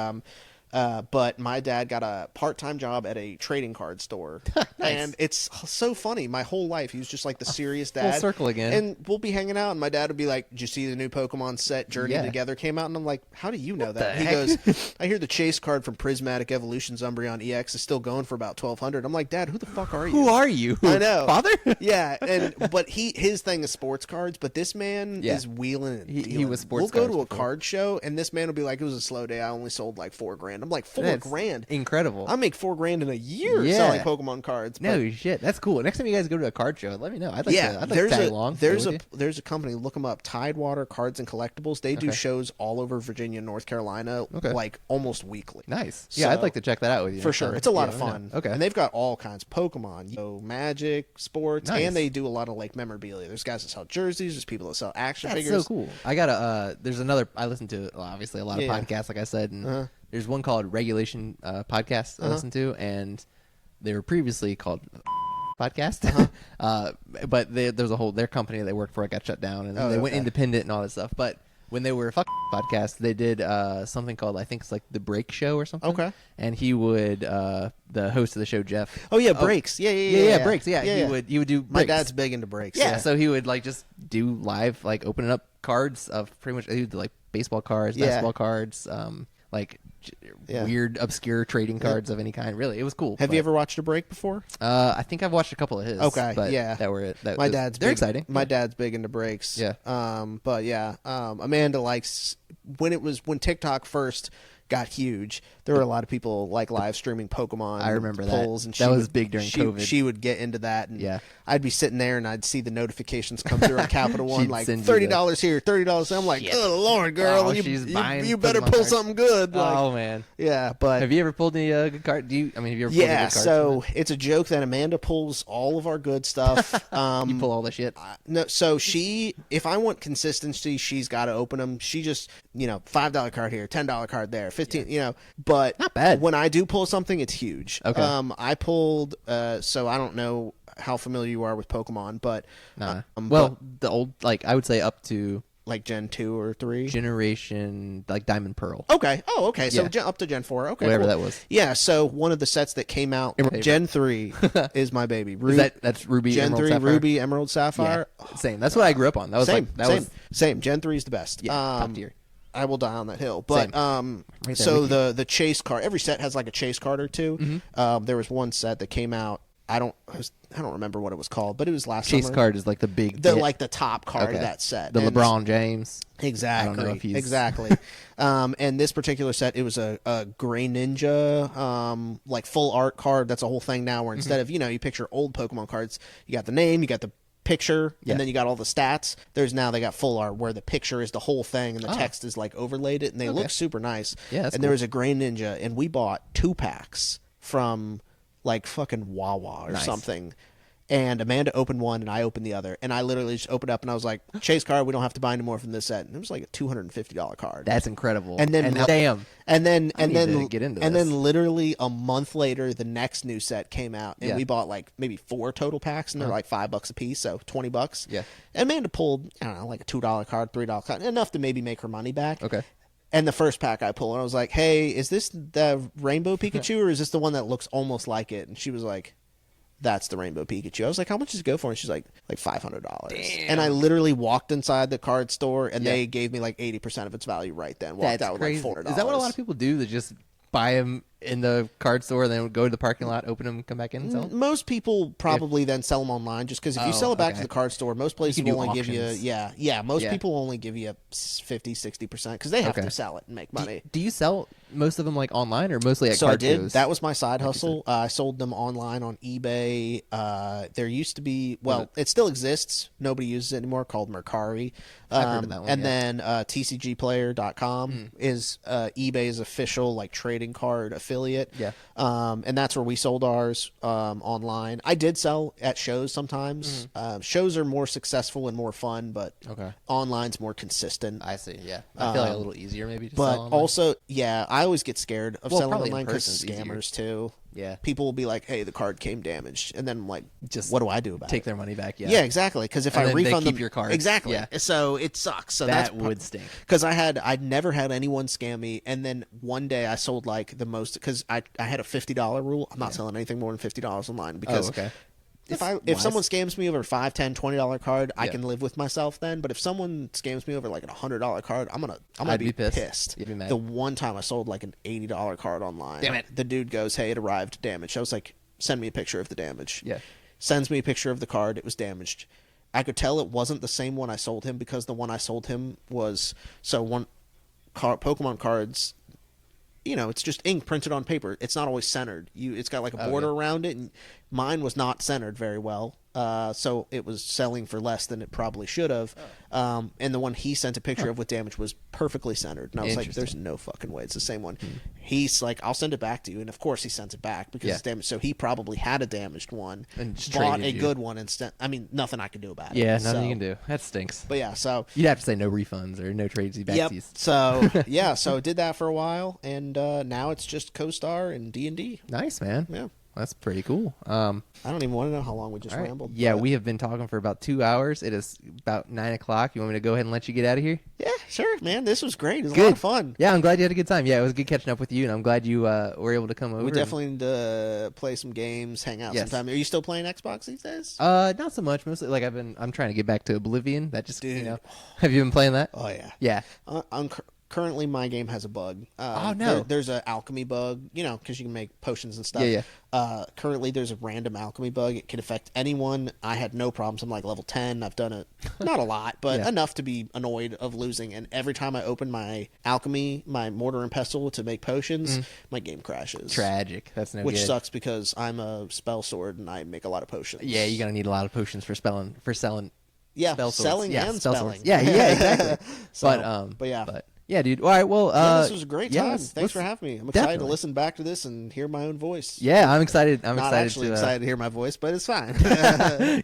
S2: but my dad got a part-time job at a trading card store.
S1: Nice.
S2: And it's so funny. My whole life, he was just like the serious dad.
S1: Full circle again.
S2: And we'll be hanging out, and my dad would be like, did you see the new Pokemon set Journey Together came out? And I'm like, how do you know that? He goes, I hear the chase card from Prismatic Evolutions Umbreon EX is still going for about $1,200. I'm like, Dad, who the fuck are you?
S1: Who are you?
S2: I know.
S1: Father?
S2: Yeah, but his thing is sports cards, but this man is wheeling and dealing.
S1: He was sports
S2: We'll
S1: cards
S2: go to a
S1: before.
S2: card show, and this man will be like, it was a slow day. I only sold like $4,000. I'm like, $4,000?
S1: Incredible.
S2: I make $4,000 in a year selling Pokemon cards.
S1: No shit, that's cool. Next time you guys go to a card show, let me know. I'd like to tag along.
S2: There's a company, look them up, Tidewater Cards and Collectibles. They do shows all over Virginia and North Carolina, like almost weekly.
S1: Nice. Yeah, I'd like to check that out with you.
S2: For sure. It's a lot of fun.
S1: Okay.
S2: And they've got all kinds of Pokemon, Magic, sports, and they do a lot of like memorabilia. There's guys that sell jerseys, there's people that sell action figures.
S1: That's so cool. I got there's another, I listen to obviously a lot of podcasts, like I said, and there's one called Regulation Podcast I listen to, and they were previously called Podcast, but there's a whole, their company they worked for got shut down, and they went independent and all that stuff. But when they were Podcast, they did something called, I think it's like The Break Show or something.
S2: Okay.
S1: And he would, the host of the show, Jeff.
S2: Oh yeah, Breaks. Yeah,
S1: Breaks. Yeah, he would do Breaks.
S2: My dad's big into Breaks.
S1: Yeah, so he would like just do live, like opening up cards of pretty much, he would do like baseball cards, basketball cards, like weird, obscure trading cards of any kind. Really, it was cool.
S2: Have you ever watched a break before?
S1: I think I've watched a couple of his.
S2: Okay,
S1: but
S2: yeah,
S1: that were it.
S2: They're
S1: exciting.
S2: My dad's big into breaks.
S1: Yeah.
S2: But yeah, Amanda likes when TikTok first got huge. There were a lot of people like live streaming Pokemon.
S1: I remember
S2: polls,
S1: that.
S2: And
S1: that was big during COVID.
S2: She would get into that, and
S1: yeah.
S2: I'd be sitting there and I'd see the notifications come through on Capital One, like $30 here, $30. I'm like, oh Lord, girl, you better pull something good. Like,
S1: oh man,
S2: yeah. But
S1: have you ever pulled any good card? Have you ever? Pulled any good cards
S2: so it's a joke that Amanda pulls all of our good stuff.
S1: You pull all the shit.
S2: No, so if I want consistency, she's got to open them. She just $5 card here, $10 card there, 15. But
S1: not bad.
S2: When I do pull something, it's huge.
S1: Okay.
S2: I pulled. So I don't know how familiar you are with Pokemon, but
S1: the old, like, I would say up to
S2: like Gen 2 or 3
S1: generation, like Diamond Pearl.
S2: Okay. Oh, okay. So up to Gen 4. Okay,
S1: whatever
S2: cool.
S1: that was.
S2: Yeah. So one of the sets that came out, Gen 3 is my baby.
S1: That's Ruby,
S2: Gen
S1: Emerald,
S2: 3,
S1: Sapphire?
S2: Ruby, Emerald, Sapphire.
S1: Yeah. Same. That's what I grew up on. That was
S2: same. Gen 3 is the best.
S1: Yeah, top tier.
S2: I will die on that hill. But
S1: right
S2: so the chase card, every set has like a chase card or two.
S1: Mm-hmm.
S2: There was one set that came out. I don't remember what it was called, but it was last
S1: chase
S2: summer.
S1: Card is like the big,
S2: like the top card of that set.
S1: The LeBron James.
S2: Exactly.
S1: I don't know if he's...
S2: Exactly. And this particular set, it was a Gray Ninja, like full art card. That's a whole thing now. Where instead of you picture old Pokemon cards, you got the name, you got the picture, and then you got all the stats. They got full art where the picture is the whole thing and the text is like overlaid it, and they look super nice.
S1: Yeah, that's
S2: and there was a Gray Ninja, and we bought 2 packs from like fucking Wawa or something. And Amanda opened one and I opened the other, and I literally just opened up and I was like, chase card, we don't have to buy any more from this set. And it was like a $250 card.
S1: That's incredible.
S2: And then
S1: damn.
S2: And then
S1: get into
S2: and
S1: this.
S2: then literally a month later the next new set came out, and we bought like maybe 4 total packs, and they're like $5 a piece, so $20.
S1: Yeah.
S2: And Amanda pulled, I don't know, like a $2 card, $3 card, enough to maybe make her money back.
S1: Okay.
S2: And the first pack I pulled, and I was like, hey, is this the Rainbow Pikachu or is this the one that looks almost like it? And she was like, that's the Rainbow Pikachu. I was like, how much does it go for? And she's like $500. Damn. And I literally walked inside the card store, and they gave me like 80% of its value right then. Walked out with like $400.
S1: Is that what a lot of people do? They just buy them in the card store, and then go to the parking lot, open them, come back in and sell them?
S2: Most people probably then sell them online, just because if you sell it back to the card store, most places will only give you most people only give you 50-60% because they have to sell it and make money.
S1: Do you sell most of them like online or mostly at
S2: so
S1: card
S2: I did
S1: shows?
S2: That was my side hustle. I sold them online on eBay. There used to be, it still exists, nobody uses it anymore, called Mercari.
S1: I've heard of that one,
S2: and then tcgplayer.com is eBay's official like trading card affiliate.
S1: Yeah.
S2: And that's where we sold ours online. I did sell at shows sometimes. Shows are more successful and more fun, but online's more consistent.
S1: I see, yeah. I feel like a little easier maybe to
S2: but
S1: sell online.
S2: Also, I always get scared of selling online because
S1: scammers
S2: too.
S1: Yeah.
S2: People will be like, hey, the card came damaged. And then I'm like,
S1: just
S2: what do I do about it?
S1: Take their money back,
S2: Yeah, exactly. Because if I refund them,
S1: keep your card.
S2: Exactly.
S1: Yeah.
S2: So it sucks. So
S1: that would stink.
S2: Because I'd never had anyone scam me. And then one day I sold like the most, because I had a $50 rule. I'm not selling anything more than $50 online because if someone scams me over $5, $10, $20 card, I can live with myself then. But if someone scams me over like a $100 card, I'm gonna be pissed.
S1: You'd be mad.
S2: The one time I sold like an $80 card online,
S1: damn it,
S2: the dude goes, "Hey, it arrived damaged." I was like, "Send me a picture of the damage."
S1: Yeah,
S2: sends me a picture of the card. It was damaged. I could tell it wasn't the same one I sold him because the one I sold him was Pokemon cards. It's just ink printed on paper. It's not always centered. It's got like a border around it, and mine was not centered very well. So it was selling for less than it probably should have. And the one he sent a picture of with damage was perfectly centered. And I was like, there's no fucking way it's the same one. He's like, I'll send it back to you. And of course he sends it back because it's damaged. So he probably had a damaged one and bought a good one instead. I mean, nothing I could do about it.
S1: Yeah, nothing you can do. That stinks.
S2: But yeah, so
S1: you'd have to say no refunds or no trades back.
S2: So yeah, so did that for a while, and now it's just CoStar and D&D.
S1: Nice, man.
S2: Yeah.
S1: That's pretty cool.
S2: I don't even want to know how long we just rambled.
S1: Yeah, we have been talking for about 2 hours. It is about 9 o'clock. You want me to go ahead and let you get out of here?
S2: Yeah, sure, man. This was great. It was a lot of fun.
S1: Yeah, I'm glad you had a good time. Yeah, it was good catching up with you, and I'm glad you were able to come over.
S2: We definitely need to play some games, hang out sometime. Are you still playing Xbox these days?
S1: Not so much. Mostly, I'm trying to get back to Oblivion. That just, have you been playing that?
S2: Oh, yeah.
S1: Yeah.
S2: currently my game has a bug.
S1: Oh, no.
S2: There's an alchemy bug, because you can make potions and stuff.
S1: Yeah.
S2: Currently there's a random alchemy bug. It can affect anyone. I had no problems. I'm like level 10. I've done it not a lot, but enough to be annoyed of losing. And every time I open my alchemy, my mortar and pestle to make potions, my game crashes.
S1: Tragic. That's no good.
S2: Which sucks because I'm a spell sword and I make a lot of potions.
S1: Yeah, you're gonna need a lot of potions for selling.
S2: Yeah,
S1: spell
S2: selling
S1: swords.
S2: and
S1: spell
S2: spelling.
S1: Swords. Yeah, exactly.
S2: But
S1: yeah, dude. All right, well,
S2: this was a great time. Thanks for having me. I'm excited to listen back to this and hear my own voice.
S1: Yeah, I'm excited. I'm
S2: not
S1: excited
S2: actually excited to hear my voice, but it's fine.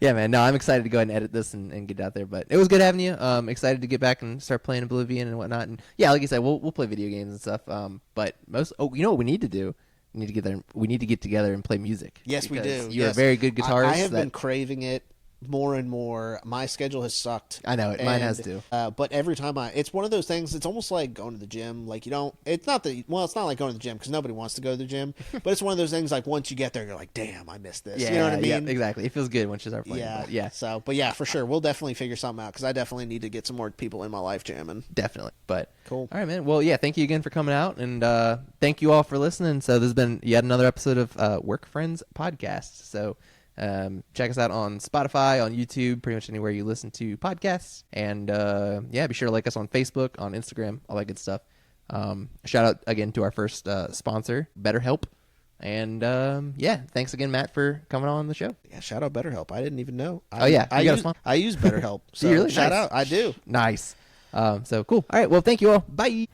S1: Yeah, man. No, I'm excited to go ahead and edit this and get it out there. But it was good having you. Excited to get back and start playing Oblivion and whatnot. And yeah, like you said, we'll play video games and stuff. But you know what we need to do? We need to get together and play music.
S2: Yes, we do.
S1: You're a very good guitarist.
S2: I have been craving it more and more. My schedule has sucked.
S1: I know it. Mine has too.
S2: But every time it's one of those things. It's almost like going to the gym. Like it's not like going to the gym because nobody wants to go to the gym. But it's one of those things. Like once you get there, you're like, damn, I missed this.
S1: Yeah,
S2: you know what I mean?
S1: Yeah, exactly. It feels good once you start playing.
S2: Yeah,
S1: yeah.
S2: So, but yeah, for sure, we'll definitely figure something out because I definitely need to get some more people in my life jamming.
S1: Definitely. But
S2: cool.
S1: All right, man. Well, yeah. Thank you again for coming out, and thank you all for listening. So this has been yet another episode of Work Friends Podcast. So. Check us out on Spotify, on YouTube, pretty much anywhere you listen to podcasts. And be sure to like us on Facebook, on Instagram, all that good stuff. Shout out again to our first sponsor, BetterHelp. And thanks again, Matt, for coming on the show.
S2: Yeah, shout out BetterHelp. I didn't even know.
S1: I
S2: use BetterHelp. So
S1: really?
S2: shout
S1: Nice.
S2: out. I do.
S1: Nice. So cool. All right. Well, thank you all. Bye.